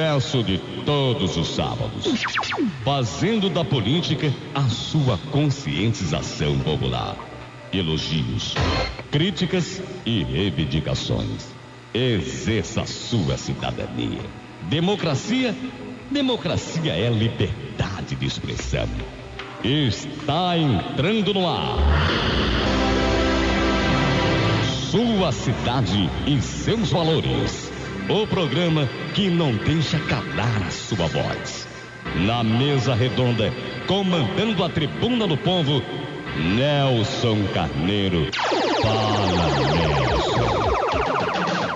sucesso de todos os sábados, fazendo da política a sua conscientização popular. Elogios, críticas e reivindicações. Exerça a sua cidadania. Democracia? Democracia é liberdade de expressão. Está entrando no ar. Sua cidade e seus valores. O programa que não deixa calar a sua voz. Na mesa redonda, comandando a tribuna do povo, Nelson Carneiro. Fala, Nelson.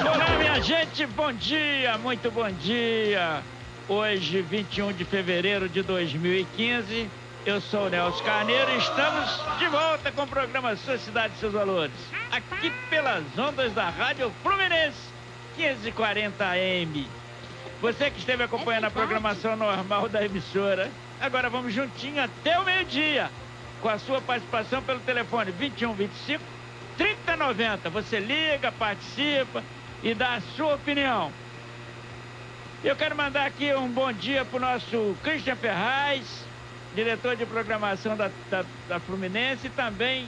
Olá, minha gente, bom dia, muito bom dia. Hoje, 21 de fevereiro de 2015, eu sou o Nelson Carneiro e estamos de volta com o programa Sua Cidade e Seus Valores. Aqui pelas ondas da Rádio Fluminense, 540 AM. Você que esteve acompanhando a programação normal da emissora, agora vamos juntinho até o meio-dia, com a sua participação pelo telefone 21 25 30 90. Você liga, participa e dá a sua opinião. Eu quero mandar aqui um bom dia para o nosso Christian Ferraz, diretor de programação da Fluminense, e também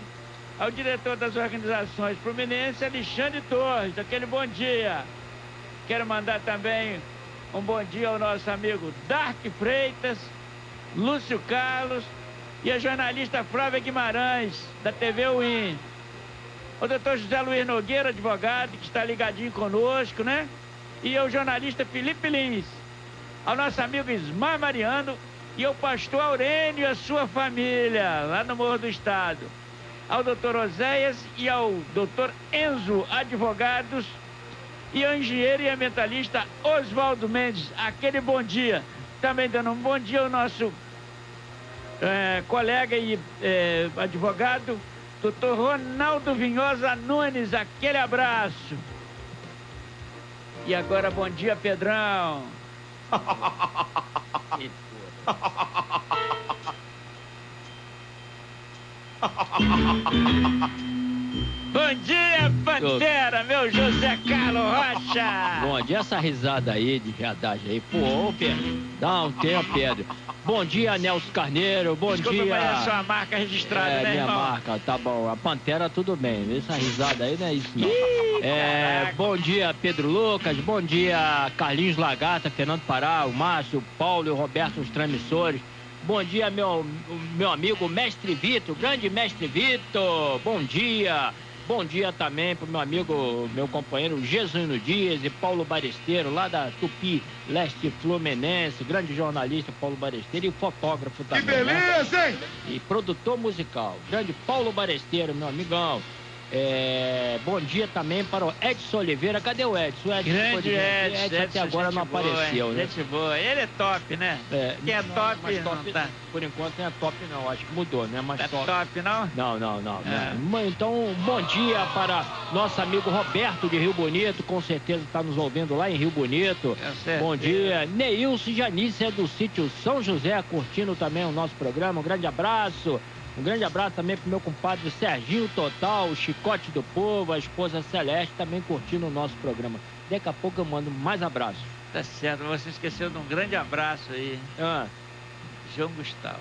ao diretor das organizações Fluminense, Alexandre Torres. Aquele bom dia. Quero mandar também um bom dia ao nosso amigo Dark Freitas, Lúcio Carlos e a jornalista Flávia Guimarães, da TV UIN. O doutor José Luiz Nogueira, advogado, que está ligadinho conosco, né? E ao jornalista Felipe Lins. Ao nosso amigo Ismar Mariano e ao pastor Aurênio e a sua família, lá no Morro do Estado. Ao doutor Oséias e ao doutor Enzo, advogados, e ao engenheiro e ambientalista Oswaldo Mendes. Aquele bom dia. Também dando um bom dia ao nosso colega e advogado, doutor Ronaldo Vinhosa Nunes. Aquele abraço. E agora, bom dia, Pedrão. Bom dia, Pantera, meu José Carlos Rocha. Bom dia, essa risada aí de viadagem aí. Pô, Pedro, dá um tempo, Pedro. Bom dia, Nelson Carneiro, bom Desculpa, dia. mas é a sua marca registrada, né, minha irmão? marca, tá bom. A Pantera, tudo bem. Essa risada aí não é isso, não. Bom dia, Pedro Lucas. Bom dia, Carlinhos Lagarta, Fernando Pará, o Márcio, o Paulo e o Roberto, os transmissores. Bom dia, meu amigo Mestre Vitor, grande Mestre Vitor. Bom dia. Bom dia também pro meu amigo, meu companheiro Jesuíno Dias e Paulo Baresteiro, lá da Tupi Leste Fluminense, grande jornalista Paulo Baresteiro e fotógrafo também. Que beleza, hein? E produtor musical, grande Paulo Baresteiro, meu amigão. Bom dia também para o Edson Oliveira. Cadê o Edson? Grande Edson, até agora não apareceu, né? Gente boa, ele é top, né? Quem é top, mas não tá. Por enquanto não é top não, acho que mudou, né? Mas É top, não? Não. Então, bom dia para nosso amigo Roberto de Rio Bonito, com certeza está nos ouvindo lá em Rio Bonito. Bom dia. Neilson Janice é do sítio São José, curtindo também o nosso programa. Um grande abraço. Um grande abraço também pro meu compadre Serginho Total, o Chicote do Povo, a esposa Celeste, também curtindo o nosso programa. Daqui a pouco eu mando mais abraços. Tá certo, você esqueceu de um grande abraço aí. João Gustavo.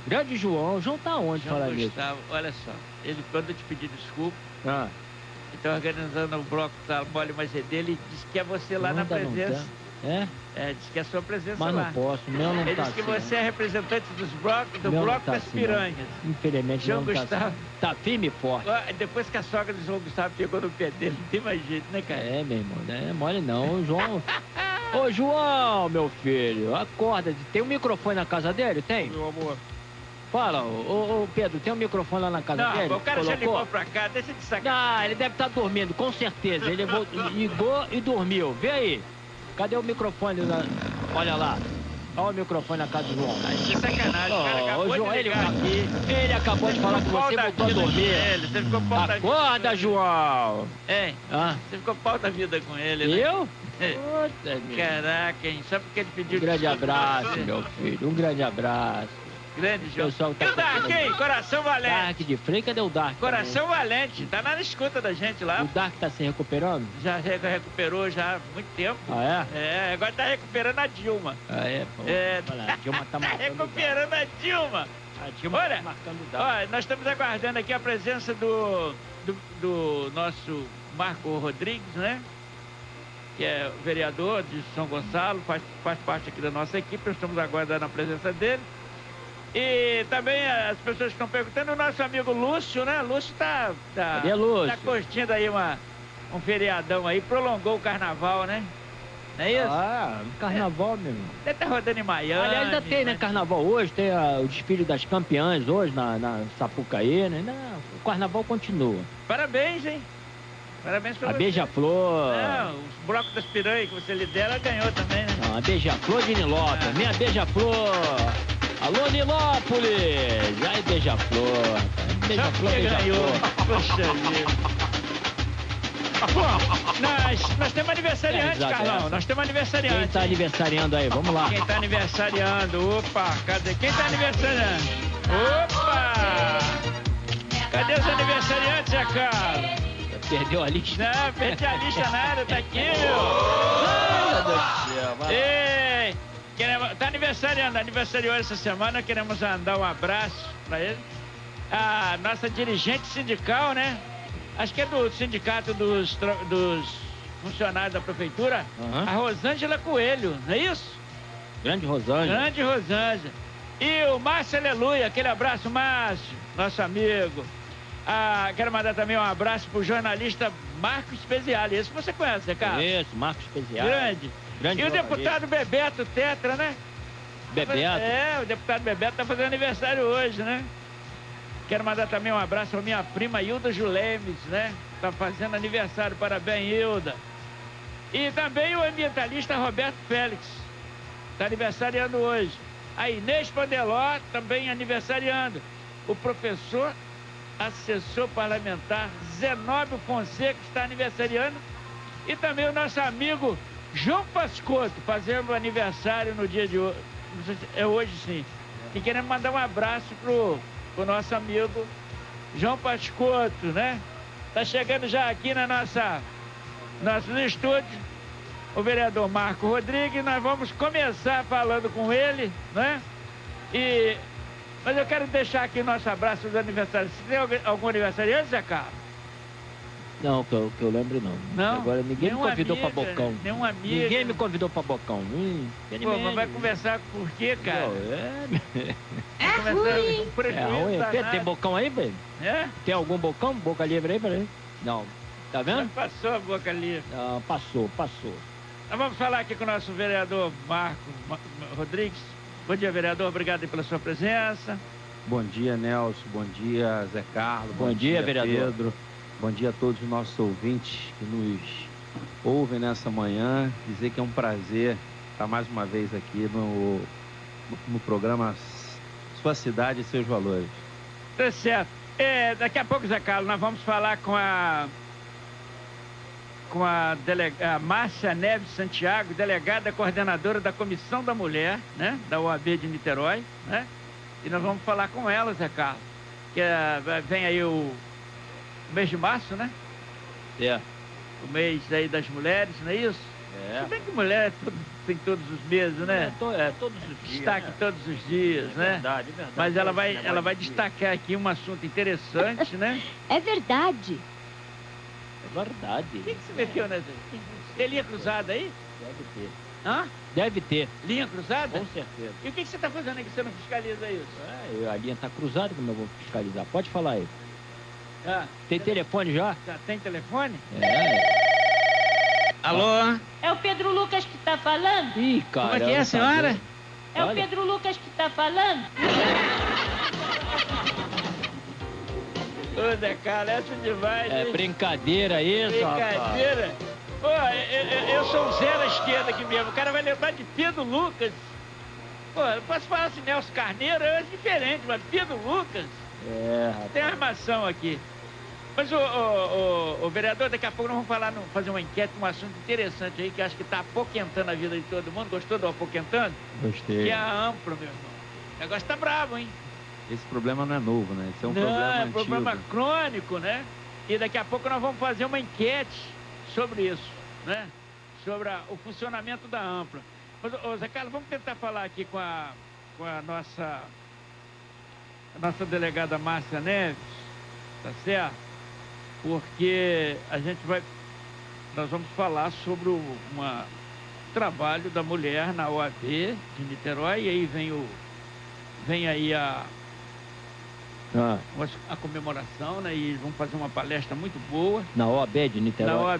Grande João. João tá onde, João fala Gustavo, olha só. Ele, quando eu te pedi desculpa, ele tá organizando o bloco da Mole Mas é dele e disse que é você lá na presença. Disse que é a sua presença mas lá. Mas não posso, o meu não ele tá disse que assim, você é representante do bloco tá das assim, piranhas. não. Infelizmente João não Gustavo. Assim. Tá firme e forte. Depois que a sogra do João Gustavo pegou no pé dele, não tem mais jeito, né, cara? Meu irmão, não é mole não, o João... Ô, João, meu filho, acorda. Tem um microfone na casa dele? Tem? Meu amor. Fala, ô Pedro, tem um microfone lá na casa dele? Não, o cara colocou? já ligou pra cá, deixa de sacanagem. Ele deve estar dormindo, com certeza. Ele ligou e dormiu. Vê aí. Cadê o microfone lá? Olha lá. Olha o microfone na casa do João. Que sacanagem, o cara acabou João, de ele ligar aqui. Ele acabou de falar que você voltou a dormir. Você ficou pau da vida. Acorda, João. Você ficou pau da vida com ele, né? Eu? Caraca, hein? Só porque ele pediu Um grande desculpa abraço, pra você. meu filho. Um grande abraço. Grande João. Pessoal tá E o Dark, hein? Coração valente. Dark de Frei, cadê o Dark? Coração valente. Tá na escuta da gente lá. O Dark tá se recuperando? Já recuperou já há muito tempo. Ah, É, agora tá recuperando a Dilma. é? Ah, é? Pô, olha lá, a Dilma tá Tá marcando o Dark. recuperando a Dilma. A Dilma Olha, tá marcando o Dark. Olha, nós estamos aguardando aqui a presença do nosso Marco Rodrigues, né? Que é vereador de São Gonçalo, faz parte aqui da nossa equipe, nós estamos aguardando a presença dele. E também as pessoas que estão perguntando, o nosso amigo Lúcio, né? Lúcio Cadê Lúcio? tá curtindo aí um feriadão aí, prolongou o carnaval, né? Não é isso? Ah, carnaval, meu irmão. Ele tá rodando em Miami. Aliás, ainda tem, né, carnaval hoje, tem o desfile das campeãs hoje na Sapucaí, né? Não, o carnaval continua. Parabéns, hein? Parabéns pra A você. Beija-Flor... Não, os blocos das piranhas que você lidera ganhou também, né? Não, a Beija-Flor de Nilópolis, minha Beija-Flor. Alô, Nilópolis! Ai, Beija-Flor. Beija-Flor, Só porque ganhou. Beija-Flor. Poxa vida. Bom, nós temos aniversariante, Exato, Carlão. essa. Nós temos aniversariante. Quem tá aniversariando aí? Vamos lá. Quem tá aniversariando? Opa, cadê? Quem tá aniversariando? Opa! Cadê os aniversariantes, Zé Carlos? Perdeu a lista. Não, perdi a lista nada, tá aqui, meu. Meu Deus do céu, vai lá. Ei, tá aniversariou essa semana, queremos mandar um abraço pra ele. A nossa dirigente sindical, né? Acho que é do sindicato dos funcionários da prefeitura, Uhum. a Rosângela Coelho, não é isso? Grande Rosângela. Grande Rosângela. E o Márcio Aleluia, aquele abraço, Márcio, nosso amigo. Quero mandar também um abraço pro jornalista Marco Speziale. Esse você conhece, né, cara? Isso, Marcos Especial. Grande. Grande E o jornalista. deputado Bebeto Tetra, né? Bebeto. É, o deputado Bebeto tá fazendo aniversário hoje, né? Quero mandar também um abraço pra minha prima Hilda Julemes, né? Tá fazendo aniversário, parabéns, Hilda. E também o ambientalista Roberto Félix, tá aniversariando hoje. A Inês Pandeló, também aniversariando. O professor assessor parlamentar Zenóbio Fonseca está aniversariando. E também o nosso amigo João Pascotto, fazendo aniversário no dia de hoje. Não sei se é hoje, sim. E queremos mandar um abraço pro nosso amigo João Pascotto, né? Tá chegando já aqui na nossos estúdios o vereador Marco Rodrigues. Nós vamos começar falando com ele, né? Mas eu quero deixar aqui nosso abraço dos aniversários. Você tem algum aniversariante, Zé Carlos? Não, que eu lembro não. Não? Agora ninguém me convidou amiga, pra Bocão. Nenhum amigo. Ninguém me convidou pra Bocão. Pô, mas vai conversar por quê, cara? É Vai conversar com prejuízo ruim. danado. Tem Bocão aí, velho? É? Tem algum Bocão? Boca livre aí, peraí? Não. Tá Já vendo? passou a boca ali. Ah, passou. Nós vamos falar aqui com o nosso vereador Marco Rodrigues. Bom dia, vereador. Obrigado aí pela sua presença. Bom dia, Nelson. Bom dia, Zé Carlos. Bom dia, vereador. Pedro. Bom dia a todos os nossos ouvintes que nos ouvem nessa manhã. Dizer que é um prazer estar mais uma vez aqui no programa Sua Cidade e Seus Valores. Tá certo. Daqui a pouco, Zé Carlos, nós vamos falar com a Márcia Neves Santiago, delegada coordenadora da Comissão da Mulher, né? Da OAB de Niterói, né? E nós vamos falar com ela, Zé Carlos. Que vem aí o mês de março, né? É. O mês aí das mulheres, não é isso? É. Se bem que mulher tem todos os meses, né? Todos os dias. Destaque né? todos os dias, né? Verdade. Mas ela vai destacar aqui um assunto interessante, né? É verdade. É verdade. O que você meteu, né, Zé? Tem linha cruzada aí? Deve ter. Hã? Deve ter, Linha cruzada? com certeza. E o que você está fazendo aí que você não fiscaliza isso? A linha tá cruzada, como eu vou fiscalizar? Pode falar aí. Ah, Tem telefone já? já tem telefone? Alô? É o Pedro Lucas que tá falando? Ih, cara. Como é que é, senhora? É o Olha. Pedro Lucas que tá falando? Ô, Zé Carlos, essa demais, É hein? brincadeira isso, rapaz. Brincadeira. Pô, eu sou um zero à esquerda aqui mesmo. O cara vai lembrar de Pedro Lucas. Pô, eu posso falar assim, Nelson Carneiro, é diferente, mas Pedro Lucas É, rapaz. tem armação aqui. Mas, o vereador, daqui a pouco nós vamos falar, fazer uma enquete, um assunto interessante aí, que acho que está apoquentando a vida de todo mundo. Gostou do apoquentando? Gostei. Que é a Ampro, meu irmão. negócio tá bravo, hein? Esse problema não é novo, né? Esse é um Não, problema é antigo. problema crônico, né? E daqui a pouco nós vamos fazer uma enquete sobre isso, né? Sobre o funcionamento da Ampla. Mas, ô, Zé Carlos, vamos tentar falar aqui com a nossa delegada Márcia Neves, tá certo? Porque nós vamos falar sobre trabalho da mulher na OAB de Niterói, e aí vem aí a comemoração, né? E vamos fazer uma palestra muito boa. Na OAB de Niterói?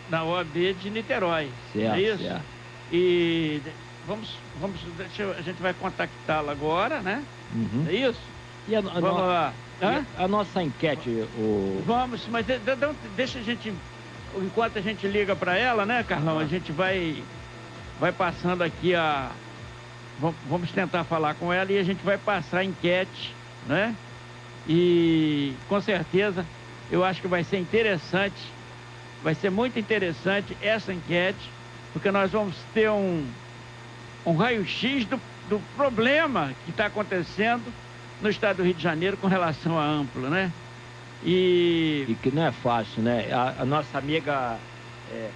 Na OAB de Niterói. Certo, é isso? certo. E a gente vai contactá-la agora, né? Uhum. É isso? E vamos lá. A nossa enquete, Vamos, mas deixa a gente, enquanto a gente liga para ela, né, Carlão, a gente vai passando aqui vamos tentar falar com ela e a gente vai passar a enquete, né? E com certeza eu acho que vai ser interessante, vai ser muito interessante essa enquete, porque nós vamos ter um raio-x do problema que está acontecendo no estado do Rio de Janeiro com relação à Ampla, né? E que não é fácil, né? A nossa amiga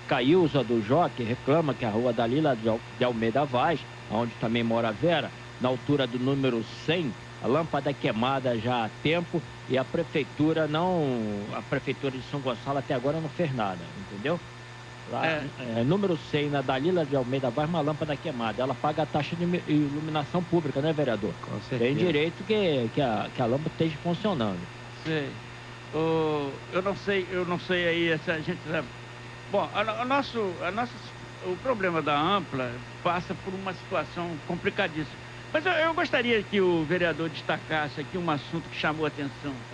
Cailza do Joque reclama que a rua Dalila de Almeida Vaz, onde também mora a Vera, na altura do número 100, a lâmpada é queimada já há tempo e a prefeitura de São Gonçalo até agora não fez nada, entendeu? Lá, número 100, na Dalila de Almeida Vaz, uma lâmpada queimada. Ela paga a taxa de iluminação pública, né, vereador? Com certeza. Tem direito que a lâmpada esteja funcionando. Sei. Eu não sei aí se a gente... Bom, o problema da Ampla passa por uma situação complicadíssima. Mas eu gostaria que o vereador destacasse aqui um assunto que chamou a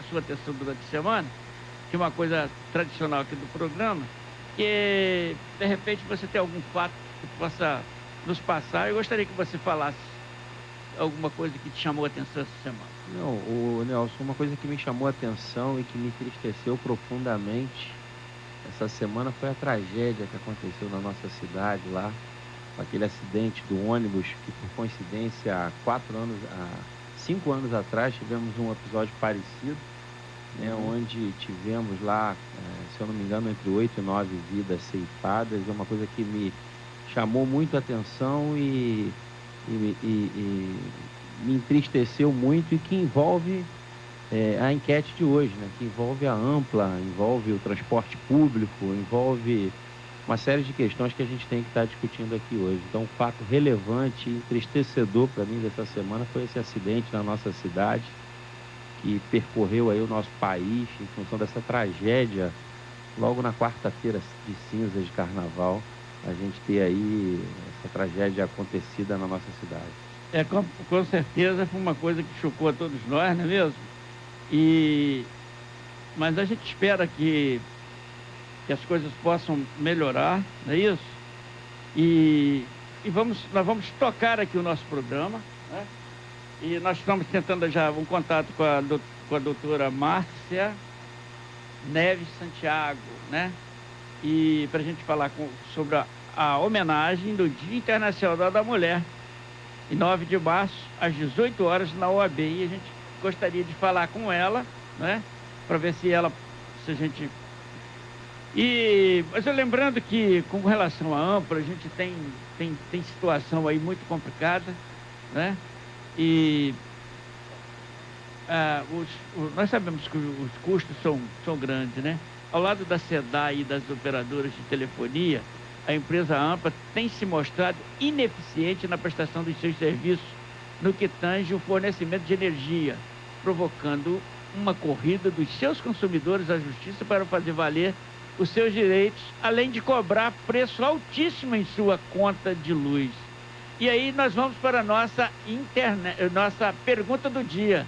sua atenção durante a semana, que é uma coisa tradicional aqui do programa, que de repente você tem algum fato que possa nos passar. Eu gostaria que você falasse alguma coisa que te chamou a atenção essa semana. Não, Nelson, uma coisa que me chamou a atenção e que me entristeceu profundamente essa semana foi a tragédia que aconteceu na nossa cidade lá, aquele acidente do ônibus que, por coincidência, há 5 anos atrás tivemos um episódio parecido, né, onde tivemos lá, se eu não me engano, entre 8 e 9 vidas ceifadas. É uma coisa que me chamou muito a atenção e me entristeceu muito, e que envolve a enquete de hoje, né, que envolve a Ampla, envolve o transporte público, envolve uma série de questões que a gente tem que estar discutindo aqui hoje. Então, um fato relevante e entristecedor para mim dessa semana foi esse acidente na nossa cidade, que percorreu aí o nosso país em função dessa tragédia. Logo na quarta-feira de cinzas de carnaval, a gente ter aí essa tragédia acontecida na nossa cidade. Com certeza foi uma coisa que chocou a todos nós, não é mesmo? Mas a gente espera que as coisas possam melhorar, não é isso? E nós vamos tocar aqui o nosso programa, né? E nós estamos tentando já um contato com a doutora Márcia Neves Santiago, né? E para a gente falar sobre a homenagem do Dia Internacional da Mulher, em 9 de março, às 18 horas, na OAB. E a gente gostaria de falar com ela, né? Para ver se a gente... Mas eu lembrando que, com relação à Ampla, a gente tem situação aí muito complicada, né? E nós sabemos que os custos são grandes, né? Ao lado da SEDAI e das operadoras de telefonia, a empresa Ampla tem se mostrado ineficiente na prestação dos seus serviços no que tange o fornecimento de energia, provocando uma corrida dos seus consumidores à justiça para fazer valer os seus direitos, além de cobrar preço altíssimo em sua conta de luz. E aí nós vamos para a nossa pergunta do dia.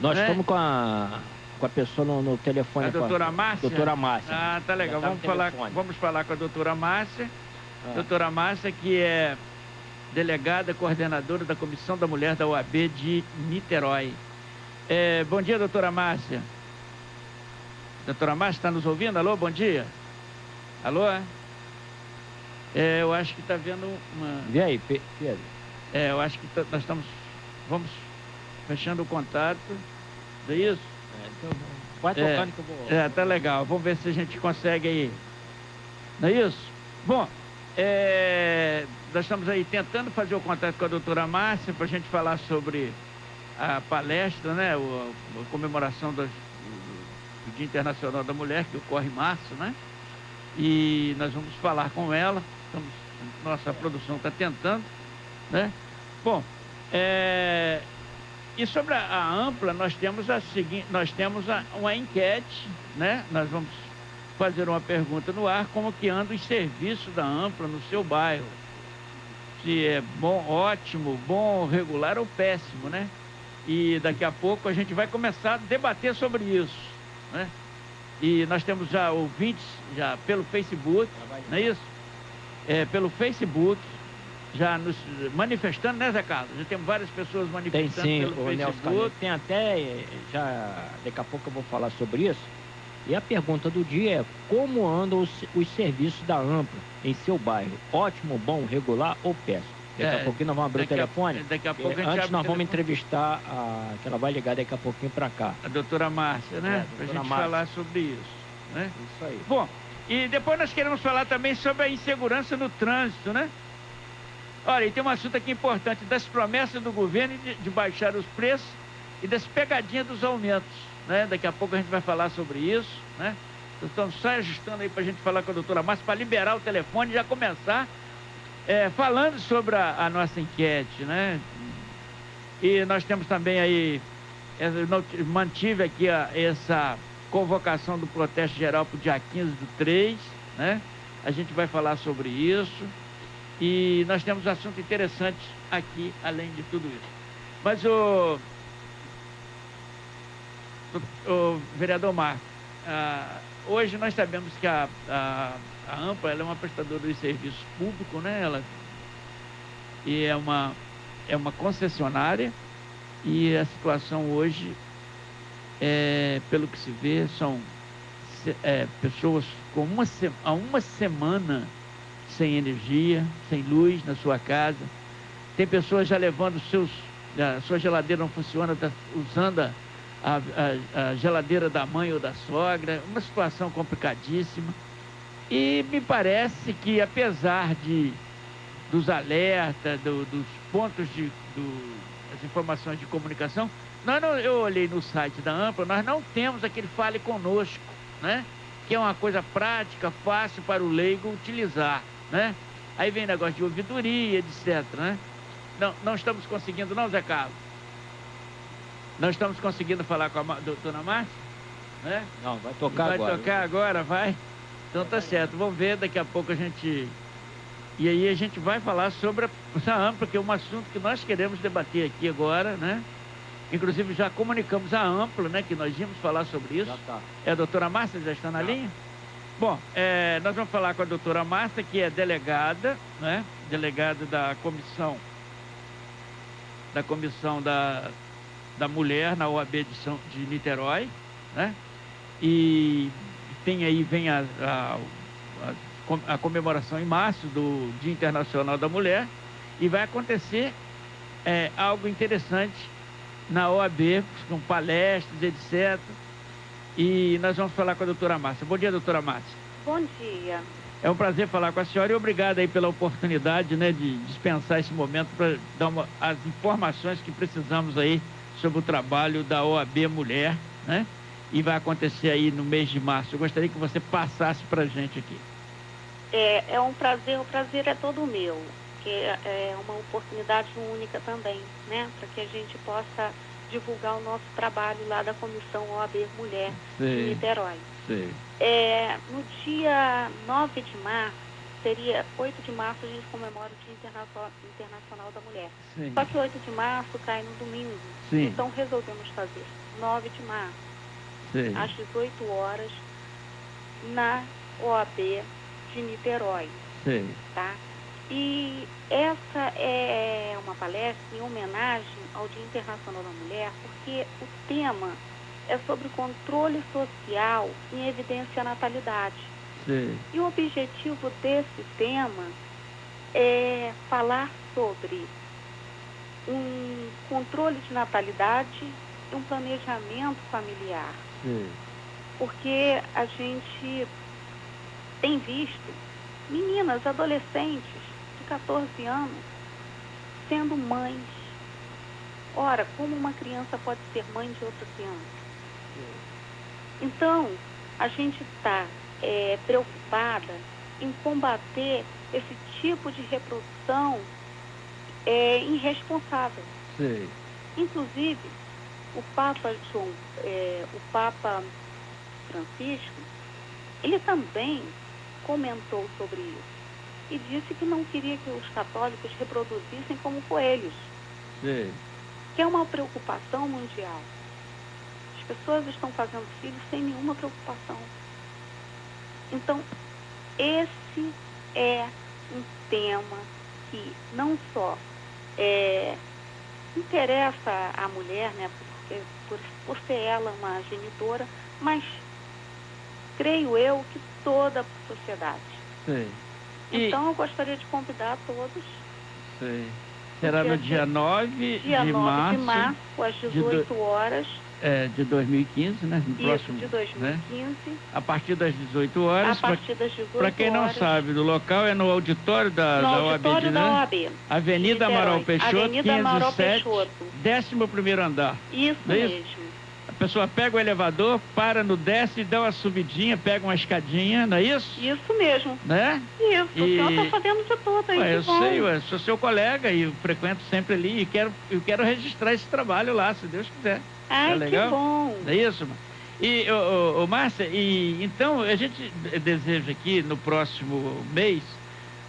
Nós estamos com a pessoa no telefone. A doutora Márcia? Doutora Márcia. Ah, tá legal. Vamos falar com a doutora Márcia. Doutora Márcia, que é delegada, coordenadora da Comissão da Mulher da OAB de Niterói. Bom dia, doutora Márcia. Doutora Márcia, está nos ouvindo? Alô, bom dia. Alô? Eu acho que está vendo uma... E aí, Pedro? Eu acho que nós estamos... Vamos fechando o contato. É isso? Então, vai tocando que eu vou... Tá legal. Vamos ver se a gente consegue aí. Não é isso? Bom, nós estamos aí tentando fazer o contato com a doutora Márcia para a gente falar sobre a palestra, né? A comemoração do Dia Internacional da Mulher, que ocorre em março, né? E nós vamos falar com ela. Nossa produção está tentando, né? Bom, e sobre a Ampla, nós temos uma enquete, né? Nós vamos fazer uma pergunta no ar, como que anda os serviços da Ampla no seu bairro. Se é bom, ótimo, bom, regular ou péssimo, né? E daqui a pouco a gente vai começar a debater sobre isso, né? E nós temos já ouvintes já pelo Facebook, não é isso? Pelo Facebook, já nos manifestando, né, Zé Carlos? Já temos várias pessoas manifestando pelo Facebook. Tem até, já daqui a pouco eu vou falar sobre isso. E a pergunta do dia é: como andam os serviços da Ampla em seu bairro? Ótimo, bom, regular ou péssimo? Daqui a pouquinho nós vamos abrir o telefone. Daqui a pouco antes nós vamos entrevistar que ela vai ligar daqui a pouquinho para cá. A doutora Márcia, né? Para a gente falar sobre isso, né? Isso aí. Bom, e depois nós queremos falar também sobre a insegurança no trânsito, né? Olha, e tem um assunto aqui importante, das promessas do governo de baixar os preços e das pegadinhas dos aumentos, né? Daqui a pouco a gente vai falar sobre isso, né? Estamos só ajustando aí para a gente falar com a doutora Márcia, para liberar o telefone e já começar falando sobre a nossa enquete, né? E nós temos também aí, mantive aqui essa convocação do protesto geral para o dia 15/3, né? A gente vai falar sobre isso. E nós temos um assunto interessante aqui, além de tudo isso. Mas o vereador Marco, hoje nós sabemos que a Ampla ela é uma prestadora de serviço público, né? E é uma concessionária, e a situação hoje, pelo que se vê, são pessoas com uma semana sem energia, sem luz na sua casa. Tem pessoas já levando a sua geladeira não funciona, tá usando a geladeira da mãe ou da sogra. Uma situação complicadíssima. E me parece que, apesar dos alertas, dos pontos das informações de comunicação, eu olhei no site da Ampla, nós não temos aquele Fale Conosco, né? Que é uma coisa prática, fácil para o leigo utilizar, né? Aí vem negócio de ouvidoria, etc, né? Não estamos conseguindo, não, Zé Carlos? Não estamos conseguindo falar com a doutora Márcia, né? Não, vai tocar agora. Vai tocar agora, vai? Então tá certo, vamos ver, daqui a pouco a gente... E aí a gente vai falar sobre essa Ampla, que é um assunto que nós queremos debater aqui agora, né? Inclusive já comunicamos a Ampla, né? Que nós íamos falar sobre isso. Já tá. A doutora Márcia já está na linha? Bom, nós vamos falar com a doutora Márcia, que é delegada, né? Delegada da comissão da mulher na OAB de Niterói, né? E vem a comemoração em março do Dia Internacional da Mulher, e vai acontecer algo interessante na OAB, com palestras, etc. E nós vamos falar com a doutora Márcia. Bom dia, doutora Márcia. Bom dia. É um prazer falar com a senhora e obrigado aí pela oportunidade, né, de dispensar esse momento para dar as informações que precisamos aí sobre o trabalho da OAB Mulher, né? E vai acontecer aí no mês de março. Eu gostaria que você passasse para a gente aqui. É um prazer, o prazer é todo meu, que é uma oportunidade única também, né? Para que a gente possa divulgar o nosso trabalho lá da Comissão OAB Mulher de Niterói. Sim. No dia 9 de março, seria 8 de março, a gente comemora o Dia Internacional da Mulher. Sim. Só que 8 de março cai no domingo. Sim. Então resolvemos fazer 9 de março, Sim. às 18 horas, na OAB de Niterói. Sim. Tá? E essa é uma palestra em homenagem ao Dia Internacional da Mulher, porque o tema é sobre controle social em evidência à natalidade. Sim. E o objetivo desse tema é falar sobre um controle de natalidade e um planejamento familiar. Sim. Porque a gente tem visto meninas, adolescentes de 14 anos sendo mães. Ora, como uma criança pode ser mãe de outra criança? Então, a gente está preocupada em combater esse tipo de reprodução irresponsável. Sim. Inclusive, o Papa Francisco, ele também comentou sobre isso e disse que não queria que os católicos reproduzissem como coelhos. Sim. Que é uma preocupação mundial. As pessoas estão fazendo filhos sem nenhuma preocupação. Então, esse é um tema que não só interessa à mulher, né, por ser ela uma genitora, mas creio eu que toda a sociedade. Sim. Então, eu gostaria de convidar todos. Sim. Será no dia 9 dia de 9 março, de março, às 18 horas. De 2015, né? No Isso, próximo, de 2015. Né? A partir das 18 horas. A partir das 18 Para quem não horas. sabe, do local é no auditório da OAB, da OAB. Avenida Amaral Peixoto, Avenida Amaral 507, Peixoto. 11º andar. Isso mesmo. A pessoa pega o elevador, para no desce, dá uma subidinha, pega uma escadinha, não é isso? Isso mesmo. Né? Isso, o senhor está fazendo de tudo aí. Eu sei, eu sou seu colega e eu frequento sempre ali e eu quero registrar esse trabalho lá, se Deus quiser. Ai, é legal? Que bom. É isso, mano. E, Márcia, então a gente deseja aqui no próximo mês,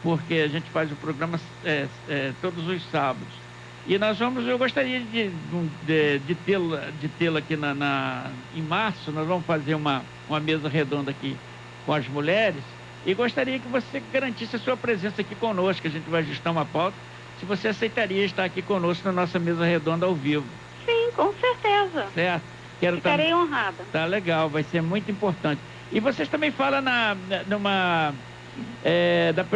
porque a gente faz o programa todos os sábados. E eu gostaria de tê-la aqui em março. Nós vamos fazer uma mesa redonda aqui com as mulheres e gostaria que você garantisse a sua presença aqui conosco. A gente vai ajustar uma pauta. Se você aceitaria estar aqui conosco na nossa mesa redonda ao vivo. Sim, com certeza. Certo? Ficarei honrada. Tá legal, vai ser muito importante. E vocês também falam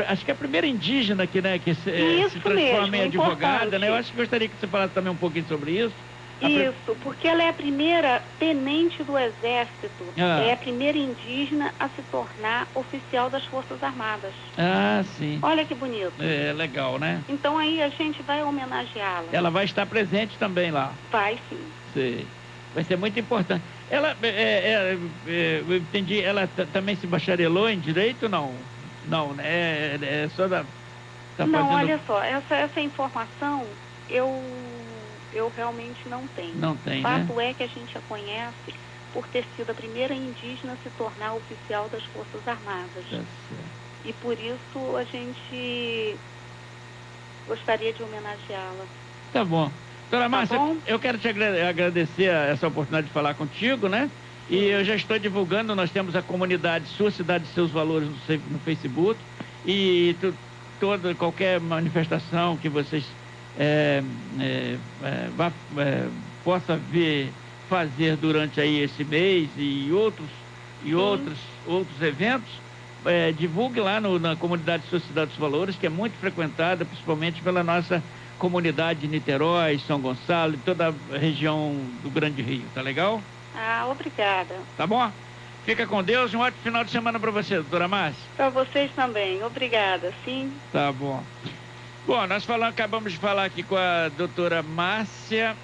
acho que é a primeira indígena aqui, né, que se transforma em advogada, né? Eu acho que gostaria que você falasse também um pouquinho sobre isso. Isso, porque ela é a primeira tenente do Exército, é a primeira indígena a se tornar oficial das Forças Armadas. Ah, sim. Olha que bonito. É, legal, né? Então aí a gente vai homenageá-la. Ela vai estar presente também lá. Vai, sim. Sim. Vai ser muito importante. Ela, eu entendi, ela também se bacharelou em Direito ou não? Não, né? É só da... Não, olha só, essa informação eu realmente não tenho. Não tem, Fato né? é que a gente a conhece por ter sido a primeira indígena a se tornar oficial das Forças Armadas. Tá certo. E por isso a gente gostaria de homenageá-la. Tá bom. Doutora Márcia, bom? eu quero te agradecer essa oportunidade de falar contigo, né? E eu já estou divulgando, nós temos a comunidade Sua Cidade e Seus Valores no Facebook. E qualquer manifestação que vocês possa fazer durante aí esse mês e outros eventos, divulgue lá na comunidade Sua Cidade e Seus Valores, que é muito frequentada, principalmente pela nossa comunidade de Niterói, São Gonçalo e toda a região do Grande Rio. Tá legal? Ah, obrigada. Tá bom? Fica com Deus e um ótimo final de semana para você, doutora Márcia. Para vocês também. Obrigada, sim. Tá bom. Bom, nós acabamos de falar aqui com a doutora Márcia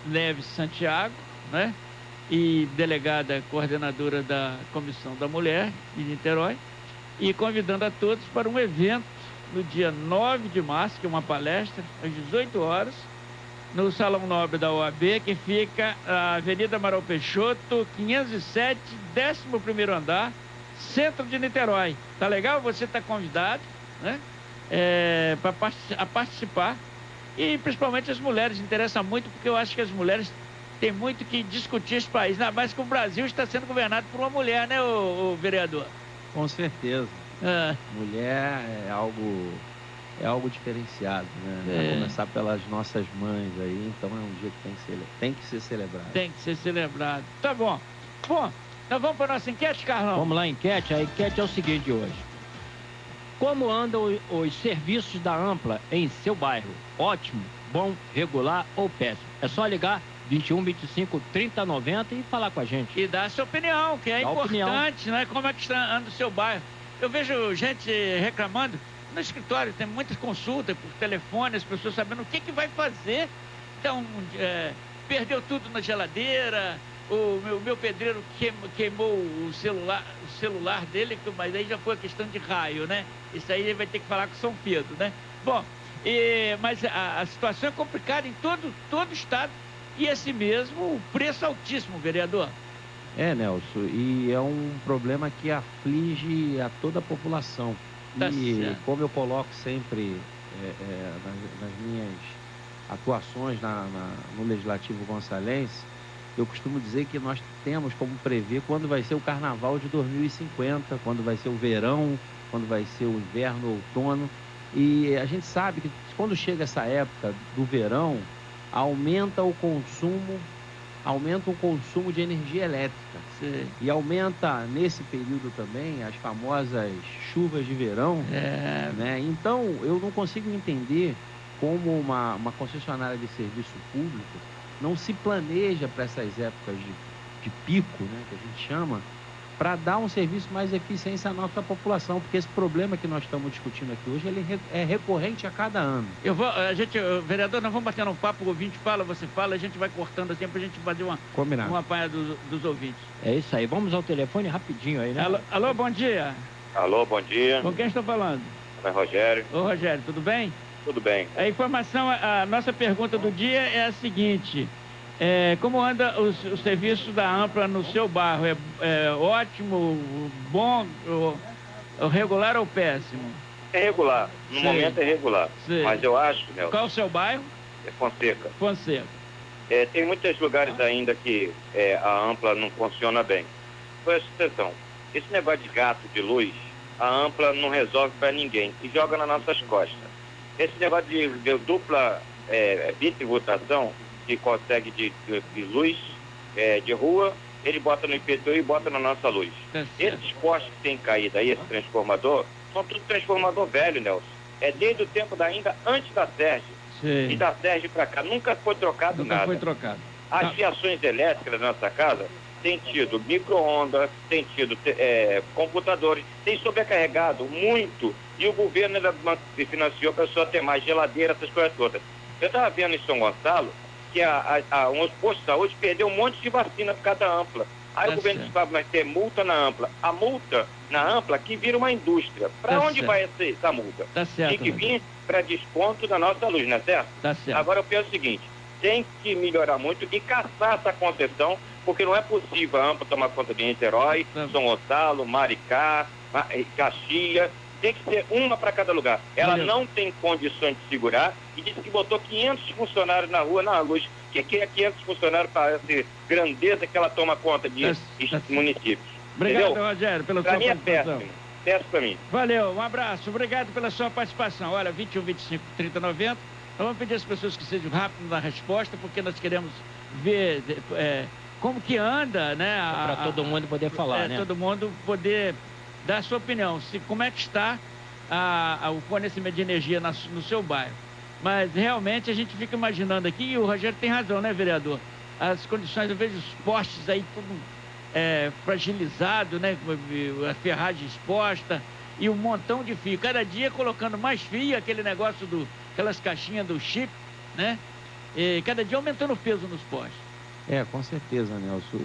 Neves Santiago, né? E delegada coordenadora da Comissão da Mulher de Niterói. E convidando a todos para um evento no dia 9 de março, que é uma palestra, às 18 horas, no Salão Nobre da OAB, que fica na Avenida Amaral Peixoto, 507, 11º andar, centro de Niterói. Tá legal? Você está convidado, né? Para participar. E principalmente as mulheres, interessa muito, porque eu acho que as mulheres têm muito que discutir esse país. Ainda mais que o Brasil está sendo governado por uma mulher, né, o vereador? Com certeza. Mulher é algo diferenciado, né? Vai começar pelas nossas mães aí, então é um dia que tem que ser celebrado. Tem que ser celebrado. Tá bom. Bom, nós vamos para a nossa enquete, Carlão? Vamos lá, enquete. A enquete é o seguinte hoje. Como andam os serviços da Ampla em seu bairro? Ótimo, bom, regular ou péssimo? É só ligar 21 25 30 90 e falar com a gente. E dar a sua opinião, que é importante, né? Como é que anda o seu bairro? Eu vejo gente reclamando. No escritório tem muitas consultas por telefone, as pessoas sabendo o que vai fazer. Então, perdeu tudo na geladeira, o meu pedreiro queimou o celular dele, mas aí já foi a questão de raio, né? Isso aí ele vai ter que falar com São Pedro, né? Bom, mas a situação é complicada em todo o estado e assim mesmo o preço altíssimo, vereador. Nelson, e é um problema que aflige a toda a população. Tá e certo. Como eu coloco sempre nas minhas atuações no Legislativo Gonçalense, eu costumo dizer que nós temos como prever quando vai ser o Carnaval de 2050, quando vai ser o verão, quando vai ser o inverno, o outono. E a gente sabe que quando chega essa época do verão, aumenta o consumo de energia elétrica. Sim. E aumenta nesse período também as famosas chuvas de verão. Né? Então, eu não consigo entender como uma concessionária de serviço público não se planeja para essas épocas de pico, né, que a gente chama, para dar um serviço mais eficiente à nossa população, porque esse problema que nós estamos discutindo aqui hoje, ele é recorrente a cada ano. Vereador, nós vamos batendo um papo, o ouvinte fala, você fala, a gente vai cortando assim para a gente fazer uma apanha dos ouvintes. É isso aí, vamos ao telefone rapidinho aí, né? Alô, bom dia. Alô, bom dia. Com quem estou falando? É Rogério. Ô, Rogério, tudo bem? Tudo bem. A nossa pergunta do dia é a seguinte: como anda o serviço da Ampla no seu bairro? É ótimo, bom, regular ou péssimo? É regular. No momento é regular. Sim. Mas eu acho, Nelson... Qual o seu bairro? É Fonseca. Fonseca. Tem muitos lugares ainda que a Ampla não funciona bem. Presta atenção. Esse negócio de gato de luz, a Ampla não resolve para ninguém e joga nas nossas costas. Esse negócio de dupla bitributação, que consegue de luz de rua, ele bota no IPTU e bota na nossa luz. Esses postes que tem caído aí, esse transformador, são tudo transformador velho, Nelson. É desde o tempo ainda antes da Sérgio. Sim. E da Sérgio para cá. Nunca foi trocado nada. Nunca foi trocado. As fiações elétricas da nossa casa tem tido micro-ondas, tem tido computadores, tem sobrecarregado muito. E o governo ainda financiou para a pessoa ter mais geladeira, essas coisas todas. Eu estava vendo em São Gonçalo que um posto de saúde perdeu um monte de vacina por causa da Ampla. Aí o governo disse que vai ter multa na Ampla. A multa na Ampla que vira uma indústria. Para onde vai essa multa? Tá certo. Tem que vir para desconto da nossa luz, não é certo? Tá certo. Agora eu penso o seguinte: tem que melhorar muito e caçar essa concessão, porque não é possível a Ampla tomar conta de Niterói, São Gonçalo, Maricá, Caxias. Tem que ser uma para cada lugar. Ela não tem condições de segurar e disse que botou 500 funcionários na rua, na luz. O que é 500 funcionários para essa grandeza que ela toma conta de municípios? Obrigado, entendeu? Rogério, pela sua participação. Para mim é péssimo. Péssimo para mim. Valeu, um abraço. Obrigado pela sua participação. Olha, 21 25 30 90. Nós vamos pedir às pessoas que sejam rápidos na resposta, porque nós queremos ver como que anda, né? Para todo mundo poder falar, né? Todo mundo poder dar a sua opinião, como é que está o fornecimento de energia no seu bairro. Mas realmente a gente fica imaginando aqui, e o Rogério tem razão, né, vereador? As condições, eu vejo os postes aí tudo fragilizado, né? A ferragem exposta e um montão de fio. Cada dia colocando mais fio, aquele negócio aquelas caixinhas do Chico, né? E cada dia aumentando o peso nos postes. Com certeza, Nelson.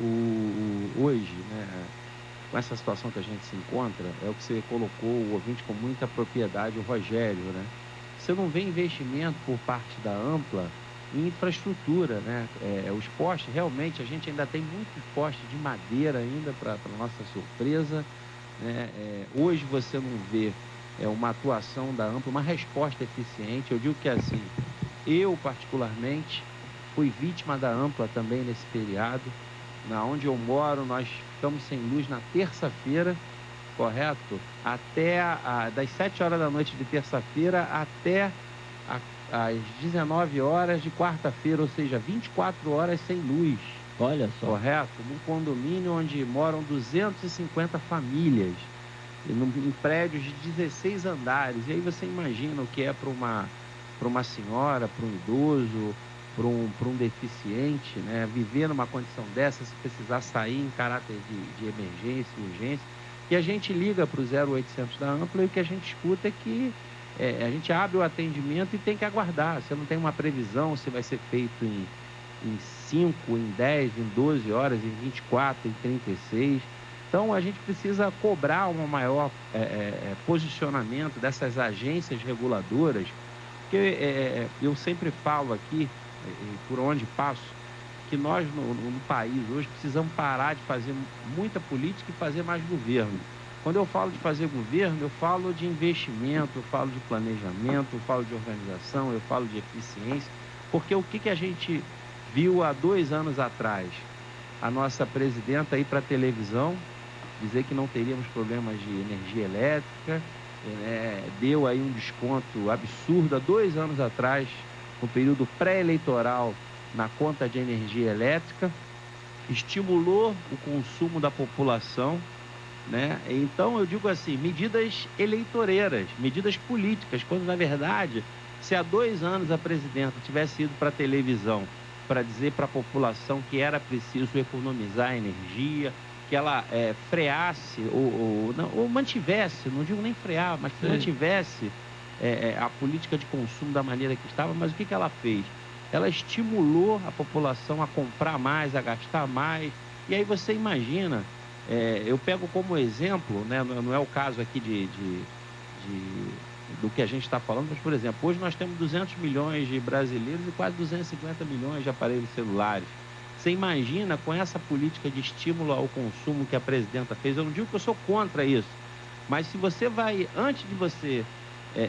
Hoje, né? Com essa situação que a gente se encontra, é o que você colocou, o ouvinte com muita propriedade, o Rogério, né? Você não vê investimento por parte da Ampla em infraestrutura, né? Os postes, realmente, a gente ainda tem muito poste de madeira ainda, para nossa surpresa, né? Hoje você não vê uma atuação da Ampla, uma resposta eficiente. Eu digo que assim, eu particularmente fui vítima da Ampla também nesse feriado. Na onde eu moro, nós ficamos sem luz na terça-feira, correto? Até das 7 horas da noite de terça-feira até às 19 horas de quarta-feira, ou seja, 24 horas sem luz. Olha só. Correto? Num condomínio onde moram 250 famílias. em prédios de 16 andares. E aí você imagina o que é para uma senhora, para um idoso, para um deficiente, né? Viver numa condição dessa, se precisar sair em caráter de emergência, urgência. E a gente liga para o 0800 da Ampla e o que a gente escuta é que a gente abre o atendimento e tem que aguardar. Você não tem uma previsão se vai ser feito em 5, em 10, em 12 horas, em 24, em 36. Então, a gente precisa cobrar um maior posicionamento dessas agências reguladoras, porque eu sempre falo aqui, por onde passo, que nós no país hoje precisamos parar de fazer muita política e fazer mais governo. Quando eu falo de fazer governo, eu falo de investimento, eu falo de planejamento, eu falo de organização, eu falo de eficiência, porque o que a gente viu há 2 anos atrás? A nossa presidenta ir para a televisão, dizer que não teríamos problemas de energia elétrica, deu aí um desconto absurdo há 2 anos atrás, no período pré-eleitoral, na conta de energia elétrica, estimulou o consumo da população, né? Então eu digo assim, medidas eleitoreiras, medidas políticas, quando na verdade, se há 2 anos a presidenta tivesse ido para a televisão para dizer para a população que era preciso economizar energia, que ela freasse ou mantivesse, não digo nem frear, mas que mantivesse a política de consumo da maneira que estava, mas o que ela fez? Ela estimulou a população a comprar mais, a gastar mais, e aí você imagina, eu pego como exemplo, né, não é o caso aqui do que a gente está falando, mas, por exemplo, hoje nós temos 200 milhões de brasileiros e quase 250 milhões de aparelhos celulares. Você imagina com essa política de estímulo ao consumo que a presidenta fez, eu não digo que eu sou contra isso, mas se você vai, antes de você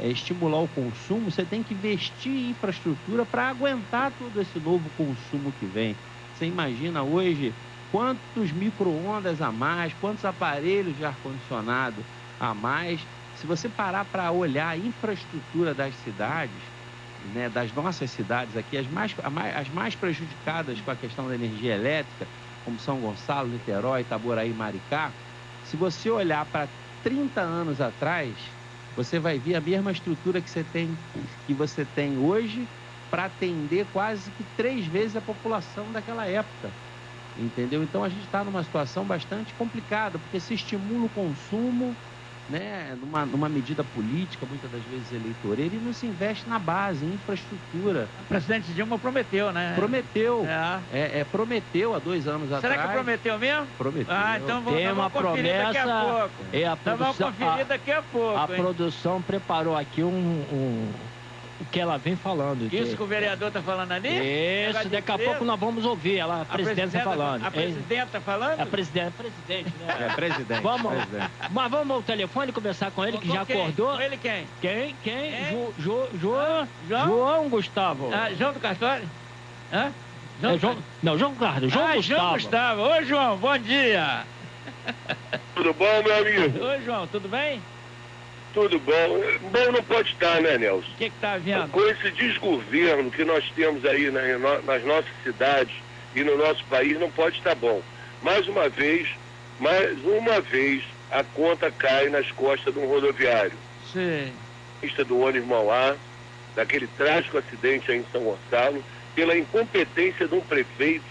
estimular o consumo, você tem que investir em infraestrutura para aguentar todo esse novo consumo que vem. Você imagina hoje quantos micro-ondas a mais, quantos aparelhos de ar-condicionado a mais. Se você parar para olhar a infraestrutura das cidades, né, das nossas cidades aqui, as mais prejudicadas com a questão da energia elétrica, como São Gonçalo, Niterói, Itaboraí, Maricá, se você olhar para 30 anos atrás, você vai ver a mesma estrutura que você tem hoje para atender quase que 3 vezes a população daquela época, entendeu? Então a gente está numa situação bastante complicada, porque se estimula o consumo, né, numa medida política, muitas das vezes eleitoreira, e não se investe na base, em infraestrutura. O presidente Dilma prometeu, né? Prometeu. Prometeu há 2 anos atrás. Será que prometeu mesmo? Prometeu. Então Tem uma conferir promessa. daqui a pouco. Vamos conferir daqui a pouco. A produção preparou aqui o que ela vem falando. Isso que o vereador está falando ali? Isso, daqui a pouco nós vamos ouvir a presidenta falando. A presidenta falando? É presidente, né? Presidente. Mas vamos ao telefone conversar com ele, que já acordou. Com ele quem? Quem? João Gustavo. João do Castório? João Carlos. João Gustavo. Oi, João, bom dia. Tudo bom, meu amigo? Oi, João, tudo bem? Tudo bom. Bom não pode estar, né, Nelson? O que está havendo? Com esse desgoverno que nós temos aí nas nossas cidades e no nosso país, não pode estar bom. Mais uma vez, a conta cai nas costas de um rodoviário. Sim. Pista do ônibus Mauá, daquele trágico acidente aí em São Gonçalo, pela incompetência de um prefeito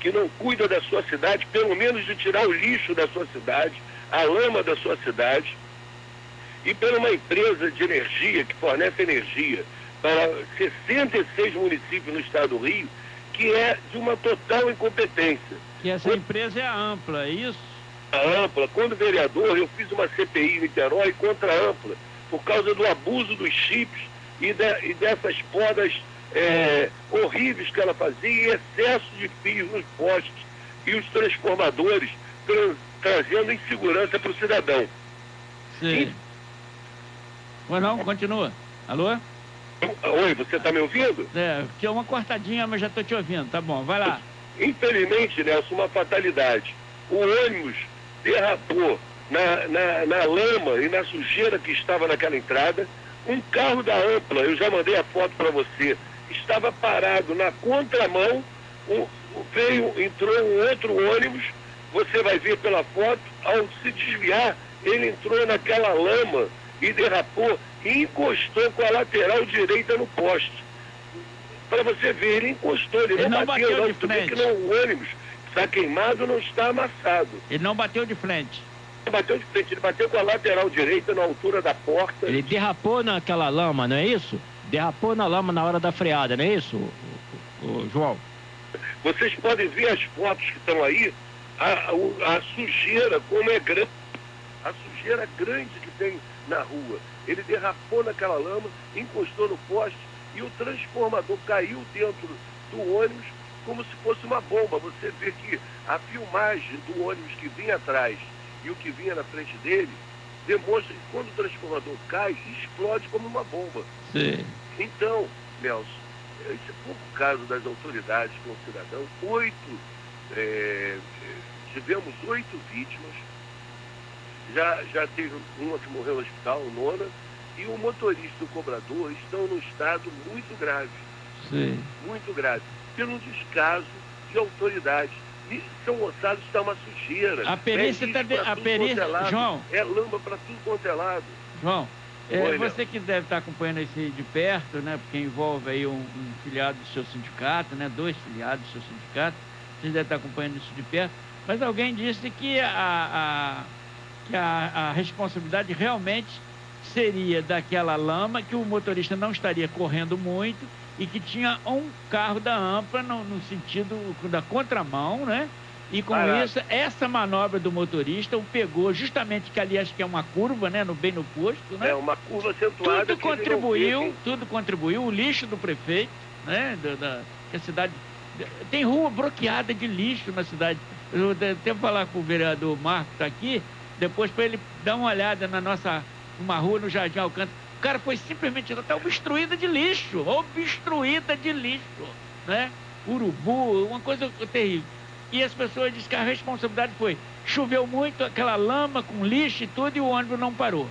que não cuida da sua cidade, pelo menos de tirar o lixo da sua cidade, a lama da sua cidade, e por uma empresa de energia que fornece energia para 66 municípios no estado do Rio, que é de uma total incompetência. Que essa empresa é a Ampla, é isso? A Ampla, quando vereador, eu fiz uma CPI em Niterói contra a Ampla, por causa do abuso dos chips e dessas podas horríveis que ela fazia, e excesso de fios nos postes e os transformadores, trazendo insegurança para o cidadão. Sim. Pois não, continua. Alô? Oi, você está me ouvindo? Que é uma cortadinha, mas já estou te ouvindo. Tá bom, vai lá. Infelizmente, Nelson, uma fatalidade. O ônibus derrapou na lama e na sujeira que estava naquela entrada. Um carro da Ampla, eu já mandei a foto para você, estava parado na contramão, entrou um outro ônibus você vai ver pela foto, ao se desviar, ele entrou naquela lama e derrapou e encostou com a lateral direita no poste. Para você ver, ele encostou, ele não bateu não, tu vê que não, o ônibus está queimado, não está amassado. Ele não bateu de frente. Ele bateu de frente, ele bateu com a lateral direita na altura da porta. Ele derrapou naquela lama, não é isso? Derrapou na lama na hora da freada, não é isso, João? Vocês podem ver as fotos que estão aí, a sujeira como é grande, a sujeira grande que tem na rua. Ele derrapou naquela lama, encostou no poste e o transformador caiu dentro do ônibus como se fosse uma bomba. Você vê que a filmagem do ônibus que vinha atrás e o que vinha na frente dele demonstra que quando o transformador cai, explode como uma bomba. Sim. Então, Nelson, esse é pouco caso das autoridades com o cidadão. Tivemos 8 vítimas, já teve uma que morreu no hospital, nona, e o motorista e o cobrador estão num estado muito grave. Sim. Muito grave, pelo descaso de autoridades. E São Gonçalo está uma sujeira. A perícia está... João... É lama para tudo quanto é lado. João, você que deve estar acompanhando isso de perto, né? Porque envolve aí um filiado do seu sindicato, né? 2 filiados do seu sindicato. Você deve estar acompanhando isso de perto. Mas alguém disse que a responsabilidade realmente seria daquela lama, que o motorista não estaria correndo muito e que tinha um carro da Ampla no sentido da contramão, né? E com isso, essa manobra do motorista o pegou justamente, que ali acho que é uma curva, né? Bem no posto, né? É uma curva acentuada. Tudo contribuiu, o lixo do prefeito, né? Que a cidade... Tem rua bloqueada de lixo na cidade. Eu devo falar com o vereador Marco, que está aqui, depois para ele dar uma olhada na uma rua no Jardim Alcântara. O cara foi simplesmente, está obstruída de lixo, né? Urubu, uma coisa terrível. E as pessoas dizem que a responsabilidade foi, choveu muito, aquela lama com lixo e tudo, e o ônibus não parou.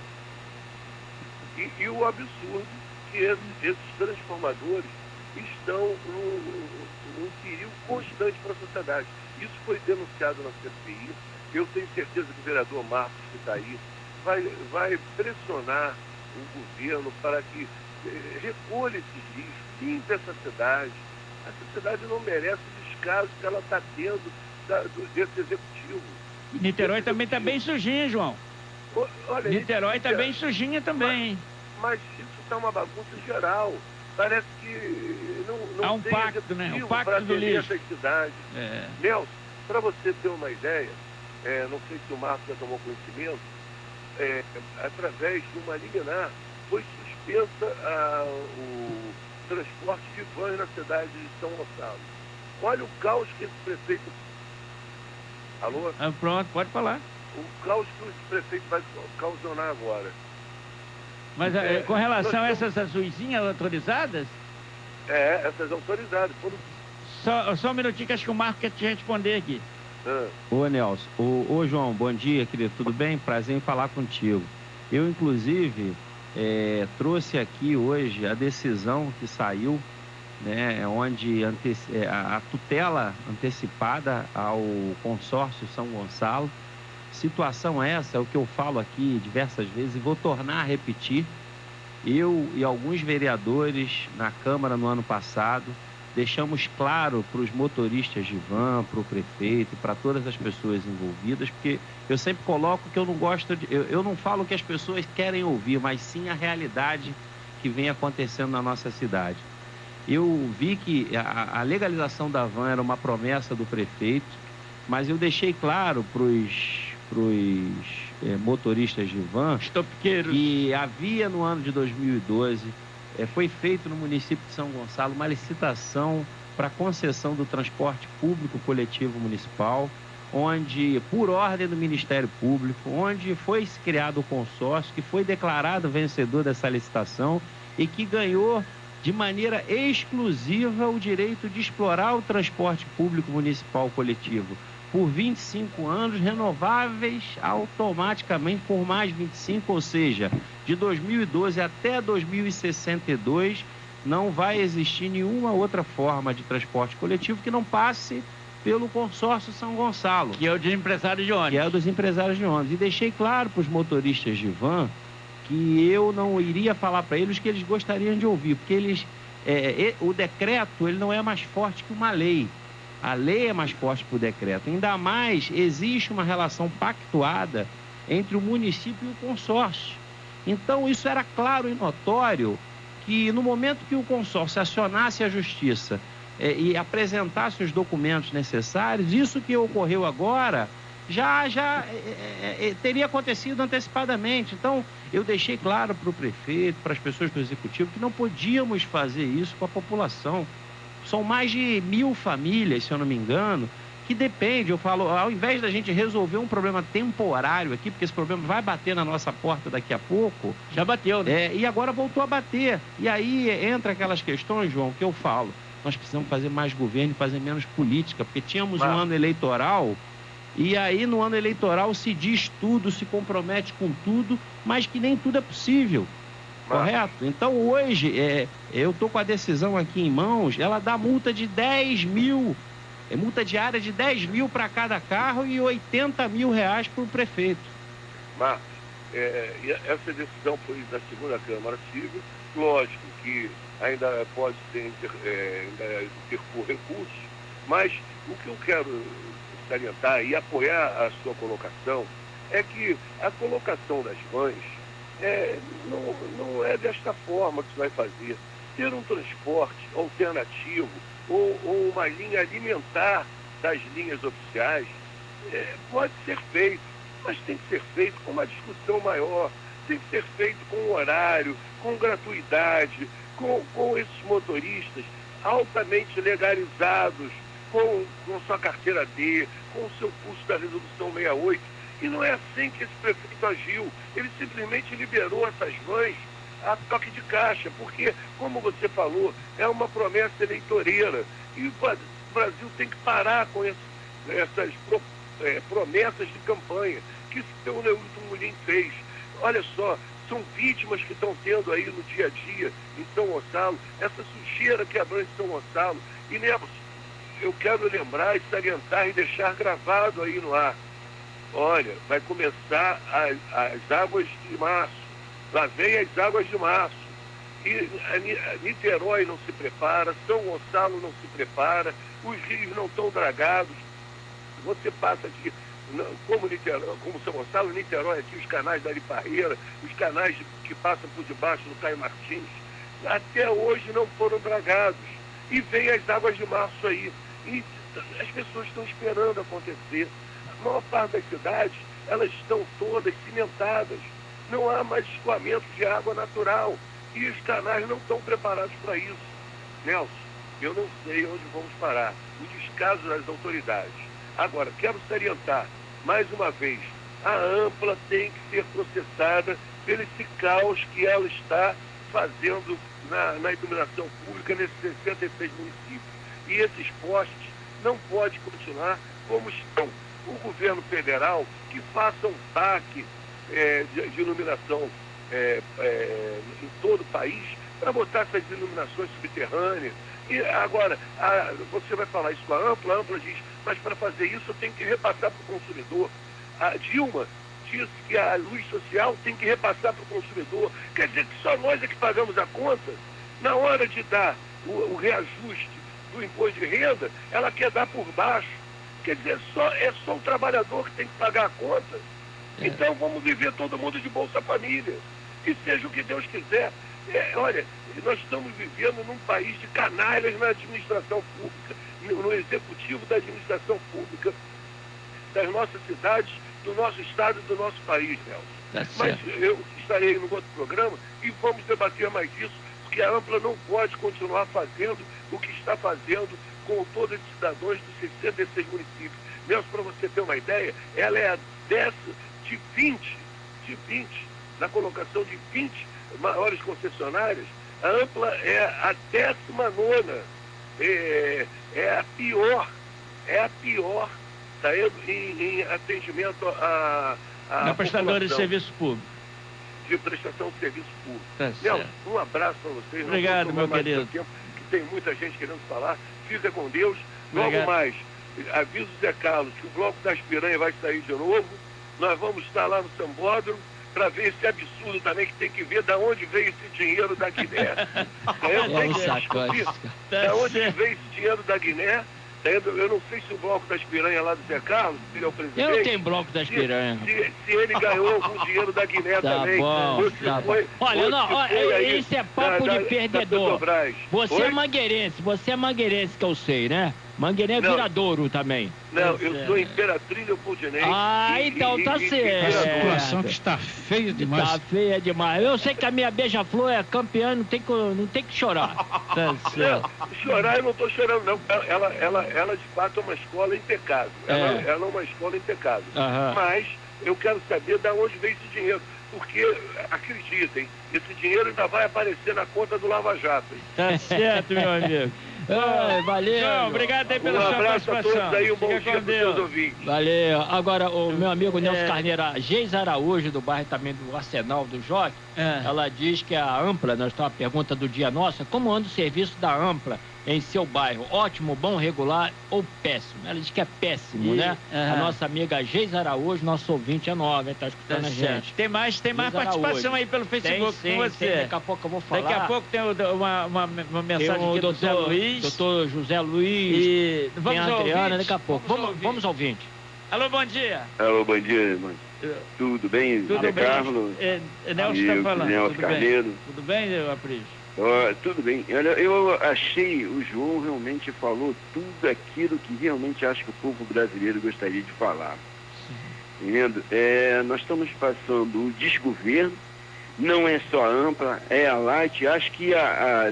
E o absurdo que esses transformadores estão num perigo constante para a sociedade. Isso foi denunciado na CPI. Eu tenho certeza que o vereador Marcos, que está aí, vai pressionar o governo para que recolha esses lixos, limpe essa cidade. A sociedade não merece o descaso que ela está tendo desse executivo. E Niterói também está bem sujinha, João. Olha, Niterói está bem sujinha também. Mas isso está uma bagunça geral. Parece que não há um tem pacto, né? Um pacto para do lixo. essas cidades. Nelson, para você ter uma ideia, não sei se o Marcos já tomou conhecimento, através de uma liminar, foi suspensa o transporte de vans na cidade de São Gonçalo. Olha o caos que esse prefeito... Alô? Pronto, pode falar. O caos que esse prefeito vai causar agora. Mas com relação a essas azuizinhas autorizadas? Essas autorizadas. Só um minutinho que acho que o Marco quer te responder aqui. Ô Nelson, ô João, bom dia, querido, tudo bem? Prazer em falar contigo. Eu, inclusive, trouxe aqui hoje a decisão que saiu, né, onde a tutela antecipada ao consórcio São Gonçalo. Situação essa, é o que eu falo aqui diversas vezes e vou tornar a repetir. Eu e alguns vereadores na Câmara no ano passado deixamos claro para os motoristas de van, para o prefeito, para todas as pessoas envolvidas, porque eu sempre coloco que eu não gosto de... Eu não falo o que as pessoas querem ouvir, mas sim a realidade que vem acontecendo na nossa cidade. Eu vi que a legalização da van era uma promessa do prefeito, mas eu deixei claro para os motoristas de van que havia no ano de 2012, foi feito no município de São Gonçalo uma licitação para concessão do transporte público coletivo municipal, onde, por ordem do Ministério Público, onde foi criado o consórcio, que foi declarado vencedor dessa licitação e que ganhou de maneira exclusiva o direito de explorar o transporte público municipal coletivo por 25 anos, renováveis automaticamente por mais 25, ou seja, de 2012 até 2062, não vai existir nenhuma outra forma de transporte coletivo que não passe pelo consórcio São Gonçalo. Que é o de empresários de ônibus. Que é o dos empresários de ônibus. E deixei claro para os motoristas de van que eu não iria falar para eles o que eles gostariam de ouvir, porque o decreto ele não é mais forte que uma lei. A lei é mais forte que o decreto. Ainda mais, existe uma relação pactuada entre o município e o consórcio. Então, isso era claro e notório que no momento que o consórcio acionasse a justiça e apresentasse os documentos necessários, isso que ocorreu agora já teria acontecido antecipadamente. Então, eu deixei claro para o prefeito, para as pessoas do executivo, que não podíamos fazer isso com a população. São mais de 1.000 famílias, se eu não me engano, que depende, eu falo, ao invés da gente resolver um problema temporário aqui, porque esse problema vai bater na nossa porta daqui a pouco. Já bateu, né? E agora voltou a bater. E aí entra aquelas questões, João, que eu falo. Nós precisamos fazer mais governo e fazer menos política, porque tínhamos um ano eleitoral, e aí no ano eleitoral se diz tudo, se compromete com tudo, mas que nem tudo é possível. Correto? Então hoje, eu estou com a decisão aqui em mãos, ela dá multa de 10 mil, multa diária de 10 mil para cada carro e 80 mil reais para o prefeito. Marcos, essa decisão foi da segunda Câmara Civil, lógico que ainda pode interpor recursos, mas o que eu quero salientar e apoiar a sua colocação é que a colocação das vans não é desta forma que se vai fazer. Ter um transporte alternativo ou uma linha alimentar das linhas oficiais pode ser feito, mas tem que ser feito com uma discussão maior, tem que ser feito com horário, com gratuidade, com esses motoristas altamente legalizados, com sua carteira D, com o seu curso da Resolução 68. E não é assim que esse prefeito agiu. Ele simplesmente liberou essas vans a toque de caixa, porque, como você falou, é uma promessa eleitoreira. E o Brasil tem que parar com essas promessas de campanha que o seu Neilton Mulim fez. Olha só, são vítimas que estão tendo aí no dia a dia em São Gonçalo, essa sujeira que abrange São Gonçalo. E, Nelson, eu quero lembrar e salientar e deixar gravado aí no ar. Olha, vai começar as águas de março. Lá vem as águas de março. E Niterói não se prepara, São Gonçalo não se prepara, os rios não estão dragados. Você passa aqui, como São Gonçalo, Niterói, aqui os canais da Ariparreira, os canais que passam por debaixo do Caio Martins, até hoje não foram dragados. E vem as águas de março aí. E as pessoas estão esperando acontecer. A maior parte das cidades, elas estão todas cimentadas. Não há mais escoamento de água natural. E os canais não estão preparados para isso. Nelson, eu não sei onde vamos parar. O descaso das autoridades. Agora, quero salientar, mais uma vez, a Ampla tem que ser processada pelo esse caos que ela está fazendo na iluminação pública nesses 66 municípios. E esses postes não podem continuar como estão. O governo federal que faça um TAC de iluminação em todo o país para botar essas iluminações subterrâneas. E agora, você vai falar isso com a Ampla diz, mas para fazer isso tem que repassar para o consumidor. A Dilma disse que a luz social tem que repassar para o consumidor. Quer dizer que só nós é que pagamos a conta. Na hora de dar o reajuste do imposto de renda, ela quer dar por baixo. Quer dizer, é só o trabalhador que tem que pagar a conta. Então vamos viver todo mundo de Bolsa Família. Que seja o que Deus quiser. Olha, nós estamos vivendo num país de canalhas na administração pública, no executivo da administração pública das nossas cidades, do nosso estado e do nosso país, Nelson. Mas eu estarei no outro programa e vamos debater mais isso, porque a Ampla não pode continuar fazendo o que está fazendo com todos os cidadãos dos 66 municípios. Nelson, para você ter uma ideia, ela é a 10ª de 20, na colocação de 20 maiores concessionárias. A Ampla é a 19ª, é a pior, tá, em atendimento a prestadora de serviço público. De prestação de serviço público. Tá, Nelson, um abraço para vocês. Obrigado, meu querido. Tempo, que tem muita gente querendo falar. Fica com Deus. Obrigado. Logo mais, Aviso o Zé Carlos que o Bloco das Piranhas vai sair de novo. Nós vamos estar lá no Sambódromo para ver esse absurdo também, que tem que ver de onde veio esse dinheiro da Guiné. Da onde veio esse dinheiro da Guiné? Eu não sei se o Bloco das Piranhas lá do Zé Carlos, se ele é o presidente... Eu não tenho Bloco das Piranhas. Se ele ganhou algum dinheiro da Guiné também. Bom, tá bom. Olha, isso é papo de perdedor. Você é mangueirense que eu sei, né? Mangueirense é viradouro também. Não, eu sou Imperatriz Leopoldinense. Então tá certo. A situação que está feia demais. Está feia demais. Eu sei que a minha beija-flor é campeã, não tem que chorar. Tá certo. Não, chorar eu não estou chorando, não. Ela de fato é uma escola impecável. Ela é uma escola impecável. Mas eu quero saber de onde veio esse dinheiro. Porque, acreditem, esse dinheiro ainda vai aparecer na conta do Lava Jato. Tá certo, meu amigo. Valeu. João, obrigado aí pela sua abraço participação. A todos aí, um bom dia para os seus ouvintes. Valeu. Agora, o meu amigo Nelson Carneiro, a Geis Araújo, do bairro também do Arsenal do Jockey, ela diz que a Ampla, nós estamos a pergunta do dia nossa, como anda o serviço da Ampla em seu bairro? Ótimo, bom, regular ou péssimo? Ela diz que é péssimo, né? A nossa amiga Geis Araújo, nosso ouvinte é nova, está escutando a gente. Tem mais participação aí pelo Facebook com você. Daqui a pouco eu vou falar. Daqui a pouco tem uma mensagem aqui do José Luiz. Doutor José Luiz e tem a Adriana, daqui a pouco. Vamos ao ouvinte. Alô, bom dia. Alô, bom dia, irmão. Tudo bem? Tudo bem. Carlos? Nelson está falando. Nelson Carneiro. Tudo bem, Aprígio? Tudo bem. Olha, eu achei, o João realmente falou tudo aquilo que realmente acho que o povo brasileiro gostaria de falar. Entendendo? Nós estamos passando o desgoverno, não é só a Ampla, é a Light. Acho que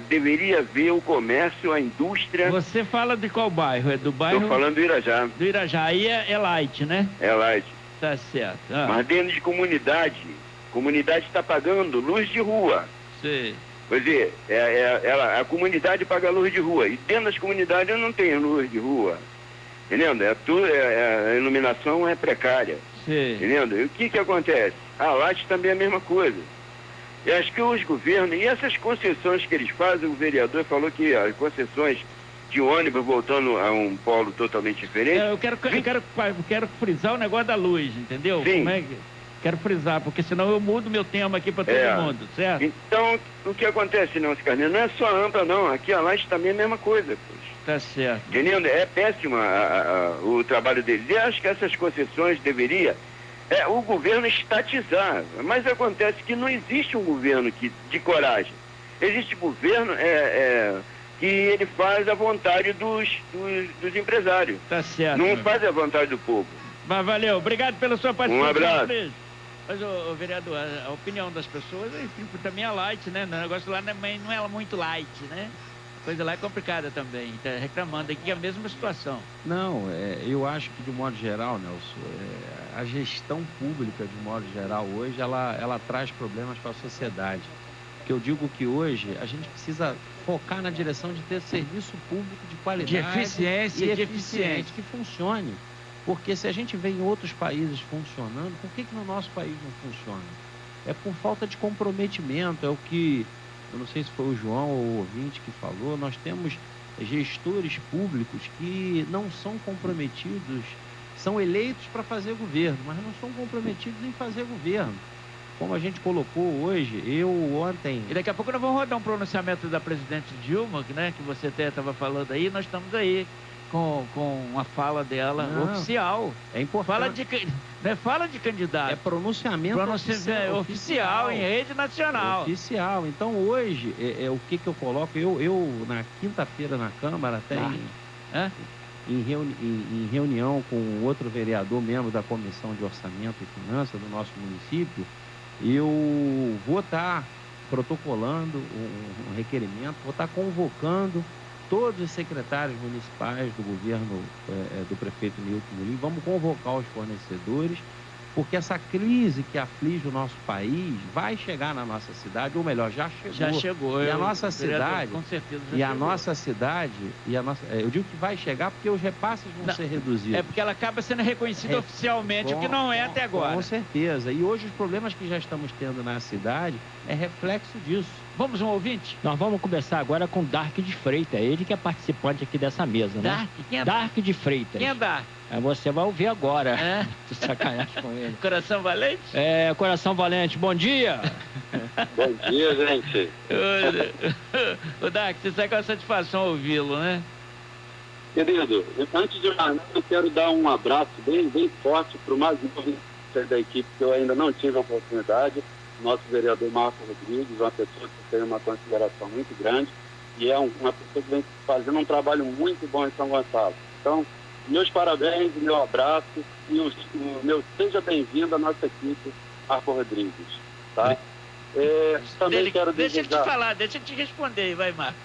deveria haver o comércio, a indústria. Você fala de qual bairro? É do bairro? Estou falando do Irajá. Do Irajá. Aí é Light, né? É Light. Tá certo. Mas dentro de comunidade está pagando luz de rua. Sim. Quer dizer, a comunidade paga luz de rua. E dentro das comunidades não tem luz de rua. Entendendo? A iluminação é precária. Sim. Entendendo? E o que acontece? A Light também é a mesma coisa. Eu acho que os governos, e essas concessões que eles fazem, o vereador falou que as concessões de ônibus voltando a um polo totalmente diferente. Eu quero frisar o negócio da luz, entendeu? Sim. Quero frisar, porque senão eu mudo meu tema aqui para todo mundo, certo? Então, o que acontece, Nelson Carneiro, não é só a Ampla, não. Aqui a Light também é a mesma coisa. Poxa. Tá certo. Entendendo? É péssimo o trabalho deles. E acho que essas concessões deveria o governo estatizar. Mas acontece que não existe um governo de coragem. Existe governo que ele faz a vontade dos empresários. Tá certo. Não faz a vontade do povo. Mas valeu. Obrigado pela sua participação. Um abraço. Mas, vereador, a opinião das pessoas também é light, né? O negócio lá não é muito light, né? A coisa lá é complicada também. Tá reclamando aqui a mesma situação. Não, eu acho que de modo geral, Nelson, a gestão pública de modo geral hoje, ela traz problemas para a sociedade. Porque eu digo que hoje a gente precisa focar na direção de ter serviço público de qualidade. De eficiência e eficiente, que funcione. Porque se a gente vê em outros países funcionando, por que no nosso país não funciona? É por falta de comprometimento, é o que, eu não sei se foi o João ou o ouvinte que falou, nós temos gestores públicos que não são comprometidos, são eleitos para fazer governo, mas não são comprometidos em fazer governo. Como a gente colocou hoje, eu ontem... E daqui a pouco nós vamos rodar um pronunciamento da presidente Dilma, né, que você até estava falando aí, nós estamos aí com a fala dela oficial. É importante. Fala de candidato. É pronunciamento oficial em rede nacional. Oficial. Então hoje, o que eu coloco, eu na quinta-feira na Câmara, até em reunião com outro vereador, membro da Comissão de Orçamento e Finanças do nosso município, eu vou estar protocolando um requerimento, vou estar convocando todos os secretários municipais do governo do prefeito Nilton Mourinho, vamos convocar os fornecedores, porque essa crise que aflige o nosso país vai chegar na nossa cidade, ou melhor, já chegou. Já chegou. E a nossa cidade, com certeza já e chegou. A nossa cidade, eu digo que vai chegar porque os repasses vão ser reduzidos. É porque ela acaba sendo reconhecida oficialmente, o que não é até agora. Com certeza. E hoje os problemas que já estamos tendo na cidade é reflexo disso. Vamos um ouvinte? Nós vamos começar agora com Dark de Freitas, ele que é participante aqui dessa mesa, né? Dark? Quem é Dark de Freitas. Quem é Dark? Você vai ouvir agora. É? Tu sacanagem com ele. Coração Valente? Coração Valente, bom dia! Bom dia, gente. Ô, Dark, você sabe com a satisfação ouvi-lo, né? Querido, antes de mais nada, eu quero dar um abraço bem forte para o mais novo da equipe, que eu ainda não tive a oportunidade, nosso vereador Marco Rodrigues, uma pessoa que tem uma consideração muito grande e é uma pessoa que vem fazendo um trabalho muito bom em São Gonçalo. Então, meus parabéns, meu abraço e o meu seja bem-vindo à nossa equipe, Marco Rodrigues. Tá? Também quero deixa ele te falar, deixa ele te responder, vai, Marco.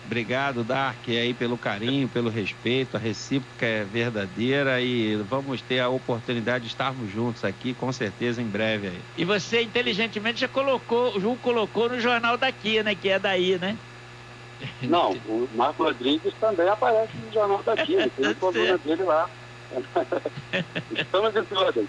Obrigado, Dark, aí pelo carinho, pelo respeito, a recíproca é verdadeira e vamos ter a oportunidade de estarmos juntos aqui, com certeza, em breve aí. E você, inteligentemente, já colocou no jornal daqui, né, que é daí, né? Não, o Marco Rodrigues também aparece no jornal daqui, ele tem a coluna dele lá. Estamos em todas.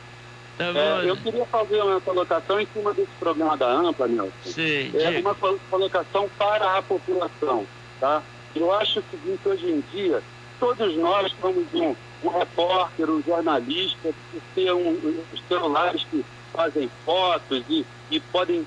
Tá bom. Eu queria fazer uma colocação em cima desse programa da Ampla, Nelson. Sim, uma colocação para a população, tá? Eu acho o seguinte, hoje em dia, todos nós somos um repórter, um jornalista, que tem os celulares que fazem fotos e podem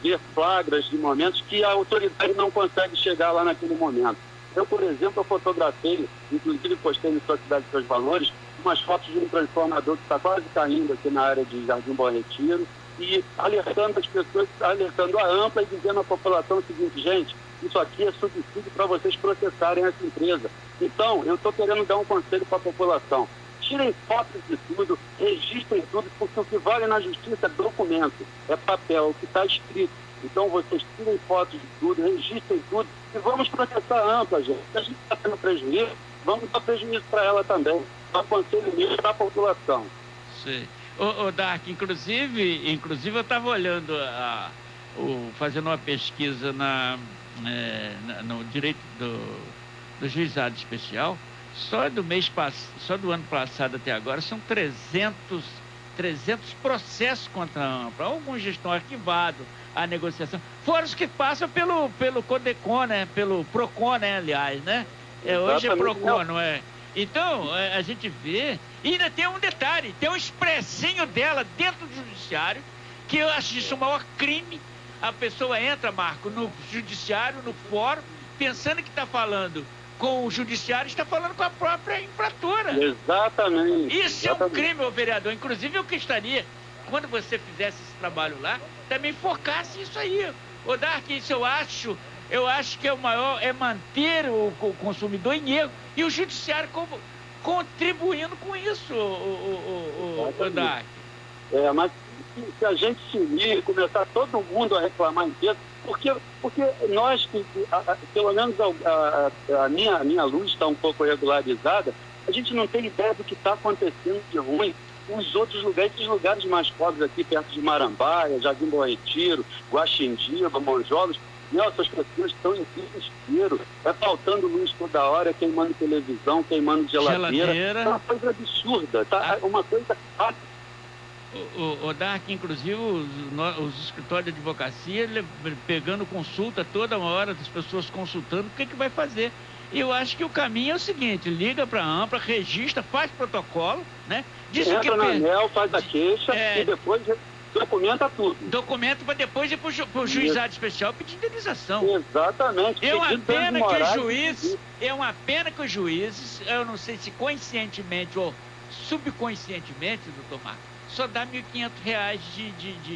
ver flagras de momentos que a autoridade não consegue chegar lá naquele momento. Eu, por exemplo, eu fotografei, inclusive postei no Sua Cidade Seus Valores, umas fotos de um transformador que está quase caindo aqui na área de Jardim Bom Retiro e alertando as pessoas, alertando a Ampla e dizendo à população o seguinte, gente, isso aqui é subsídio para vocês processarem essa empresa. Então, eu estou querendo dar um conselho para a população. Tirem fotos de tudo, registrem tudo, porque o que vale na justiça é documento, é papel, o que está escrito. Então, vocês tirem fotos de tudo, registrem tudo e vamos processar a Ampla, gente. Se a gente está tendo prejuízo, vamos dar prejuízo para ela também. É um conselho mesmo para a população. Sim. Ô, Dark, inclusive eu estava olhando, fazendo uma pesquisa no direito do juizado especial, só do ano passado até agora são 300 processos contra a Ampla. Alguns já estão arquivados, a negociação. Fora os que passam pelo CODECON, né? Pelo PROCON, né? Aliás, né? Hoje é PROCON, não é? Então, a gente vê, e ainda tem um detalhe, tem um expressinho dela dentro do judiciário, que eu acho isso o maior crime. A pessoa entra, Marco, no judiciário, no fórum, pensando que está falando com o judiciário, está falando com a própria infratora. Exatamente. Isso é um crime, ô vereador. Inclusive, eu gostaria, quando você fizesse esse trabalho lá, também focasse isso aí. Ô, Dark, isso eu acho que o maior é manter o consumidor em erro e o judiciário contribuindo com isso, o Dark. Mas se a gente se unir e começar todo mundo a reclamar em peso, porque nós, pelo menos a minha luz está um pouco regularizada, a gente não tem ideia do que está acontecendo de ruim nos outros lugares, esses lugares mais pobres aqui, perto de Marambaia, Jardim Bom Retiro, Guaxindiba, Monjolos. Nelson, as pessoas estão em desespero. É faltando luz toda hora, queimando televisão, queimando geladeira. É uma coisa absurda, tá? Uma coisa... O Dark, inclusive, os escritórios de advocacia pegando consulta toda hora, das pessoas consultando o que vai fazer. E eu acho que o caminho é o seguinte, liga para a Ampla, registra, faz protocolo, né? Entra na ANEEL, faz a queixa e depois documenta tudo. Documenta para depois ir para o juizado especial pedir indenização. Exatamente. É uma pena que os juízes, eu não sei se conscientemente ou subconscientemente, doutor Marcos, só dá R$ 1.500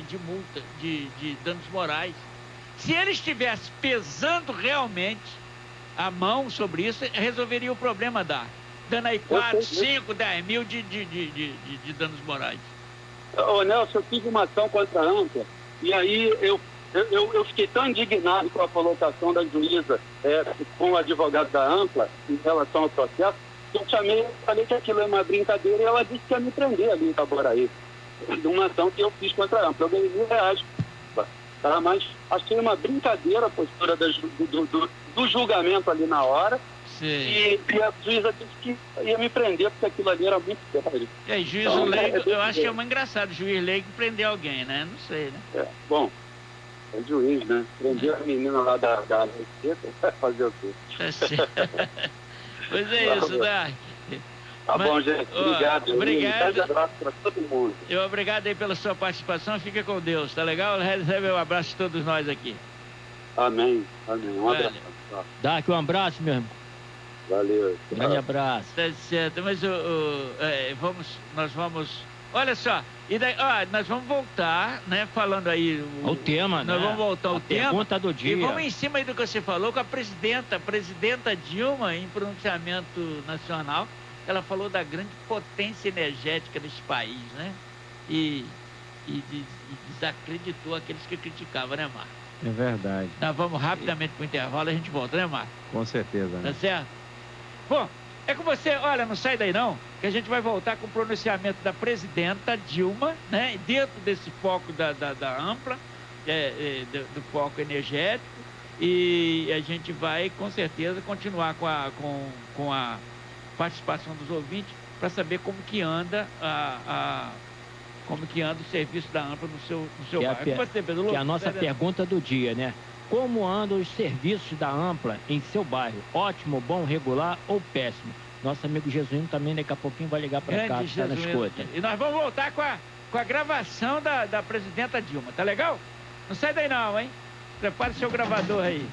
de multa, de danos morais. Se ele estivesse pesando realmente a mão sobre isso, resolveria o problema dando aí 4, 5, 10 mil de danos morais. Ô Nelson, eu tive uma ação contra a Ampla e aí eu fiquei tão indignado com a colocação da juíza com o advogado da Ampla em relação ao processo, que eu falei que aquilo é uma brincadeira e ela disse que ia me prender ali em Itaboraí, de uma ação que eu fiz contra a Ampla. Eu ganhei R$1.000, tá? Mas achei uma brincadeira a postura do julgamento ali na hora. Sim. E a juíza disse que ia me prender porque aquilo ali era muito sério. Juiz leigo, eu acho que é uma engraçado, juiz leigo prender alguém, né? Não sei, né? Bom, É juiz, né? Prendeu a menina lá da Receita, vai fazer o quê? Pois é isso, Dark. Tá bom, gente. Obrigado. Obrigado. Um grande abraço para todo mundo. Obrigado aí pela sua participação. Fica com Deus, tá legal? Recebe um abraço de todos nós aqui. Amém. Um abraço. Dark, um abraço, meu irmão. Valeu. Grande abraço. Tá certo, mas nós vamos... Olha só, e daí, nós vamos voltar, né, falando aí... O tema, nós vamos voltar ao tema. Pergunta do dia. E vamos em cima aí do que você falou com a presidenta Dilma, em pronunciamento nacional. Ela falou da grande potência energética desse país, né? E desacreditou aqueles que criticavam, né, Marco? É verdade. Nós vamos rapidamente para o intervalo e a gente volta, né, Marco? Com certeza, né? Tá certo? Bom, é com você, olha, não sai daí não, que a gente vai voltar com o pronunciamento da presidenta Dilma, né? Dentro desse foco da ampla, do foco energético, e a gente vai, com certeza, continuar com a participação dos ouvintes para saber como que anda o serviço da ampla no seu bairro. Que é a nossa pergunta do dia, né? Como andam os serviços da ampla em seu bairro? Ótimo, bom, regular ou péssimo? Nosso amigo Jesuíno também daqui a pouquinho vai ligar para cá, está na escuta. E nós vamos voltar com a gravação da presidenta Dilma, tá legal? Não sai daí não, hein? Prepare seu gravador aí.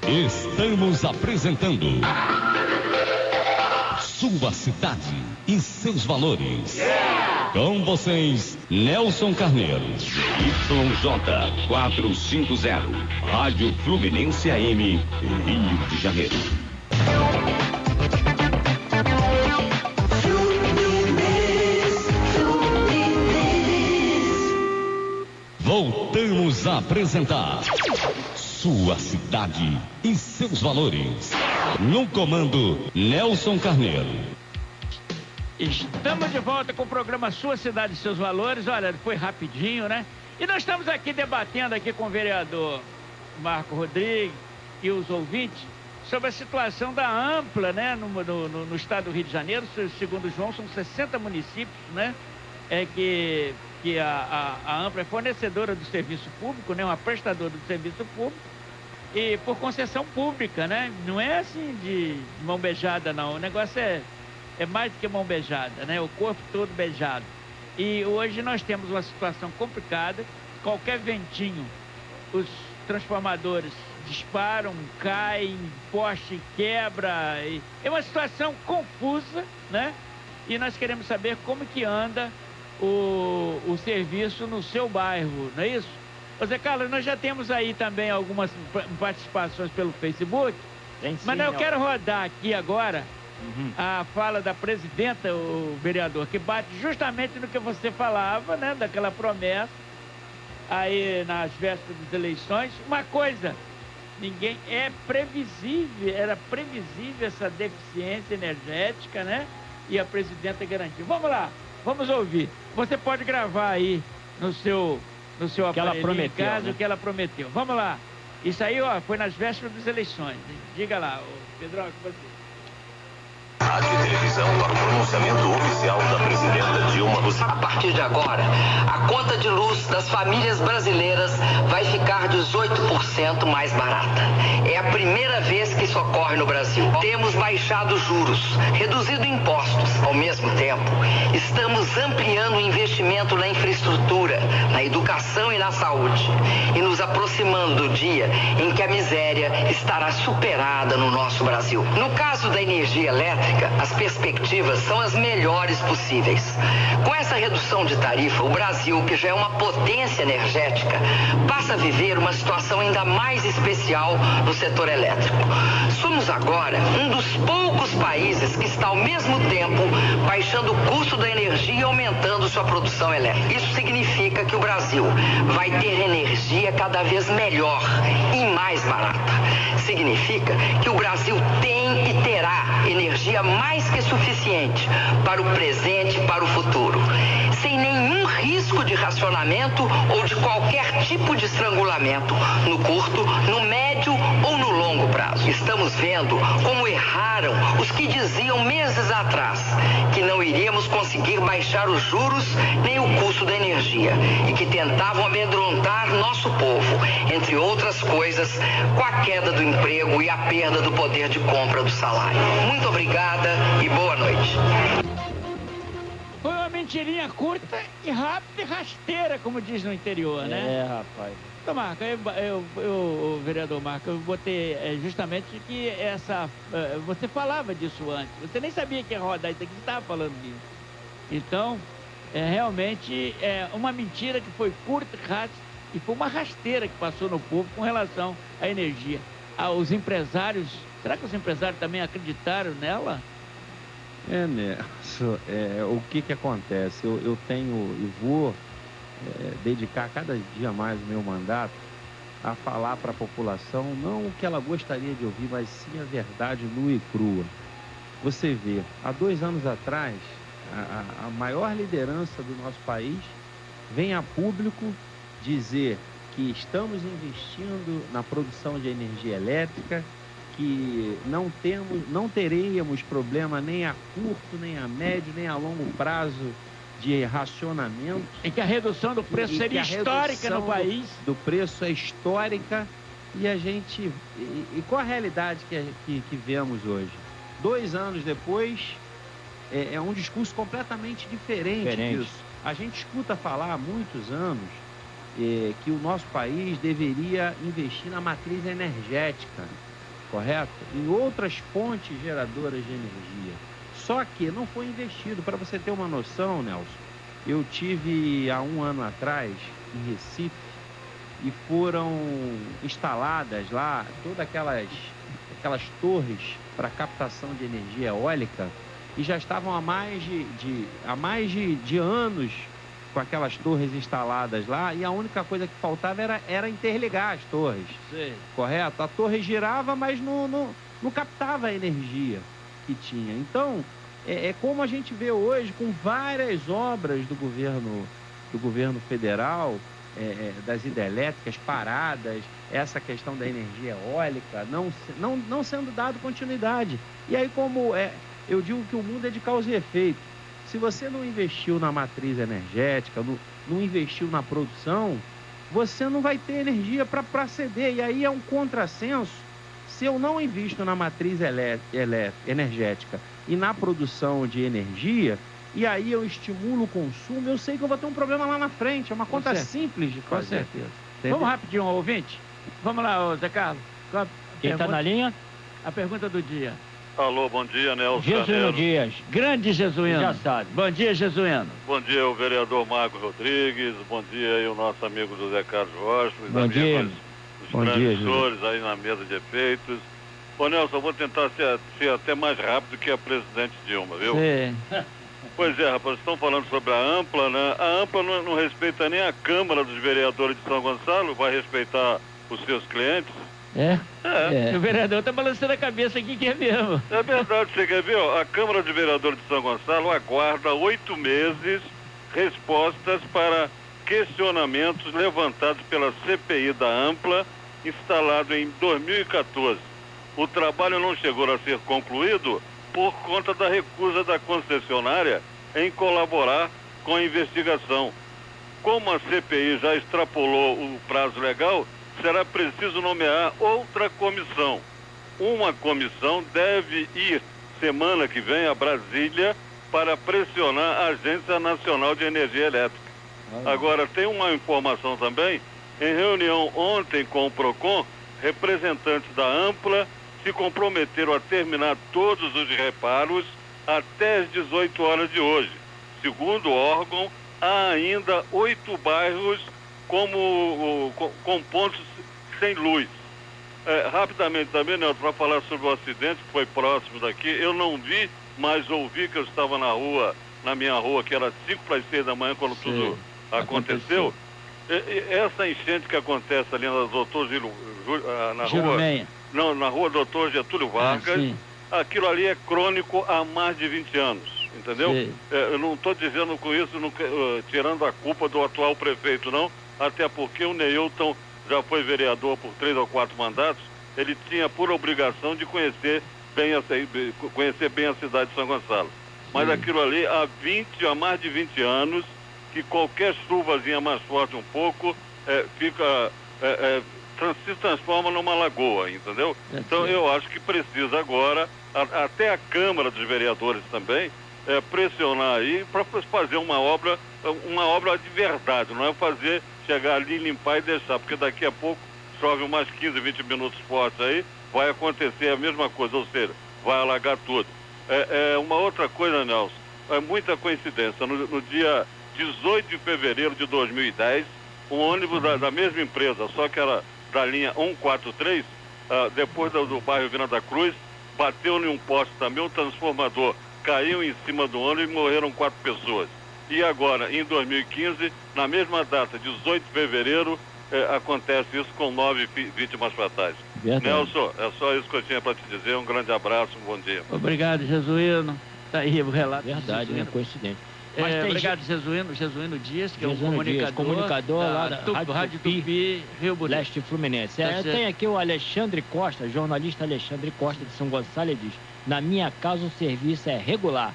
Estamos apresentando Sua Cidade e seus valores. Com vocês, Nelson Carneiro. YJ 450, Rádio Fluminense AM, Rio de Janeiro. Voltamos a apresentar Sua Cidade e seus valores. No comando, Nelson Carneiro. Estamos de volta com o programa Sua Cidade e seus valores. Olha, foi rapidinho, né? E nós estamos aqui debatendo aqui com o vereador Marco Rodrigues e os ouvintes sobre a situação da ampla, né? No estado do Rio de Janeiro, segundo o João, são 60 municípios, né? Que a ampla é fornecedora do serviço público, né? Uma prestadora do serviço público e por concessão pública, né? Não é assim de mão beijada, não. O negócio é mais do que mão beijada, né? O corpo todo beijado. E hoje nós temos uma situação complicada. Qualquer ventinho, os transformadores disparam, caem, poste quebra. É uma situação confusa, né? E nós queremos saber como que anda o serviço no seu bairro, não é isso? Ô Zé Carlos, nós já temos aí também algumas participações pelo Facebook, mas eu quero rodar aqui agora a fala da presidenta, o vereador, que bate justamente no que você falava, né? Daquela promessa aí nas vésperas das eleições. Uma coisa, era previsível essa deficiência energética, né? E a presidenta garantiu. Vamos lá, vamos ouvir. Você pode gravar aí no seu aparelho em casa, né? O que ela prometeu. Vamos lá. Isso aí, ó, foi nas vésperas das eleições. Diga lá, Pedro, com você. Rádio e televisão para o pronunciamento oficial da presidenta Dilma Rousseff. A partir de agora, a conta de luz das famílias brasileiras vai ficar 18% mais barata. É a primeira vez que isso ocorre no Brasil. Temos baixado juros, reduzido impostos. Ao mesmo tempo, estamos ampliando o investimento na infraestrutura, na educação e na saúde. E nos aproximando do dia em que a miséria estará superada no nosso Brasil. No caso da energia elétrica, as perspectivas são as melhores possíveis. Com essa redução de tarifa, o Brasil, que já é uma potência energética, passa a viver uma situação ainda mais especial no setor elétrico. Somos agora um dos poucos países que está ao mesmo tempo baixando o custo da energia e aumentando sua produção elétrica. Isso significa que o Brasil vai ter energia cada vez melhor e mais barata. Significa que o Brasil tem e terá energia mais que suficiente para o presente e para o futuro, sem nenhum risco de racionamento ou de qualquer tipo de estrangulamento no curto, no médio ou no longo prazo. caso. Estamos vendo como erraram os que diziam meses atrás que não iríamos conseguir baixar os juros nem o custo da energia e que tentavam amedrontar nosso povo, entre outras coisas, com a queda do emprego e a perda do poder de compra do salário. Muito obrigada e boa noite. Foi uma mentirinha curta e rápida e rasteira, como diz no interior, né? É, rapaz. Então, Marco, vereador Marco, eu botei justamente que você falava disso antes. Você nem sabia que ia rodar isso aqui, você estava falando disso. Então, realmente é uma mentira que foi curta, rápida, e foi uma rasteira que passou no povo com relação à energia. Os empresários, será que os empresários também acreditaram nela? Nelson, o que acontece? Eu tenho e vou dedicar cada dia mais o meu mandato a falar para a população não o que ela gostaria de ouvir, mas sim a verdade nua e crua. Você vê, há 2 anos atrás, a maior liderança do nosso país vem a público dizer que estamos investindo na produção de energia elétrica, que não teríamos problema nem a curto, nem a médio, nem a longo prazo de racionamento. E que a redução do preço seria histórica no país. Do preço é histórica. E a gente... E qual a realidade que vemos hoje? 2 anos depois, é um discurso completamente diferente disso. A gente escuta falar há muitos anos que o nosso país deveria investir na matriz energética, correto? Em outras fontes geradoras de energia. Só que não foi investido. Para você ter uma noção, Nelson, eu tive há 1 ano atrás em Recife e foram instaladas lá todas aquelas torres para captação de energia eólica e já estavam há mais de anos com aquelas torres instaladas lá, e a única coisa que faltava era interligar as torres. Sim. Correto? A torre girava, mas não captava a energia que tinha. Então, é como a gente vê hoje com várias obras do governo federal, das hidrelétricas paradas, essa questão da energia eólica, não sendo dado continuidade. E aí, eu digo que o mundo é de causa e efeito. Se você não investiu na matriz energética, não investiu na produção, você não vai ter energia para ceder. E aí é um contrassenso. Se eu não invisto na matriz energética e na produção de energia, e aí eu estimulo o consumo, eu sei que eu vou ter um problema lá na frente. É uma conta simples de fazer. Com certeza. Vamos rapidinho ao ouvinte? Vamos lá, Zé Carlos. Quem está na linha? A pergunta do dia. Alô, bom dia, Nelson Jesuíno Dias. Grande Jesuíno. Já sabe. Bom dia, Jesuíno. Bom dia, o vereador Marcos Rodrigues. Bom dia aí o nosso amigo José Carlos Rocha. Bom dia. Os transmissores aí na mesa de efeitos. Ô, Nelson, eu vou tentar ser até mais rápido que a presidente Dilma, viu? Sim. Pois é, rapaz, estão falando sobre a Ampla, né? A Ampla não respeita nem a Câmara dos Vereadores de São Gonçalo, vai respeitar os seus clientes. O vereador está balançando a cabeça aqui, que é mesmo. É verdade, você quer ver? Ó, a Câmara de Vereadores de São Gonçalo aguarda 8 meses respostas para questionamentos levantados pela CPI da Ampla, instalado em 2014. O trabalho não chegou a ser concluído por conta da recusa da concessionária em colaborar com a investigação. Como a CPI já extrapolou o prazo legal, será preciso nomear outra comissão. Uma comissão deve ir semana que vem a Brasília para pressionar a Agência Nacional de Energia Elétrica. Agora, tem uma informação também. Em reunião ontem com o PROCON, representantes da Ampla se comprometeram a terminar todos os reparos até as 18 horas de hoje. Segundo o órgão, há ainda 8 bairros com pontos sem luz. Rapidamente também, né, para falar sobre o acidente que foi próximo daqui, eu não vi, mas ouvi que eu estava na minha rua, que era 5 para as 6 da manhã, quando tudo aconteceu. Essa enchente que acontece ali na Doutor na rua Doutor Getúlio Vargas, aquilo ali é crônico há mais de 20 anos, entendeu? Eu não estou dizendo com isso, tirando a culpa do atual prefeito, não, até porque o Neilton já foi vereador por 3 ou 4 mandatos ele tinha por obrigação de conhecer bem a cidade de São Gonçalo. Mas aquilo ali há mais de 20 anos, que qualquer chuvazinha mais forte um pouco, se transforma numa lagoa, entendeu? Então eu acho que precisa agora, até a Câmara dos Vereadores também, pressionar aí para fazer uma obra de verdade, não é chegar ali, limpar e deixar, porque daqui a pouco chove umas 15, 20 minutos fortes aí, vai acontecer a mesma coisa, ou seja, vai alagar tudo. Uma outra coisa, Nelson, é muita coincidência, no dia 18 de fevereiro de 2010, um ônibus da mesma empresa, só que era da linha 143, depois do bairro Vina da Cruz, bateu em um poste também, um transformador caiu em cima do ônibus e morreram 4 pessoas. E agora, em 2015, na mesma data, 18 de fevereiro, acontece isso com 9 vítimas fatais. Verdade. Nelson, é só isso que eu tinha para te dizer. Um grande abraço, um bom dia. Obrigado, Jesuíno. Está aí o relato. Verdade, né? Coincidente. Obrigado, Jesuíno Dias, que Jesuíno é um comunicador lá da Rádio Tupi, Rio Bonito. Leste Fluminense. Tem aqui o Alexandre Costa, jornalista Alexandre Costa de São Gonçalo, ele diz: na minha casa o serviço é regular.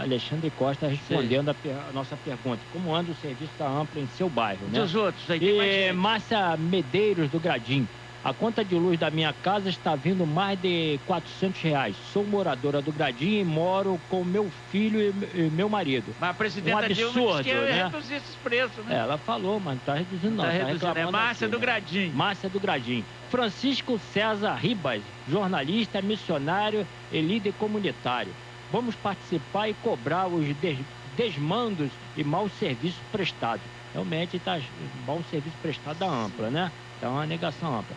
Alexandre Costa respondendo a nossa pergunta: como anda o serviço da Ampla em seu bairro, né? Dos outros aí, e Márcia Medeiros do Gradim: a conta de luz da minha casa está vindo mais de R$400. Sou moradora do Gradim e moro com meu filho e meu marido. Mas a presidenta Dilma disse que ia reduzir esses preços, né? Ela falou, mas não está reduzindo não. Tá reduzindo. É Márcia do Gradim. Márcia do Gradim. Francisco César Ribas, jornalista, missionário e líder comunitário. Vamos participar e cobrar os desmandos e maus serviços prestados. Realmente está mau serviço prestado da Ampla, né? Então é uma negação ampla.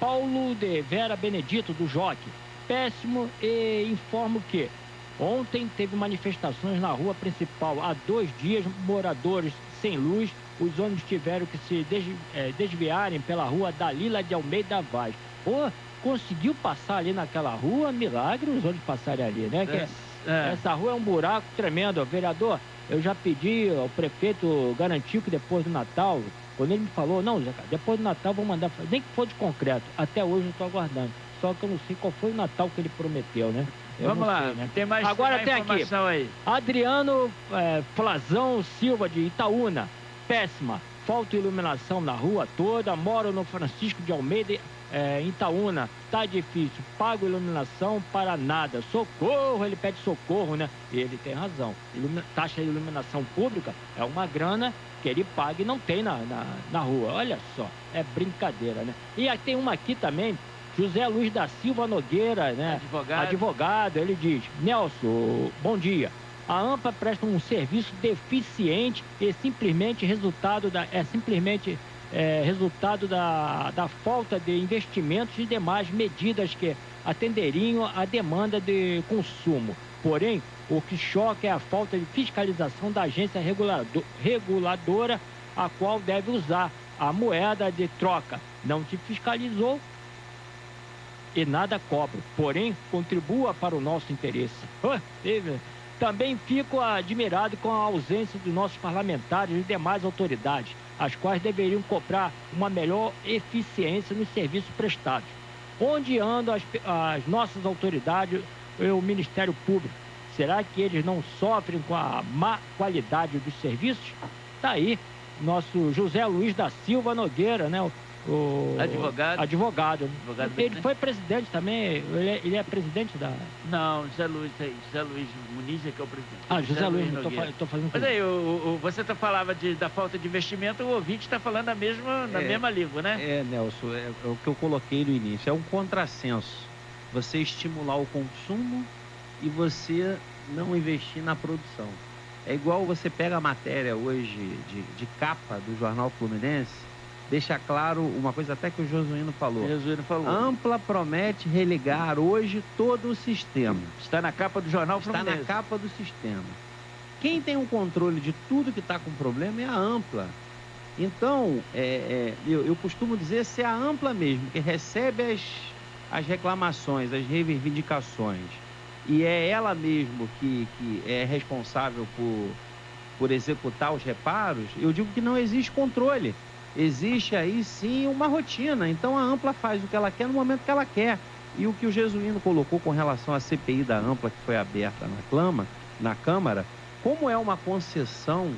Paulo de Vera Benedito, do Joque: péssimo, e informo que ontem teve manifestações na rua principal. Há 2 dias, moradores sem luz, os ônibus tiveram que se desviarem pela rua Dalila de Almeida Vaz. Conseguiu passar ali naquela rua, milagre os ônibus passarem ali, né? Essa rua é um buraco tremendo. Vereador, eu já pedi ao prefeito garantir que depois do Natal, quando ele me falou, não, Zé, depois do Natal vou mandar, nem que for de concreto. Até hoje eu estou aguardando. Só que eu não sei qual foi o Natal que ele prometeu, né? Vamos lá, sei, né? Tem mais informação aqui. Adriano Flazão Silva, de Itaúna: péssima, falta iluminação na rua toda, moro no Francisco de Almeida, em Itaúna, tá difícil, pago iluminação para nada, socorro, ele pede socorro, né? E ele tem razão, taxa de iluminação pública é uma grana que ele paga e não tem na rua, olha só, é brincadeira, né? E aí tem uma aqui também, José Luiz da Silva Nogueira, né? Advogado, ele diz: Nelson, bom dia. A AMPA presta um serviço deficiente e simplesmente resultado da falta de investimentos e demais medidas que atenderiam à demanda de consumo. Porém, o que choca é a falta de fiscalização da agência reguladora, a qual deve usar a moeda de troca. Não te fiscalizou e nada cobra, porém contribua para o nosso interesse. Também fico admirado com a ausência dos nossos parlamentares e demais autoridades, as quais deveriam cobrar uma melhor eficiência nos serviços prestados. Onde andam as nossas autoridades e o Ministério Público? Será que eles não sofrem com a má qualidade dos serviços? Está aí nosso José Luiz da Silva Nogueira, né? O advogado. Ele foi presidente também, ele é presidente da... Não, José Luiz Muniz é que é o presidente. José Luiz, estou fazendo... Mas aí, você falava da falta de investimento, o ouvinte está falando na mesma língua, né? Nelson, é o que eu coloquei no início, é um contrassenso. Você estimular o consumo e você não investir na produção. É igual você pega a matéria hoje de capa do Jornal Fluminense, deixa claro uma coisa até que o Josuíno falou. Ampla promete religar hoje todo o sistema. Está na capa do Jornal Fluminense. Está na capa do sistema. Quem tem o controle de tudo que está com problema é a Ampla. Então, eu costumo dizer, se é a Ampla mesmo que recebe as reclamações, as reivindicações, e é ela mesmo que é responsável por executar os reparos, eu digo que não existe controle. existe aí sim uma rotina. Então a Ampla faz o que ela quer no momento que ela quer. E o que o Jesuíno colocou com relação à CPI da Ampla, que foi aberta na Câmara, como é uma concessão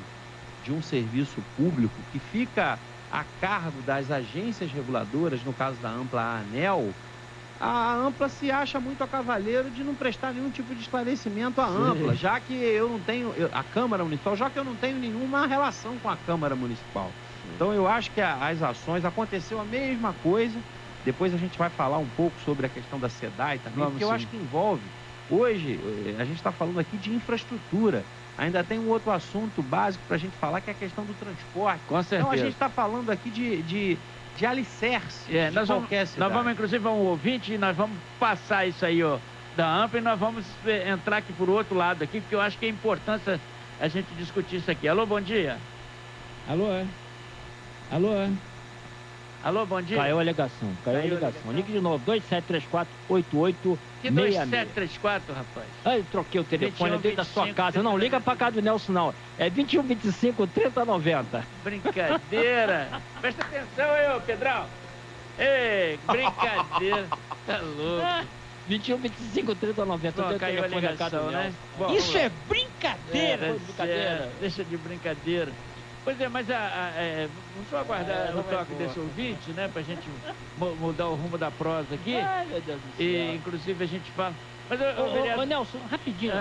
de um serviço público que fica a cargo das agências reguladoras, no caso da Ampla, a ANEEL, a Ampla se acha muito a cavaleiro de não prestar nenhum tipo de esclarecimento à Ampla, já que eu não tenho, a Câmara Municipal, já que eu não tenho nenhuma relação com a Câmara Municipal. Então eu acho que as ações, aconteceu a mesma coisa, depois a gente vai falar um pouco sobre a questão da SEDAI também, porque eu acho que envolve, hoje, a gente está falando aqui de infraestrutura, ainda tem um outro assunto básico para a gente falar, que é a questão do transporte. Com certeza. Então a gente está falando aqui de alicerce de qualquer cidade. Nós vamos, inclusive, um ouvinte, e nós vamos passar isso aí, ó, da Ampla, e nós vamos entrar aqui por outro lado aqui, porque eu acho que é importante a gente discutir isso aqui. Alô, bom dia. Alô, é? Alô, é? Alô, bom dia. Caiu a ligação. Ligue de novo, 2734-8866. Que 2734, rapaz? Ah, eu troquei o telefone dentro da sua casa. Não, liga pra cá do Nelson, não. É 2125-3090. Brincadeira. Presta atenção aí, ô Pedrão. Ei, brincadeira. Tá louco. 2125-3090. Caiu a ligação, né? Bom, isso é brincadeira. Deixa de brincadeira. Pois é, mas vamos só aguardar o toque desse ouvinte, né? Pra gente mudar o rumo da prosa aqui. Ai, meu Deus do céu. E, inclusive, a gente fala... Mas, ô, Nelson, rapidinho.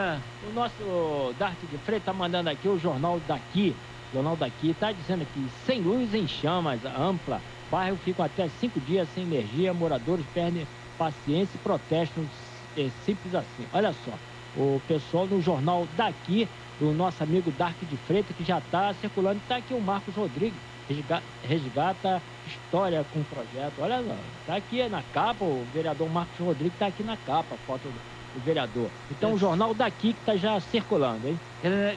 O nosso Dart de Freitas tá mandando aqui o Jornal Daqui. O Jornal Daqui tá dizendo aqui, sem luz em chamas, Ampla. Bairro ficam até 5 dias sem energia, moradores perdem paciência e protestam, simples assim. Olha só, o pessoal no Jornal Daqui, do nosso amigo Dark de Freitas, que já está circulando. Está aqui o Marcos Rodrigues, resgata história com o projeto. Olha lá, está aqui na capa, o vereador Marcos Rodrigues está aqui na capa, a foto do vereador. Então o Jornal Daqui que está já circulando, hein?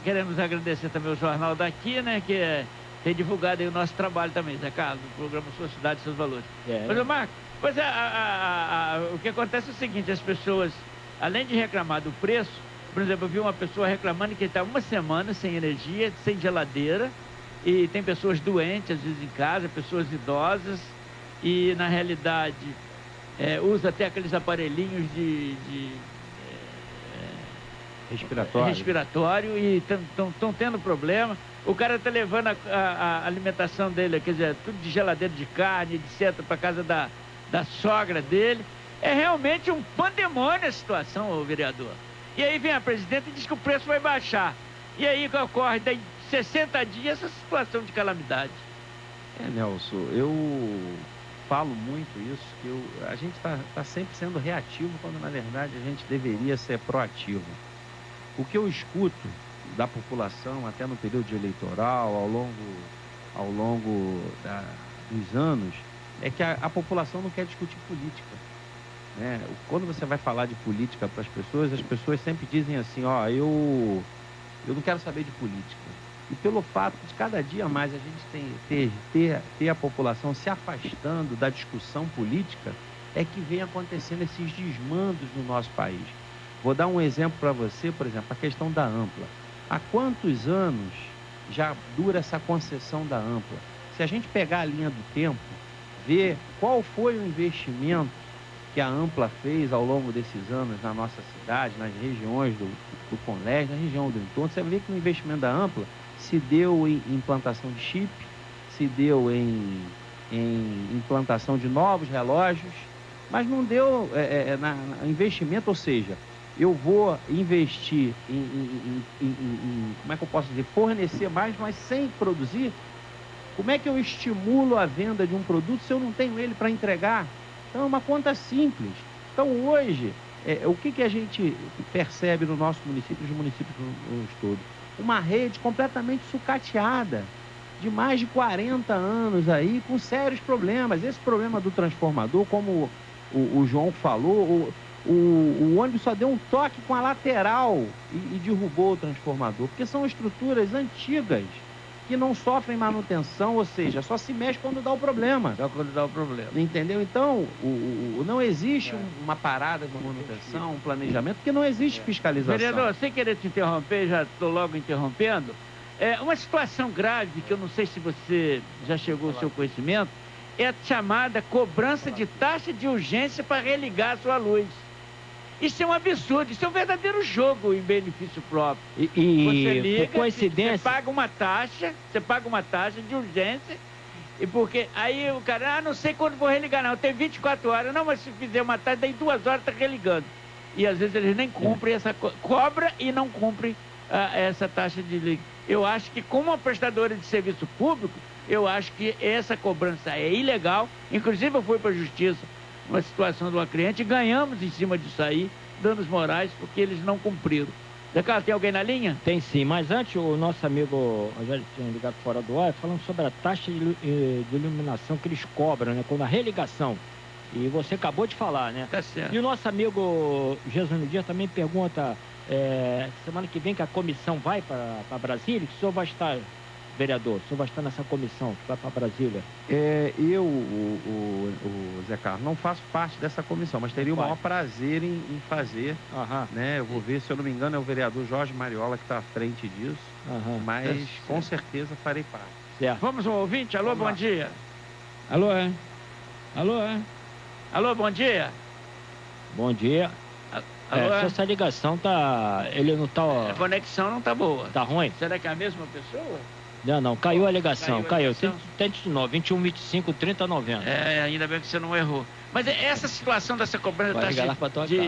Queremos agradecer também o Jornal Daqui, né, que tem divulgado aí o nosso trabalho também, Zé Carlos, o programa Sua Cidade, Seus Valores. Mas, Marcos, o que acontece é o seguinte, as pessoas, além de reclamar do preço, por exemplo, eu vi uma pessoa reclamando que está uma semana sem energia, sem geladeira, e tem pessoas doentes, às vezes em casa, pessoas idosas, e na realidade usa até aqueles aparelhinhos de respiratório e estão tendo problema. O cara está levando a alimentação dele, quer dizer, tudo de geladeira de carne, etc., para casa da sogra dele. É realmente um pandemônio a situação, ô vereador. E aí vem a presidenta e diz que o preço vai baixar. E aí que ocorre, daí 60 dias, essa situação de calamidade. Nelson, eu falo muito isso, que a gente está sempre sendo reativo, quando na verdade a gente deveria ser proativo. O que eu escuto da população, até no período eleitoral, ao longo dos anos, é que a população não quer discutir política. Quando você vai falar de política para as pessoas sempre dizem assim, eu não quero saber de política. E pelo fato de cada dia mais a gente ter a população se afastando da discussão política, é que vem acontecendo esses desmandos no nosso país. Vou dar um exemplo para você, por exemplo, a questão da Ampla. Há quantos anos já dura essa concessão da Ampla? Se a gente pegar a linha do tempo, ver qual foi o investimento que a Ampla fez ao longo desses anos na nossa cidade, nas regiões do Colégio, na região do entorno, você vê que o investimento da Ampla se deu em implantação de chip, se deu em implantação de novos relógios, mas não deu investimento, ou seja, eu vou investir como é que eu posso dizer, fornecer mais, mas sem produzir. Como é que eu estimulo a venda de um produto se eu não tenho ele para entregar? Então é uma conta simples. Então hoje, o que a gente percebe no nosso município, nos municípios todos? Uma rede completamente sucateada, de mais de 40 anos aí, com sérios problemas. Esse problema do transformador, como o João falou, o ônibus só deu um toque com a lateral e derrubou o transformador, porque são estruturas antigas que não sofrem manutenção, ou seja, só se mexe quando dá o problema. Só quando dá o problema. Entendeu? Então, não existe uma parada de manutenção, um planejamento, porque não existe fiscalização. Vereador, sem querer te interromper, já estou logo interrompendo, Uma situação grave, que eu não sei se você já chegou ao seu conhecimento, é a chamada cobrança de taxa de urgência para religar a sua luz. Isso é um absurdo, isso é um verdadeiro jogo em benefício próprio. Você liga, por coincidência... você paga uma taxa de urgência, e porque aí o cara, não sei quando vou religar não, tem 24 horas, não, mas se fizer uma taxa, daí 2 horas tá religando. E às vezes eles nem cumprem essa cobra e não cumprem essa taxa de liga. Eu acho que como uma prestadora de serviço público, eu acho que essa cobrança é ilegal. Inclusive eu fui para a justiça numa situação de uma cliente e ganhamos em cima disso aí, danos morais, porque eles não cumpriram. Decala, tem alguém na linha? Tem sim, mas antes o nosso amigo Rogério tinha ligado fora do ar, falando sobre a taxa de iluminação que eles cobram, né, quando a religação. E você acabou de falar, né? Tá certo. E o nosso amigo Jesus Dias também pergunta, semana que vem que a comissão vai para Brasília, que o senhor vai estar, vereador, o senhor vai estar nessa comissão que vai para Brasília? Eu, o Zé Carlos, não faço parte dessa comissão, mas teria o maior prazer em fazer. Né? Eu vou ver, se eu não me engano, é o vereador Jorge Mariola que está à frente disso, mas com certeza farei parte. Certo. Vamos ao ouvinte? Alô, bom dia. Alô, Alô, bom dia. Bom dia. Alô, essa ligação tá... Ele não tá... A conexão não tá boa. Tá ruim? Será que é a mesma pessoa? Não, caiu a ligação, caiu. Tente de novo, 21, 25, 30, 90. Ainda bem que você não errou. Mas essa situação dessa cobrança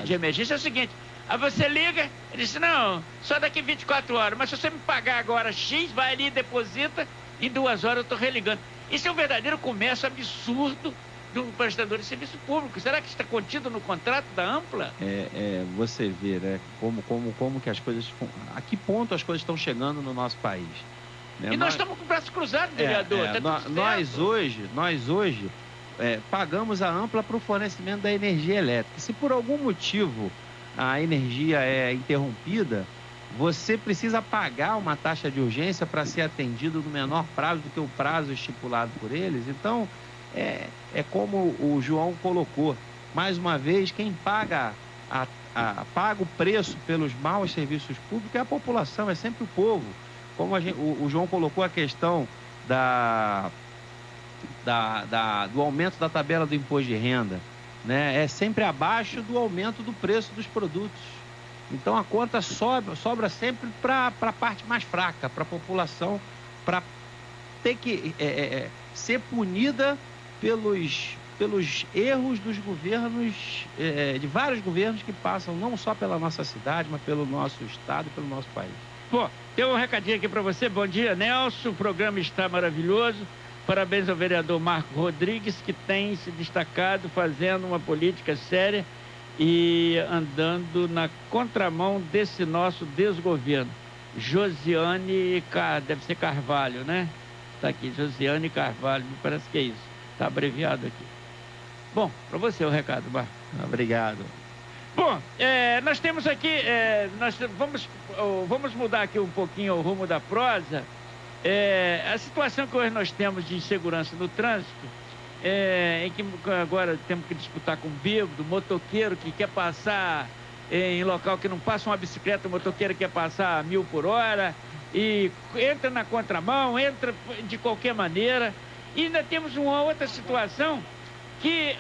de emergência é o seguinte, aí você liga, ele diz, não, só daqui 24 horas, mas se você me pagar agora X, vai ali e deposita, em 2 horas eu tô religando. Isso é um verdadeiro comércio absurdo de um prestador de serviço público. Será que está contido no contrato da Ampla? Você vê, né, como que as coisas... A que ponto as coisas estão chegando no nosso país. E nós estamos com o braço cruzado, vereador. Nós hoje pagamos a Ampla para o fornecimento da energia elétrica. Se por algum motivo a energia é interrompida, você precisa pagar uma taxa de urgência para ser atendido no menor prazo do que o prazo estipulado por eles. Então, como o João colocou, mais uma vez, quem paga paga o preço pelos maus serviços públicos é a população, é sempre o povo. Como o João colocou a questão do aumento da tabela do imposto de renda, né? É sempre abaixo do aumento do preço dos produtos. Então a conta sobra sempre para a parte mais fraca, para a população, para ter que ser punida pelos erros dos governos, de vários governos que passam não só pela nossa cidade, mas pelo nosso estado e pelo nosso país. Pô, tem um recadinho aqui para você. Bom dia, Nelson. O programa está maravilhoso. Parabéns ao vereador Marco Rodrigues, que tem se destacado fazendo uma política séria e andando na contramão desse nosso desgoverno. Josiane, deve ser Carvalho, né? Está aqui, Josiane Carvalho, me parece que é isso. Está abreviado aqui. Bom, para você o recado, Marco. Obrigado. Bom, nós temos aqui, nós vamos mudar aqui um pouquinho o rumo da prosa. A situação que hoje nós temos de insegurança no trânsito, em que agora temos que disputar com o bêbado, motoqueiro que quer passar em local que não passa uma bicicleta, o motoqueiro quer passar 1000 por hora e entra na contramão, entra de qualquer maneira. E ainda temos uma outra situação que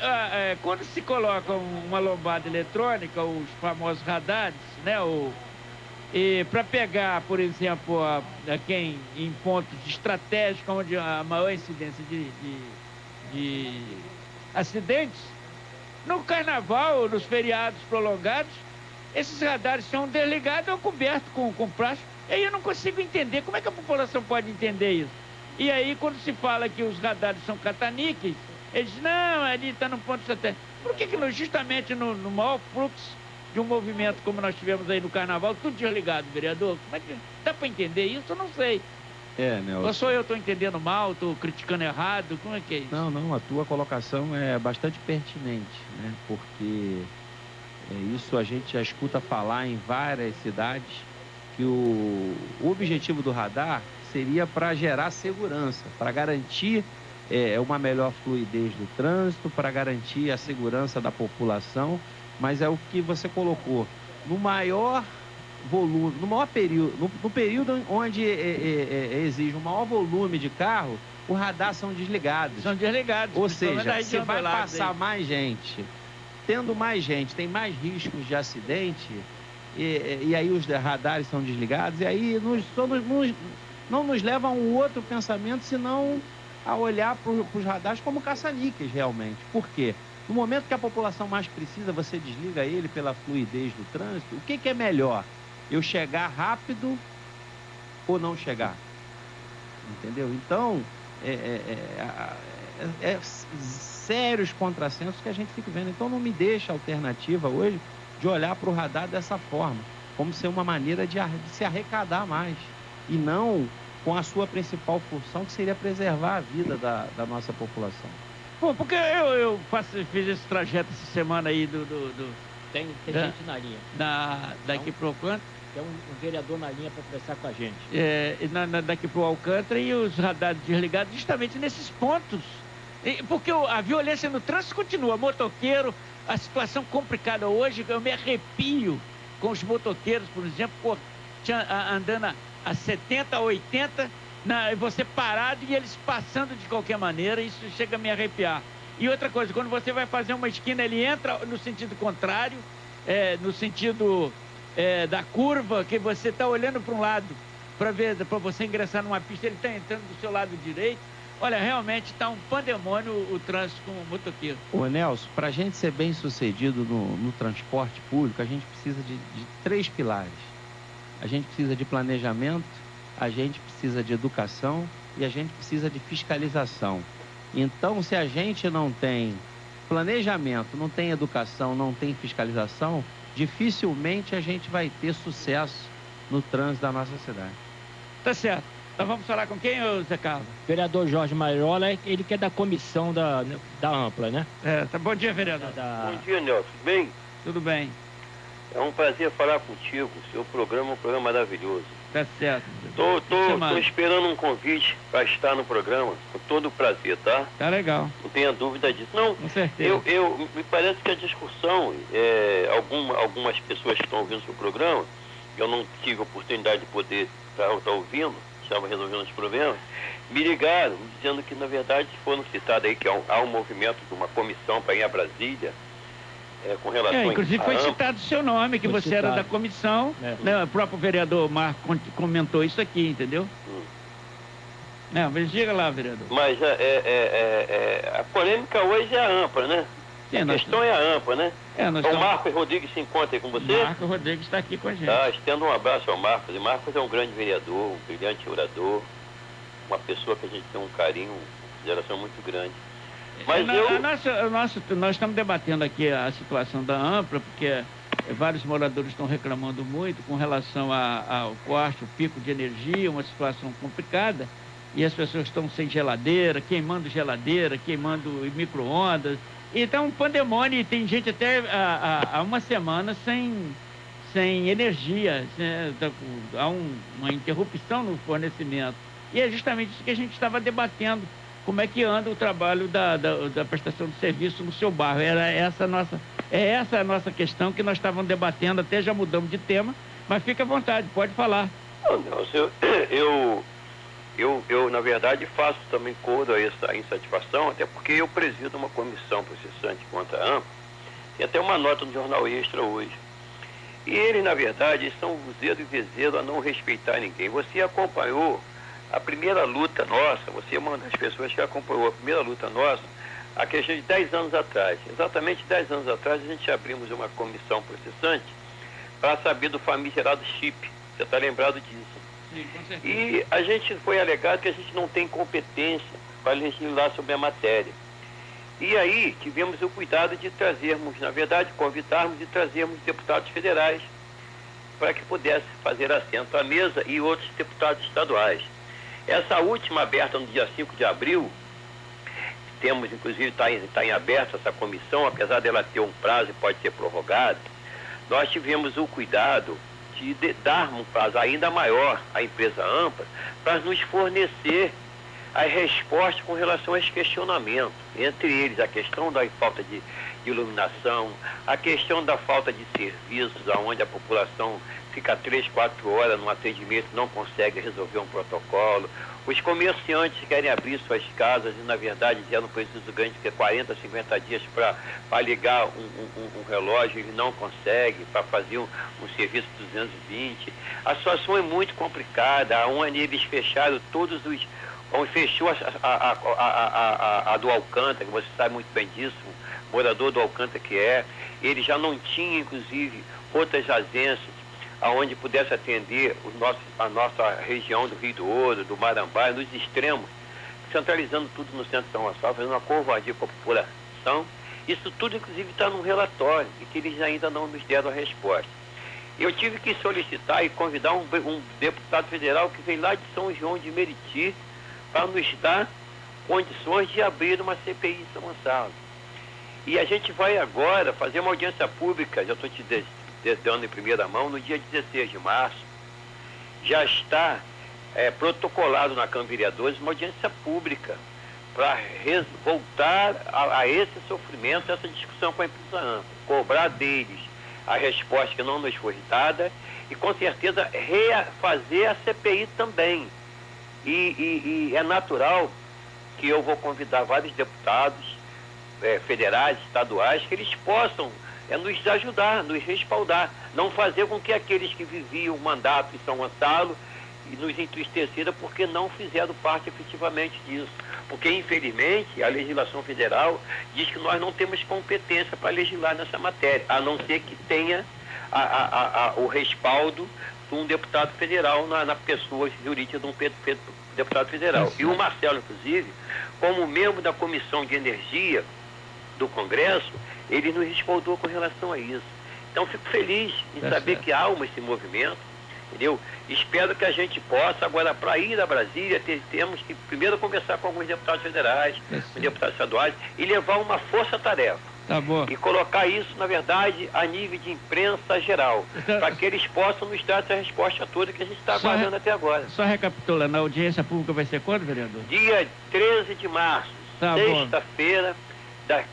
quando se coloca uma lombada eletrônica, os famosos radares, né, para pegar, por exemplo, quem em pontos estratégicos onde a maior incidência de acidentes, no carnaval, nos feriados prolongados, esses radares são desligados ou cobertos com plástico. E aí eu não consigo entender, como é que a população pode entender isso? E aí quando se fala que os radares são cataníqueis, eles dizem, não, ali está no ponto estratégico. Por que justamente no maior fluxo de um movimento como nós tivemos aí no carnaval, tudo desligado, vereador? Como é que dá para entender isso? Eu não sei. Nelson. Ou só eu estou entendendo mal, estou criticando errado, como é que é isso? Não, a tua colocação é bastante pertinente, né? Porque isso a gente já escuta falar em várias cidades, que o objetivo do radar seria para gerar segurança, para garantir uma melhor fluidez do trânsito, para garantir a segurança da população, mas é o que você colocou. No maior volume, no maior período, no período onde exige um maior volume de carro, os radares são desligados. São desligados. Ou seja, se vai passar mais gente, tendo mais gente, tem mais riscos de acidente, e aí os radares são desligados, e aí não nos leva a um outro pensamento, senão a olhar para os radares como caça-níqueis, realmente. Por quê? No momento que a população mais precisa, você desliga ele pela fluidez do trânsito. O que é melhor? Eu chegar rápido ou não chegar? Entendeu? Então, sérios contrassensos que a gente fica vendo. Então, não me deixa alternativa hoje de olhar para o radar dessa forma, como ser uma maneira de se arrecadar mais, e não com a sua principal função, que seria preservar a vida da nossa população. Pô, porque eu fiz esse trajeto essa semana aí Tem gente na linha. Daqui pro Alcântara. Tem um vereador na linha para conversar com a gente. Daqui pro Alcântara, e os radares desligados justamente nesses pontos. Porque a violência no trânsito continua. Motoqueiro, a situação complicada hoje, eu me arrepio com os motoqueiros, por exemplo, andando a 70, 80... você parado e eles passando de qualquer maneira, isso chega a me arrepiar. E outra coisa, quando você vai fazer uma esquina, ele entra no sentido contrário, no sentido da curva, que você está olhando para um lado para você ingressar numa pista, ele está entrando do seu lado direito. Olha, realmente está um pandemônio o trânsito com o motoqueiro. Ô Nelson, para a gente ser bem sucedido no transporte público, a gente precisa de 3 pilares. A gente precisa de planejamento, a gente precisa de educação e a gente precisa de fiscalização. Então, se a gente não tem planejamento, não tem educação, não tem fiscalização, dificilmente a gente vai ter sucesso no trânsito da nossa cidade. Tá certo. Então vamos falar com quem, Zé Carlos? Vereador Jorge Mairola, ele que é da comissão da Ampla, né? Bom dia, vereador. Bom dia, Nelson. Tudo bem? Tudo bem. É um prazer falar contigo. Seu programa é um programa maravilhoso. Tá certo. Tô esperando um convite para estar no programa, com todo o prazer, tá? Tá legal. Não tenha dúvida disso. Não, com certeza. Me parece que a discussão, algumas pessoas que estão ouvindo o seu programa, eu não tive a oportunidade de poder estar ouvindo, estava resolvendo os problemas, me ligaram dizendo que, na verdade, foram citados aí que há um movimento de uma comissão para ir a Brasília, com relação inclusive foi citado o seu nome, que você era da comissão, né? O próprio vereador Marco comentou isso aqui, entendeu? Mas diga lá, vereador. Mas a polêmica hoje é a AMPA, né? Sim, a questão é a AMPA, né? Então o Marcos Rodrigues se encontra aí com você? Marcos Rodrigues está aqui com a gente. Tá, estendo um abraço ao Marcos. E Marcos é um grande vereador, um brilhante orador, uma pessoa que a gente tem um carinho, uma consideração muito grande. Mas nós estamos debatendo aqui a situação da Ampla, porque vários moradores estão reclamando muito com relação ao corte, o pico de energia, uma situação complicada, e as pessoas estão sem geladeira, queimando micro-ondas. Então, um pandemônio, e tem gente até há uma semana sem energia, há uma interrupção no fornecimento. E é justamente isso que a gente estava debatendo. Como é que anda o trabalho da prestação de serviço no seu bairro? Essa a nossa questão que nós estávamos debatendo, até já mudamos de tema, mas fica à vontade, pode falar. Eu na verdade, faço também coro a essa insatisfação, até porque eu presido uma comissão processante contra a AMPA, tem até uma nota no Jornal Extra hoje. E eles, na verdade, são uzeiro e vezeiro a não respeitar ninguém. Você acompanhou a primeira luta nossa, você é uma das pessoas que acompanhou a primeira luta nossa, a questão de 10 anos atrás. Exatamente 10 anos atrás, a gente abrimos uma comissão processante para saber do famigerado chip. Você está lembrado disso? Sim, com certeza. E a gente foi alegado que a gente não tem competência para legislar sobre a matéria. E aí tivemos o cuidado de trazermos, na verdade, convidarmos e trazermos deputados federais para que pudesse fazer assento à mesa e outros deputados estaduais. Essa última aberta no dia 5 de abril, temos, inclusive, está em aberto essa comissão, apesar dela ter um prazo e pode ser prorrogado, nós tivemos o cuidado de darmos um prazo ainda maior à empresa AMPA para nos fornecer as respostas com relação a esse questionamento. Entre eles, a questão da falta de iluminação, a questão da falta de serviços, onde a população fica 3, 4 horas num atendimento, não consegue resolver um protocolo. Os comerciantes querem abrir suas casas e, na verdade, já não preciso ganhar de 40, 50 dias para ligar um relógio, ele não consegue, para fazer um serviço 220. A situação é muito complicada. A Unibis fecharam todos os... Fechou a do Alcântara, que você sabe muito bem disso, morador do Alcântara que é. Ele já não tinha, inclusive, outras agências aonde pudesse atender a nossa região do Rio do Ouro, do Marambaia, nos extremos, centralizando tudo no centro de São Gonçalo, fazendo uma covardia com a população. Isso tudo, inclusive, está num relatório e que eles ainda não nos deram a resposta. Eu tive que solicitar e convidar um deputado federal que veio lá de São João de Meriti para nos dar condições de abrir uma CPI em São Gonçalo. E a gente vai agora fazer uma audiência pública, já estou te dando em primeira mão, no dia 16 de março. Já está protocolado na Câmara de Vereadores uma audiência pública para voltar a esse sofrimento, essa discussão com a empresa ampla, cobrar deles a resposta que não nos foi dada e, com certeza, refazer a CPI também. E é natural que eu vou convidar vários deputados federais, estaduais, que eles possam nos ajudar, nos respaldar, não fazer com que aqueles que viviam o mandato em São Gonçalo e nos entristeceram porque não fizeram parte efetivamente disso. Porque, infelizmente, a legislação federal diz que nós não temos competência para legislar nessa matéria, a não ser que tenha o respaldo de um deputado federal na pessoa jurídica de um deputado federal. E o Marcelo, inclusive, como membro da Comissão de Energia do Congresso, ele nos respaldou com relação a isso. Então, fico feliz em saber que há esse movimento, entendeu? Espero que a gente possa, agora, para ir a Brasília, temos que primeiro conversar com alguns deputados federais, com deputados estaduais, e levar uma força-tarefa. Tá bom. E colocar isso, na verdade, a nível de imprensa geral, para que eles possam nos dar essa resposta toda que a gente está aguardando até agora. Só recapitulando, a audiência pública vai ser quando, vereador? Dia 13 de março, sexta-feira,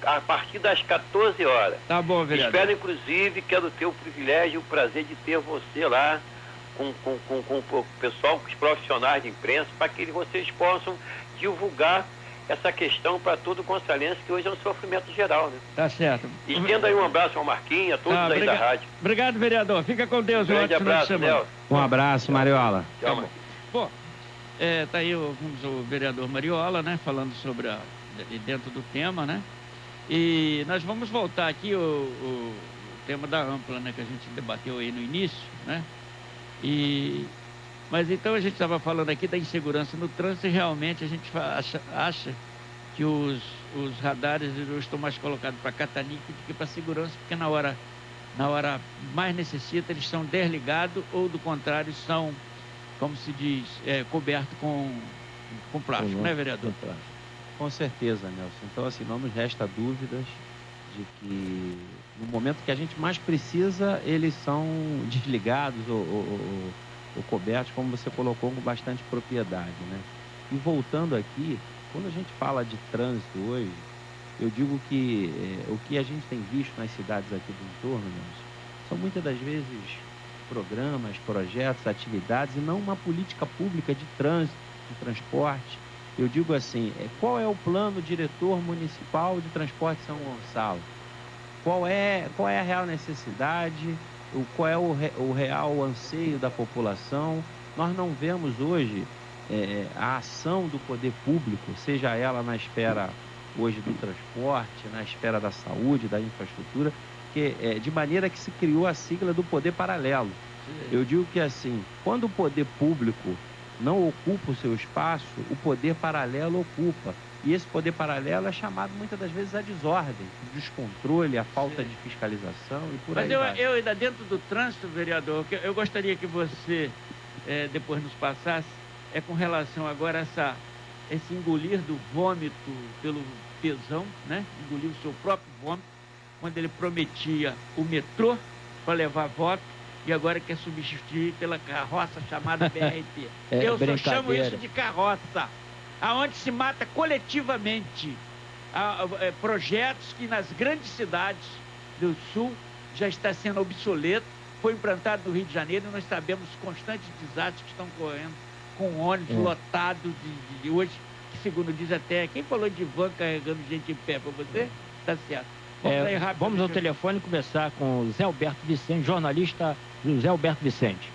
a partir das 14 horas. Tá bom, vereador. Espero, inclusive, quero ter o privilégio e o prazer de ter você lá com o pessoal, com os profissionais de imprensa, para que vocês possam divulgar essa questão para todo o gonçalense, que hoje é um sofrimento geral, né? Tá certo. Estenda aí um abraço ao Marquinhos, a todos aí da rádio. Obrigado, vereador. Fica com Deus. Um grande abraço, Nelson. Um abraço, Mariola. Tchau, Bom, tá aí o vereador Mariola, né, falando sobre dentro do tema, né? E nós vamos voltar aqui o tema da Ampla, né, que a gente debateu aí no início, né? Mas então a gente estava falando aqui da insegurança no trânsito e realmente a gente acha que os radares estão mais colocados para catanique do que para segurança, porque na hora mais necessita eles são desligados ou, do contrário, são, como se diz, cobertos com plástico, né, vereador? Com certeza, Nelson. Então, assim, não nos resta dúvidas de que no momento que a gente mais precisa, eles são desligados ou cobertos, como você colocou, com bastante propriedade, né? E voltando aqui, quando a gente fala de trânsito hoje, eu digo que o que a gente tem visto nas cidades aqui do entorno, Nelson, são muitas das vezes programas, projetos, atividades e não uma política pública de trânsito, de transporte. Eu digo assim, qual é o plano diretor municipal de transporte de São Gonçalo? Qual é a real necessidade? Qual é o real anseio da população? Nós não vemos hoje a ação do poder público, seja ela na esfera hoje do transporte, na esfera da saúde, da infraestrutura, de maneira que se criou a sigla do poder paralelo. Eu digo que assim, quando o poder público não ocupa o seu espaço, o poder paralelo ocupa. E esse poder paralelo é chamado muitas das vezes a desordem, o descontrole, a falta de fiscalização e por aí vai. Mas eu ainda dentro do trânsito, vereador, eu gostaria que você depois nos passasse, com relação agora a esse engolir do vômito pelo pesão, né? Engolir o seu próprio vômito, quando ele prometia o metrô para levar voto, e agora quer substituir pela carroça chamada BRT. Eu só chamo isso de carroça, aonde se mata coletivamente. Projetos que nas grandes cidades do Sul já está sendo obsoleto, foi implantado no Rio de Janeiro e nós sabemos os constantes desastres que estão correndo com ônibus lotado de hoje, que segundo diz até, quem falou de van carregando gente em pé para você? Tá certo. Vamos ao telefone começar com o Zé Alberto Vicente, jornalista José Alberto Vicente.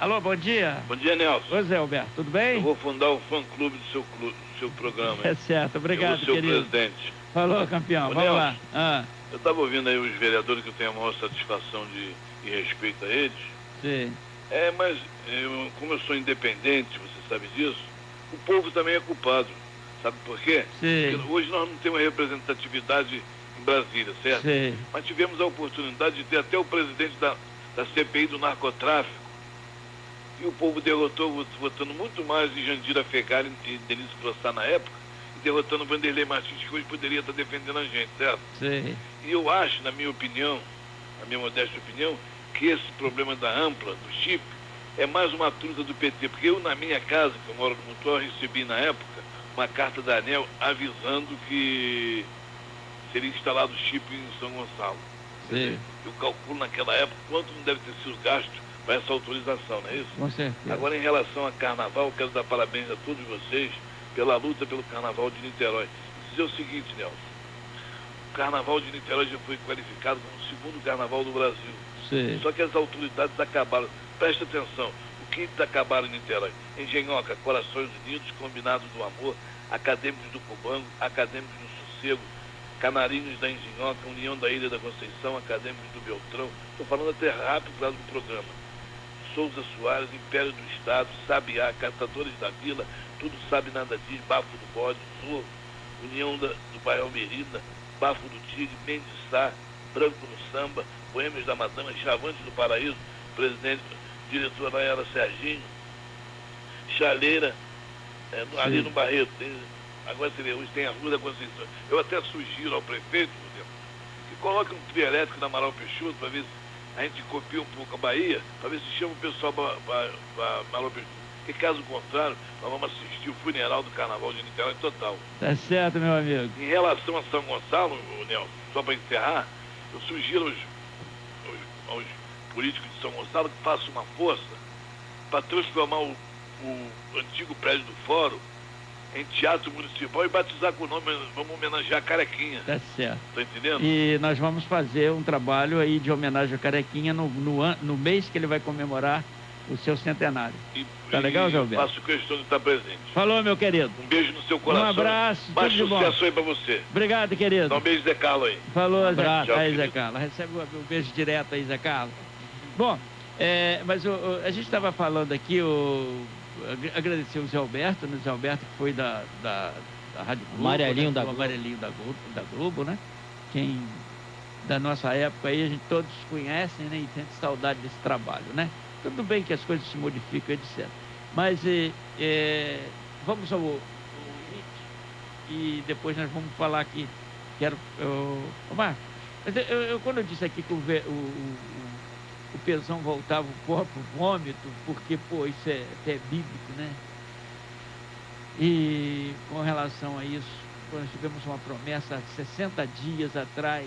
Alô, bom dia. Bom dia, Nelson. Ô, Zé Alberto, tudo bem? Eu vou fundar o fã-clube do seu programa. É certo, obrigado, querido. Eu vou ser o querido. presidente. Falou, campeão, vamos Nelson, lá. Eu estava ouvindo aí os vereadores que eu tenho a maior satisfação e respeito a eles. Sim. Mas como eu sou independente, você sabe disso, o povo também é culpado. Sabe por quê? Sim. Porque hoje nós não temos representatividade em Brasília, certo? Sim. Mas tivemos a oportunidade de ter até o presidente da CPI do narcotráfico. E o povo derrotou, votando muito mais em Jandira Fegali e Denise Frossá na época, e derrotando Vanderlei Martins, que hoje poderia estar defendendo a gente, certo? Sim. E eu acho, na minha opinião, na minha modesta opinião, que esse problema da ampla, do chip, é mais uma truta do PT. Porque eu, na minha casa, que eu moro no Mutual, recebi na época uma carta da ANEL avisando que seria instalado chip em São Gonçalo. Sim. Eu calculo naquela época quanto não deve ter sido gasto para essa autorização, não é isso? Com certeza. Agora, em relação a carnaval, eu quero dar parabéns a todos vocês pela luta pelo carnaval de Niterói. Dizer o seguinte, Nelson, o carnaval de Niterói já foi qualificado como o segundo carnaval do Brasil. Sim. Só que as autoridades acabaram, presta atenção, o que eles acabaram em Niterói? Engenhoca, Corações Unidos, Combinados do Amor, Acadêmicos do Cubango, Acadêmicos do Sossego, Canarinhos da Engenhoca, União da Ilha da Conceição, Acadêmicos do Beltrão. Estou falando até rápido por causa do programa. Souza Soares, Império do Estado, Sabiá, Catadores da Vila, Tudo Sabe Nada Diz, Bafo do Bode, Zorro, União do Bairro Almerida, Bafo do Tigre, Mendes Sá, Branco no Samba, Boêmios da Madama, Chavantes do Paraíso, presidente, diretor Nayara Serginho, Chaleira, ali no Barreto. Agora você vê, hoje tem a Rua da Conceição. Eu até sugiro ao prefeito, por exemplo, que coloque um trio elétrico na Amaral Peixoto para ver se a gente copia um pouco a Bahia, para ver se chama o pessoal para Amaral Peixoto. Porque caso contrário, nós vamos assistir o funeral do Carnaval de Niterói total. Tá certo, meu amigo. Em relação a São Gonçalo, Nelson, só para encerrar, eu sugiro aos políticos de São Gonçalo que façam uma força para transformar o antigo prédio do Fórum em teatro municipal e batizar com o nome, vamos homenagear a Carequinha. Tá certo. Tá entendendo? E nós vamos fazer um trabalho aí de homenagem ao Carequinha no mês que ele vai comemorar o seu centenário. Tá legal, Zé Alberto? Faço questão de estar presente. Falou, meu querido. Um beijo no seu coração. Um abraço. Mais tudo de bom. sucesso aí pra você. Obrigado, querido. Dá um beijo, Zé Carlos aí. Falou, Um abraço. Zé. Tchau, Aí, Zé querido. Carlos. Recebe um beijo direto aí, Zé Carlos. Bom, mas a gente estava falando aqui, agradecer o Zé Alberto, né? Zé Alberto que foi da Rádio Globo. Amarelinho da Globo. Amarelinho da Globo, né? Quem da nossa época aí, a gente todos conhecem, né? E sente saudade desse trabalho, né? Tudo bem que as coisas se modificam, etc. Mas vamos ao e depois nós vamos falar aqui. Marcos, quando eu disse aqui que o pesão voltava o corpo, vômito, porque, isso é até bíblico, né? E com relação a isso, nós tivemos uma promessa há 60 dias atrás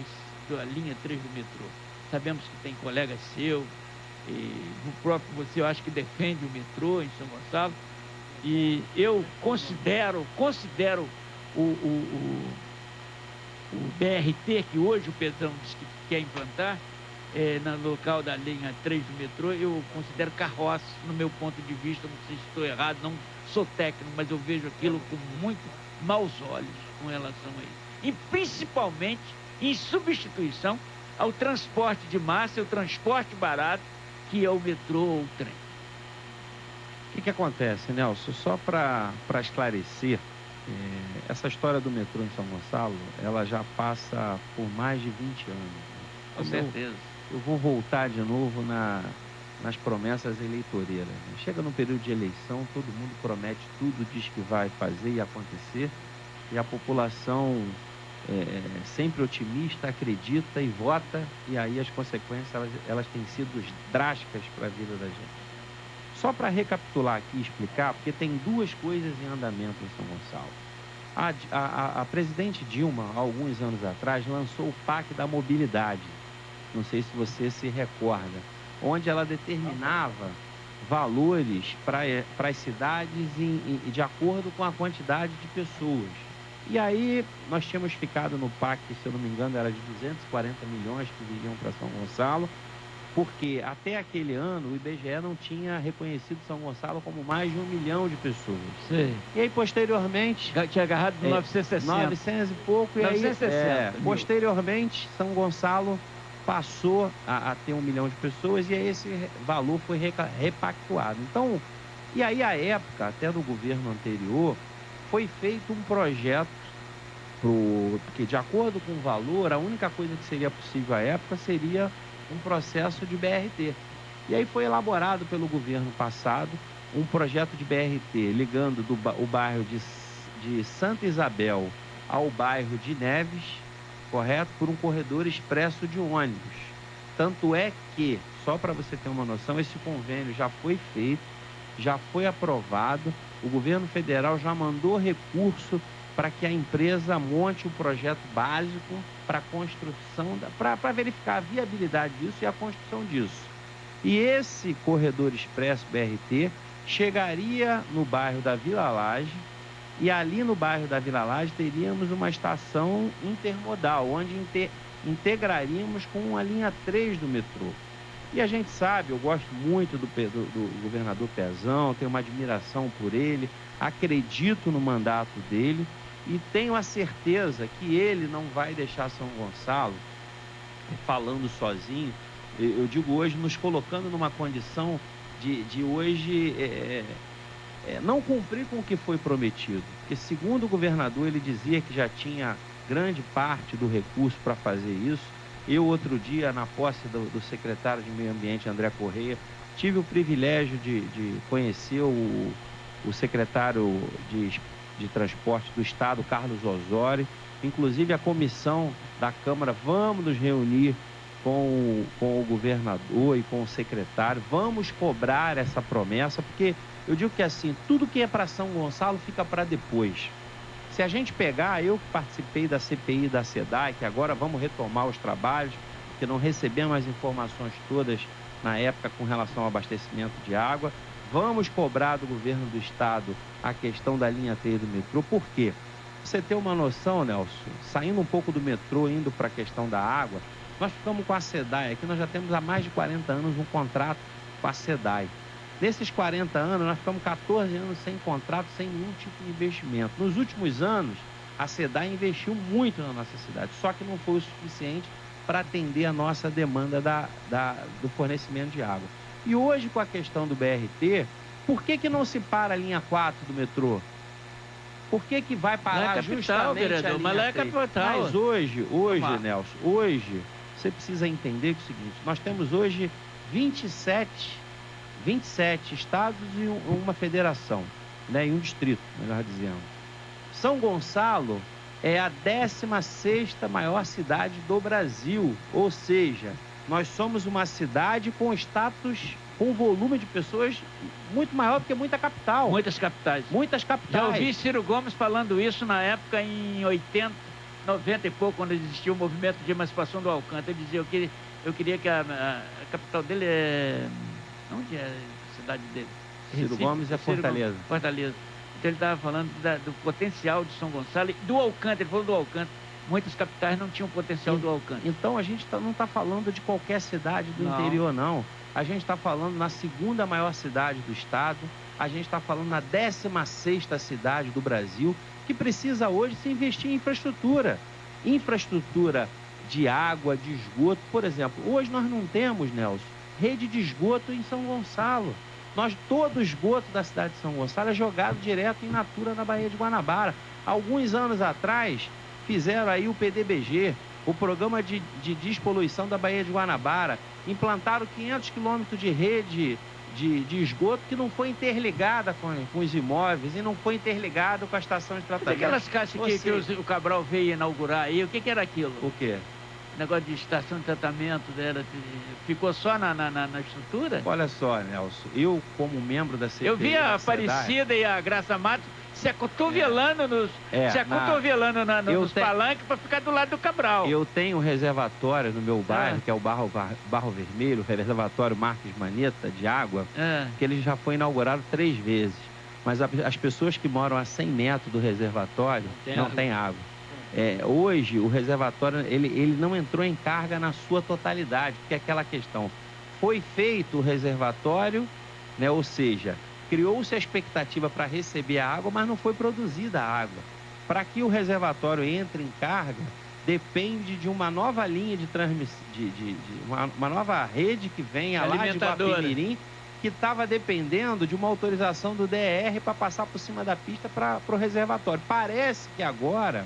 da linha 3 do metrô. Sabemos que tem colega seu, e o próprio você, eu acho que defende o metrô em São Gonçalo, e eu considero o BRT, que hoje o Pedrão diz que quer implantar, no local da linha 3 do metrô, eu considero carroça, no meu ponto de vista. Não sei se estou errado, não sou técnico, mas eu vejo aquilo com muito maus olhos com relação a isso. E principalmente em substituição ao transporte de massa, ao transporte barato, que é o metrô ou o trem. O que acontece, Nelson? Só para esclarecer, essa história do metrô em São Gonçalo, ela já passa por mais de 20 anos. Com certeza. Eu vou voltar de novo nas promessas eleitoreiras. Chega no período de eleição, todo mundo promete tudo, diz que vai fazer e acontecer, e a população sempre otimista, acredita e vota, e aí as consequências elas têm sido drásticas para a vida da gente. Só para recapitular aqui e explicar, porque tem duas coisas em andamento em São Gonçalo. A presidente Dilma, há alguns anos atrás, lançou o PAC da mobilidade. Não sei se você se recorda. onde ela determinava valores para as cidades de acordo com a quantidade de pessoas. E aí nós tínhamos ficado no PAC, se eu não me engano, era de 240 milhões que viriam para São Gonçalo, porque até aquele ano o IBGE não tinha reconhecido São Gonçalo como mais de 1 milhão de pessoas. Sim. E aí, posteriormente... Tinha agarrado em 960. 900 e pouco. 960. E aí, posteriormente, São Gonçalo passou a ter 1 milhão de pessoas e aí esse valor foi repactuado. Então, e aí à época, até do governo anterior, foi feito um projeto porque de acordo com o valor, a única coisa que seria possível à época seria um processo de BRT. E aí foi elaborado pelo governo passado um projeto de BRT ligando o bairro de Santa Isabel ao bairro de Neves, correto? Por um corredor expresso de ônibus. Tanto é que, só para você ter uma noção, esse convênio já foi feito, já foi aprovado, o governo federal já mandou recurso para que a empresa monte o projeto básico para a construção, para verificar a viabilidade disso e a construção disso. E esse corredor expresso BRT chegaria no bairro da Vila Lage, e ali no bairro da Vila Lage teríamos uma estação intermodal, onde integraríamos com a linha 3 do metrô. E a gente sabe, eu gosto muito do governador Pezão, tenho uma admiração por ele, acredito no mandato dele e tenho a certeza que ele não vai deixar São Gonçalo falando sozinho. Eu digo hoje, nos colocando numa condição de hoje não cumprir com o que foi prometido. Porque segundo o governador, ele dizia que já tinha grande parte do recurso para fazer isso. Eu, outro dia, na posse do secretário de Meio Ambiente, André Correia, tive o privilégio de conhecer o secretário de Transporte do Estado, Carlos Osório. Inclusive, a comissão da Câmara, vamos nos reunir com o governador e com o secretário, vamos cobrar essa promessa, porque eu digo que assim, tudo que é para São Gonçalo fica para depois. Se a gente pegar, eu que participei da CPI da SEDAI, que agora vamos retomar os trabalhos, porque não recebemos as informações todas na época com relação ao abastecimento de água, vamos cobrar do governo do estado a questão da linha 3 do metrô. Por quê? Pra você ter uma noção, Nelson, saindo um pouco do metrô, indo para a questão da água, nós ficamos com a SEDAI aqui, nós já temos há mais de 40 anos um contrato com a SEDAI. Nesses 40 anos, nós ficamos 14 anos sem contrato, sem nenhum tipo de investimento. Nos últimos anos, a SEDAI investiu muito na nossa cidade, só que não foi o suficiente para atender a nossa demanda do fornecimento de água. E hoje, com a questão do BRT, por que não se para a linha 4 do metrô? Por que vai parar capital, justamente vereador, a linha mas lá é 3? capital. Mas hoje, Nelson, hoje, você precisa entender que é o seguinte, nós temos hoje 27 estados e uma federação, né, e um distrito, melhor dizendo. São Gonçalo é a 16ª maior cidade do Brasil, ou seja, nós somos uma cidade com status, com volume de pessoas muito maior do que muita capital. Muitas capitais. Muitas capitais. Já ouvi Ciro Gomes falando isso na época em 80, 90 e pouco, quando existia o movimento de emancipação do Alcântara. Ele dizia que eu queria que a capital dele é... Onde é a cidade dele? Ciro Gomes é Fortaleza. Fortaleza. Então ele estava falando do potencial de São Gonçalo e do Alcântara. Ele falou do Alcântara. Muitas capitais não tinham potencial do Alcântara. Então a gente não está falando de qualquer cidade do interior, não. A gente está falando na 2ª maior cidade do estado. A gente está falando na 16ª cidade do Brasil, que precisa hoje se investir em infraestrutura. Infraestrutura de água, de esgoto. Por exemplo, hoje nós não temos, Nelson, rede de esgoto em São Gonçalo. Todo o esgoto da cidade de São Gonçalo é jogado direto em natura na Baía de Guanabara. Alguns anos atrás, fizeram aí o PDBG, o Programa de Despoluição da Baía de Guanabara. Implantaram 500 quilômetros de rede de esgoto que não foi interligada com os imóveis e não foi interligada com a estação de tratamento. Aquelas caixas que o Cabral veio inaugurar aí, o que era aquilo? O quê? Negócio de estação de tratamento dela, ficou só na estrutura? Olha só, Nelson, eu como membro da CPI... Eu vi a Aparecida e a Graça Matos se acotovelando nos palanques para ficar do lado do Cabral. Eu tenho um reservatório no meu bairro, que é o Barro Vermelho, o reservatório Marques Maneta, de água, que ele já foi inaugurado 3 vezes. Mas as pessoas que moram a 100 metros do reservatório não têm água. Hoje, o reservatório, ele não entrou em carga na sua totalidade, porque é aquela questão. Foi feito o reservatório, né, ou seja, criou-se a expectativa para receber a água, mas não foi produzida a água. Para que o reservatório entre em carga, depende de uma nova linha de transmissão, uma nova rede que venha lá de Guapimirim, que estava dependendo de uma autorização do DR para passar por cima da pista para o reservatório. Parece que agora,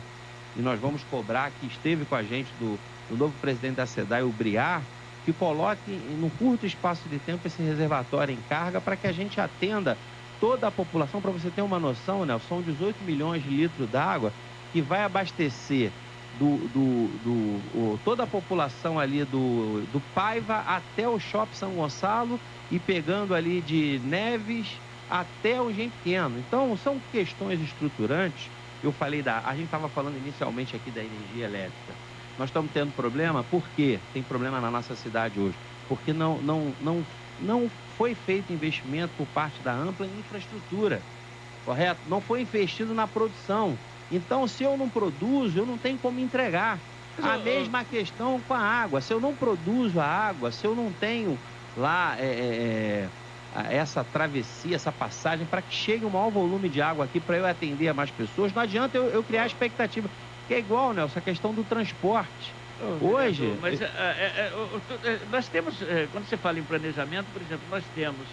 e nós vamos cobrar, que esteve com a gente do novo presidente da SEDAI, o Briar, que coloque num curto espaço de tempo esse reservatório em carga para que a gente atenda toda a população. Para você ter uma noção, Nelson, são 18 milhões de litros d'água que vai abastecer toda a população ali do Paiva até o Shopping São Gonçalo e pegando ali de Neves até o Engenho Pequeno. Então, são questões estruturantes. Eu falei a gente estava falando inicialmente aqui da energia elétrica. Nós estamos tendo problema, por quê? Tem problema na nossa cidade hoje. Porque não foi feito investimento por parte da Ampla em infraestrutura, correto? Não foi investido na produção. Então, se eu não produzo, eu não tenho como entregar. A mesma questão com a água. Se eu não produzo a água, se eu não tenho lá essa travessia, essa passagem, para que chegue um maior volume de água aqui para eu atender a mais pessoas, não adianta eu criar expectativa. Que é igual, Nelson, a questão do transporte. Hoje... Mas nós temos, quando você fala em planejamento, por exemplo, nós temos,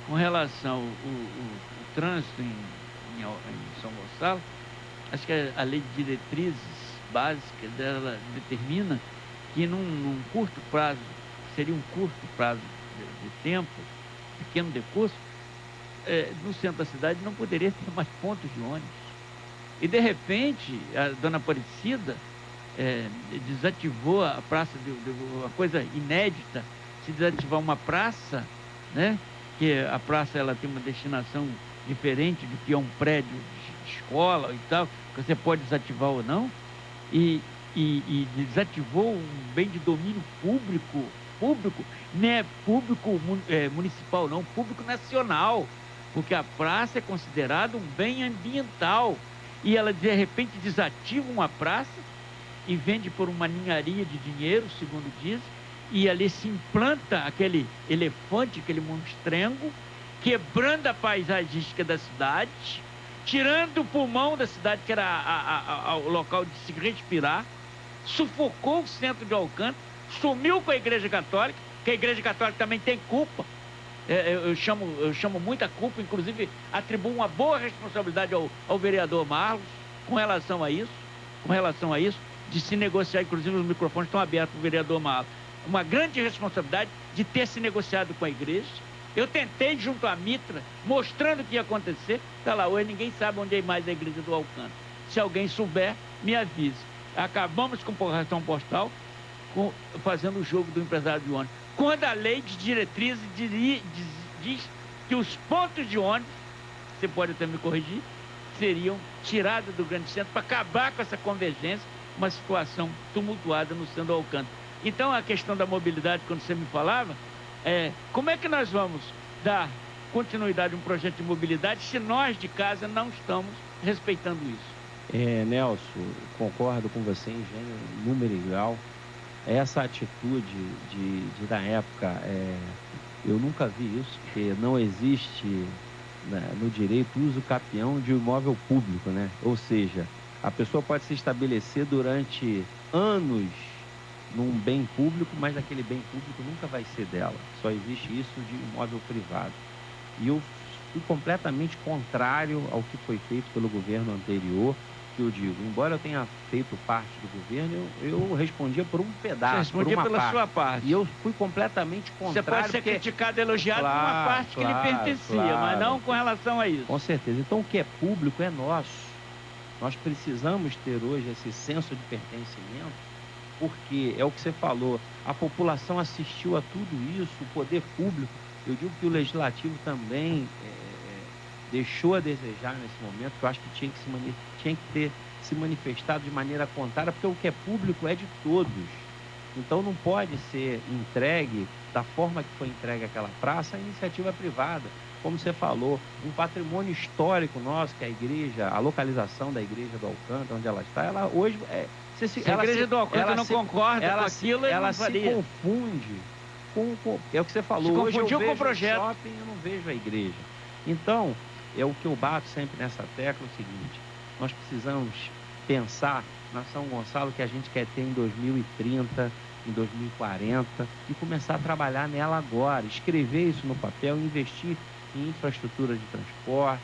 com relação ao trânsito em São Gonçalo, acho que a lei de diretrizes básicas dela determina que num curto prazo, seria um curto prazo de tempo, pequeno decurso, no centro da cidade não poderia ter mais pontos de ônibus. E, de repente, a dona Aparecida desativou a praça, uma coisa inédita, se desativar uma praça, né? Que a praça ela tem uma destinação diferente do que é um prédio de escola e tal, que você pode desativar ou não, e desativou um bem de domínio público, não é público municipal não, público nacional, porque a praça é considerada um bem ambiental. E ela, de repente, desativa uma praça e vende por uma ninharia de dinheiro, segundo diz, e ali se implanta aquele elefante, aquele monstrengo, quebrando a paisagística da cidade, tirando o pulmão da cidade, que era o local de se respirar, sufocou o centro de Alcântara, sumiu com a Igreja Católica, que a Igreja Católica também tem culpa. Eu chamo muita culpa, inclusive atribuo uma boa responsabilidade ao vereador Marlos com relação a isso, de se negociar, inclusive os microfones estão abertos para o vereador Marlos, uma grande responsabilidade de ter se negociado com a igreja. Eu tentei junto à Mitra, mostrando o que ia acontecer, está lá, hoje ninguém sabe onde é mais a igreja do Alcântara. Se alguém souber, me avise. Acabamos com o cartão postal, fazendo o jogo do empresário de ônibus. Quando a lei de diretrizes diz que os pontos de ônibus, você pode até me corrigir, seriam tirados do grande centro para acabar com essa convergência, uma situação tumultuada no centro do Alcântara. Então, a questão da mobilidade, quando você me falava, como é que nós vamos dar continuidade a um projeto de mobilidade se nós de casa não estamos respeitando isso? Nelson, concordo com você em gênero, número e grau. Essa atitude da época, eu nunca vi isso, porque não existe, né, no direito uso capião de imóvel público, né? Ou seja, a pessoa pode se estabelecer durante anos num bem público, mas aquele bem público nunca vai ser dela. Só existe isso de imóvel privado. E eu fui completamente contrário ao que foi feito pelo governo anterior, que eu digo, embora eu tenha feito parte do governo, eu respondia por um pedaço, respondia por uma pela parte. sua parte. E eu fui completamente contrário. Você pode ser criticado, elogiado por uma parte que lhe pertencia, mas não com relação a isso. Com certeza. Então, o que é público é nosso. Nós precisamos ter hoje esse senso de pertencimento, porque é o que você falou, a população assistiu a tudo isso, o poder público, eu digo que o legislativo também deixou a desejar nesse momento, que eu acho que tinha que ter se manifestado de maneira contrária, porque o que é público é de todos. Então não pode ser entregue da forma que foi entregue aquela praça a iniciativa privada. Como você falou, um patrimônio histórico nosso, que é a igreja, a localização da igreja do Alcântara, onde ela está, ela hoje se a igreja do Alcântara não concorda com aquilo, ela se confunde com é o que você falou. Hoje eu vejo o projeto. Shopping, eu não vejo a igreja. Então, é o que eu bato sempre nessa tecla, é o seguinte: nós precisamos pensar na São Gonçalo que a gente quer ter em 2030, em 2040 e começar a trabalhar nela agora, escrever isso no papel, investir em infraestrutura de transporte,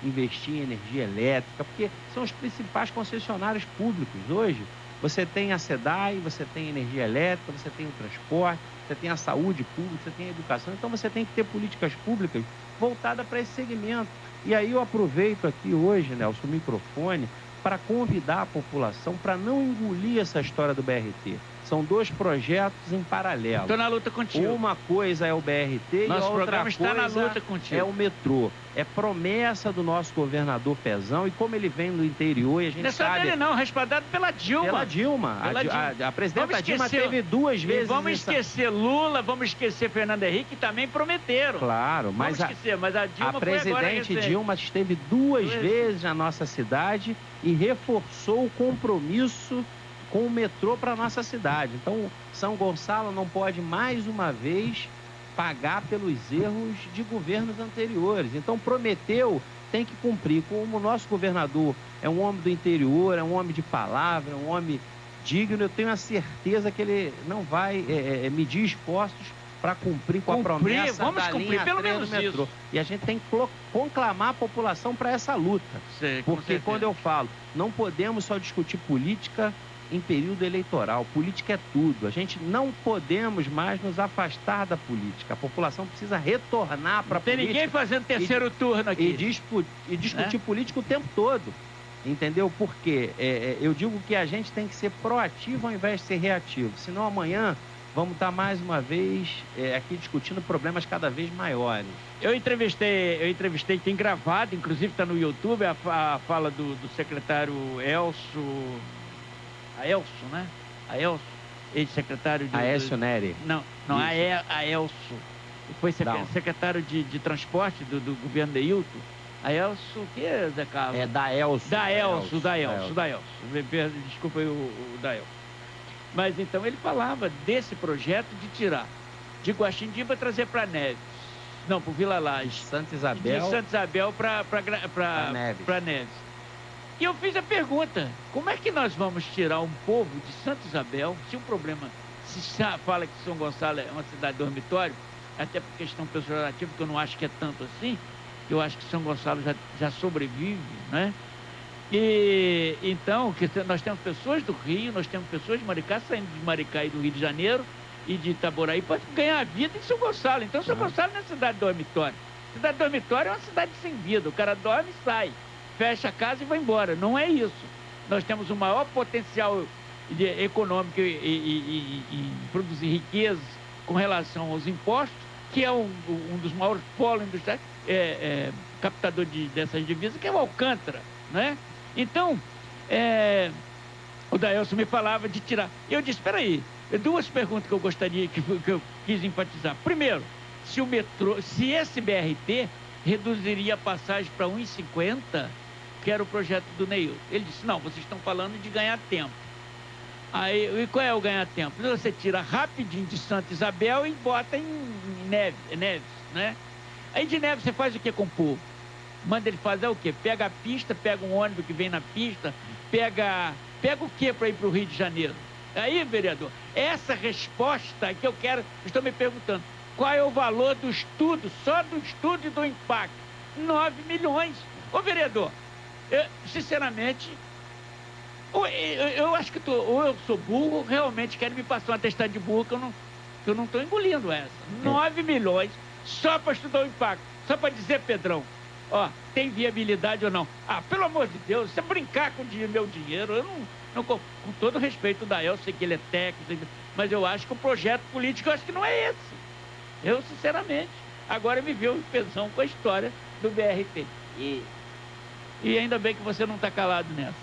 investir em energia elétrica, porque são os principais concessionários públicos. Hoje, você tem a SEDAI, você tem a energia elétrica, você tem o transporte, você tem a saúde pública, você tem a educação. Então, você tem que ter políticas públicas voltadas para esse segmento. E aí eu aproveito aqui hoje, Nelson, o microfone, para convidar a população para não engolir essa história do BRT. São dois projetos em paralelo. Estou na luta contigo. Uma coisa é o BRT e a outra coisa está na luta contigo. É o metrô. É promessa do nosso governador Pezão, e como ele vem do interior e a gente não sabe... Não é só dele não, respaldado pela Dilma. Pela Dilma. A presidenta Dilma teve duas vezes... Vamos esquecer Lula, vamos esquecer Fernando Henrique, que também prometeram. Claro, mas mas a Dilma a presidente Dilma esteve duas vezes na nossa cidade e reforçou o compromisso com o metrô para a nossa cidade. Então, São Gonçalo não pode mais uma vez pagar pelos erros de governos anteriores. Então, prometeu, tem que cumprir. Como o nosso governador é um homem do interior, é um homem de palavra, é um homem digno, eu tenho a certeza que ele não vai medir esforços para cumprir com a promessa da linha 3 do metrô. E a gente tem que conclamar a população para essa luta. Sim, porque quando eu falo, não podemos só discutir política em período eleitoral. Política é tudo. A gente não podemos mais nos afastar da política. A população precisa retornar para a política. Tem ninguém fazendo terceiro turno aqui. E discutir política o tempo todo. Entendeu? Porque eu digo que a gente tem que ser proativo ao invés de ser reativo. Senão amanhã vamos estar mais uma vez aqui discutindo problemas cada vez maiores. Eu entrevistei, tem gravado, inclusive está no YouTube, a fala do secretário Elcio... A Elcio, né? A Elcio, ex-secretário de... Aécio Neri. Não, a Elcio. Foi secretário de transporte do governo de Hilton. A Elcio, o que é, Zé Carlos? É da Elcio. Da Elcio. Desculpa aí o da Elcio. Mas então ele falava desse projeto de tirar de Guaxindiba trazer para Neves. Não, para Vila Laje. Santa Isabel. De Santa Isabel para Neves. E eu fiz a pergunta, como é que nós vamos tirar um povo de Santa Isabel, se o problema, se fala que São Gonçalo é uma cidade dormitório, até por questão pejorativa, que eu não acho que é tanto assim, eu acho que São Gonçalo já sobrevive, né? E então, nós temos pessoas do Rio, nós temos pessoas de Maricá, saindo de Maricá e do Rio de Janeiro e de Itaboraí, para ganhar vida em São Gonçalo. Então, São Gonçalo não é cidade dormitório. Cidade dormitório é uma cidade sem vida, o cara dorme e sai. Fecha a casa e vai embora. Não é isso. Nós temos o maior potencial econômico e produzir riquezas com relação aos impostos, que é um dos maiores polos industriais, captador dessas divisas, que é o Alcântara, né? Então, o Daelson me falava de tirar. Eu disse, espera aí, duas perguntas que eu gostaria, que eu quis enfatizar. Primeiro, se esse BRT reduziria a passagem para 1,50, que era o projeto do Neil. Ele disse, não, vocês estão falando de ganhar tempo. Aí, e qual é o ganhar tempo? Você tira rapidinho de Santa Isabel e bota em Neves, né? Aí de Neves você faz o que com o povo? Manda ele fazer o quê? Pega a pista, pega um ônibus que vem na pista, pega o quê para ir para o Rio de Janeiro? Aí, vereador, essa resposta que eu quero, estou me perguntando, qual é o valor do estudo, só do estudo e do impacto? 9 milhões. Ô, vereador, sinceramente, eu acho que ou eu sou burro, ou realmente quero me passar um atestado de burro, que eu não estou engolindo essa. 9 milhões só para estudar o impacto. Só para dizer, Pedrão, tem viabilidade ou não? Pelo amor de Deus, você brincar com meu dinheiro, eu não com todo respeito da eu sei que ele é técnico, mas eu acho que o projeto político, eu acho que não é esse. Eu, sinceramente. agora me viu em pensão com a história do BRT. E ainda bem que você não está calado nessa.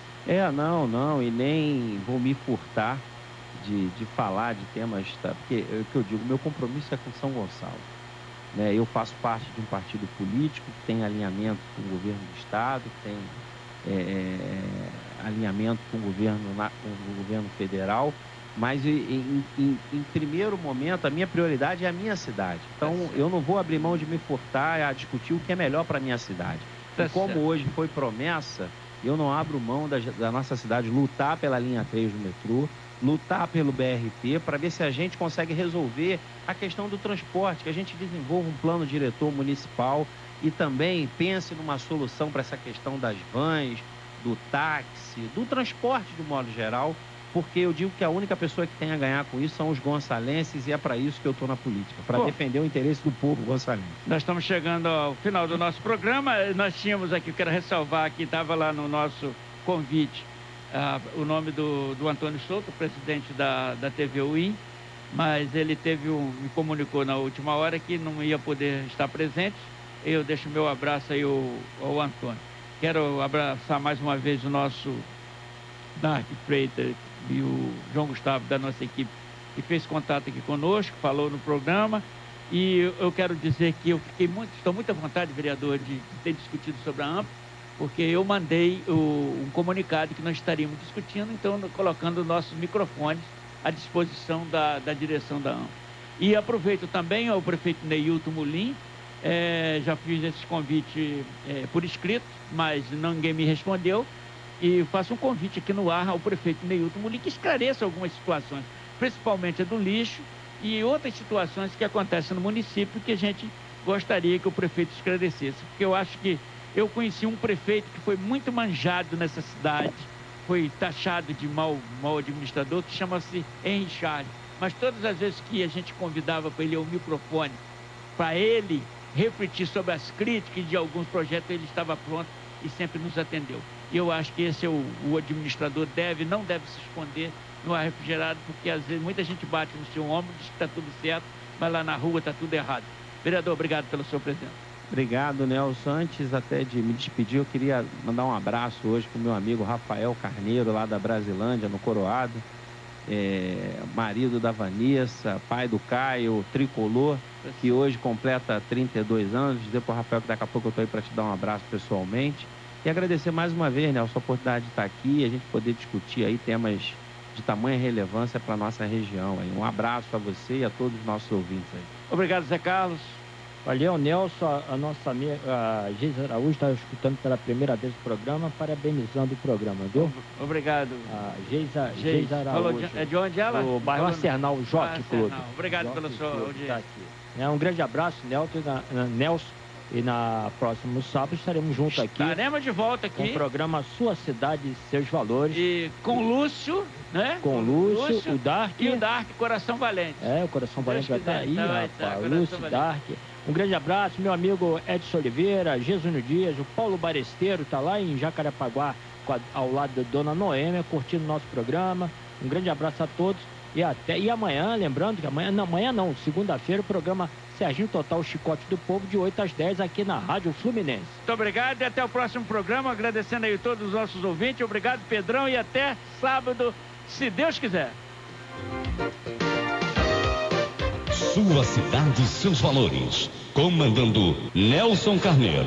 Não, e nem vou me furtar de falar de temas, tá? Porque é o que eu digo, meu compromisso é com São Gonçalo. Né? Eu faço parte de um partido político que tem alinhamento com o governo do Estado, tem alinhamento com o governo federal, mas em primeiro momento a minha prioridade é a minha cidade. Então eu não vou abrir mão de me furtar a discutir o que é melhor para a minha cidade. E como hoje foi promessa, eu não abro mão da nossa cidade lutar pela linha 3 do metrô, lutar pelo BRT, para ver se a gente consegue resolver a questão do transporte, que a gente desenvolva um plano diretor municipal e também pense numa solução para essa questão das vans, do táxi, do transporte de modo geral, porque eu digo que a única pessoa que tem a ganhar com isso são os gonçalenses e é para isso que eu estou na política, para defender o interesse do povo gonçalense. Nós estamos chegando ao final do nosso programa. Nós tínhamos aqui, eu quero ressalvar que estava lá no nosso convite o nome do Antônio Souto, presidente da TV UIM, mas ele me comunicou na última hora que não ia poder estar presente. Eu deixo meu abraço aí ao Antônio. Quero abraçar mais uma vez o nosso Dark Freitas e o João Gustavo da nossa equipe, que fez contato aqui conosco, falou no programa. E eu quero dizer que eu estou muito à vontade, vereador, de ter discutido sobre a AMP, porque eu mandei um comunicado que nós estaríamos discutindo, então colocando nossos microfones à disposição da direção da AMP. E aproveito também ao prefeito Neilton Mulim, já fiz esse convite por escrito, mas ninguém me respondeu, e faço um convite aqui no ar ao prefeito Neilton Mulim que esclareça algumas situações, principalmente a do lixo e outras situações que acontecem no município que a gente gostaria que o prefeito esclarecesse, porque eu acho que eu conheci um prefeito que foi muito manjado nessa cidade, foi taxado de mau administrador, que chama-se Henri Charles. Mas todas as vezes que a gente convidava para ele ao microfone, para ele refletir sobre as críticas de alguns projetos, ele estava pronto e sempre nos atendeu. E eu acho que esse o administrador não deve se esconder no ar refrigerado, porque às vezes muita gente bate no seu ombro, diz que está tudo certo, mas lá na rua está tudo errado. Vereador, obrigado pela sua presença. Obrigado, Nelson. Antes até de me despedir, eu queria mandar um abraço hoje para o meu amigo Rafael Carneiro, lá da Brasilândia, no Coroado, marido da Vanessa, pai do Caio, tricolor, que hoje completa 32 anos. Dizer para o Rafael que daqui a pouco eu estou aí para te dar um abraço pessoalmente. E agradecer mais uma vez, Nelson, a oportunidade de estar aqui e a gente poder discutir aí temas de tamanha relevância para a nossa região. Aí. Um abraço a você e a todos os nossos ouvintes aí. Obrigado, Zé Carlos. Valeu, Nelson. A nossa amiga Geisa Araújo está escutando pela primeira vez o programa, parabenizando o programa, viu? Obrigado. Geisa Araújo. De onde ela? Do bairro Arsenal, Jockey Club. Obrigado pela sua audiência. Tá um grande abraço, Nelson. E na próximo sábado estaremos juntos aqui. Estaremos de volta aqui. Com o programa Sua Cidade e Seus Valores. E com Lúcio, né? Com Lúcio, o Dark. E o Dark, Coração Valente. O Coração Valente vai estar aí, rapaz. Lúcio, Dark. Um grande abraço, meu amigo Edson Oliveira, Jesuno Dias, o Paulo Baresteiro está lá em Jacarepaguá, ao lado da Dona Noêmia, curtindo o nosso programa. Um grande abraço a todos. E amanhã, lembrando que amanhã não, segunda-feira, o programa Serginho Total Chicote do Povo, de 8 às 10, aqui na Rádio Fluminense. Muito obrigado e até o próximo programa, agradecendo aí todos os nossos ouvintes. Obrigado, Pedrão, e até sábado, se Deus quiser. Sua cidade e seus valores. Comandando Nelson Carneiro.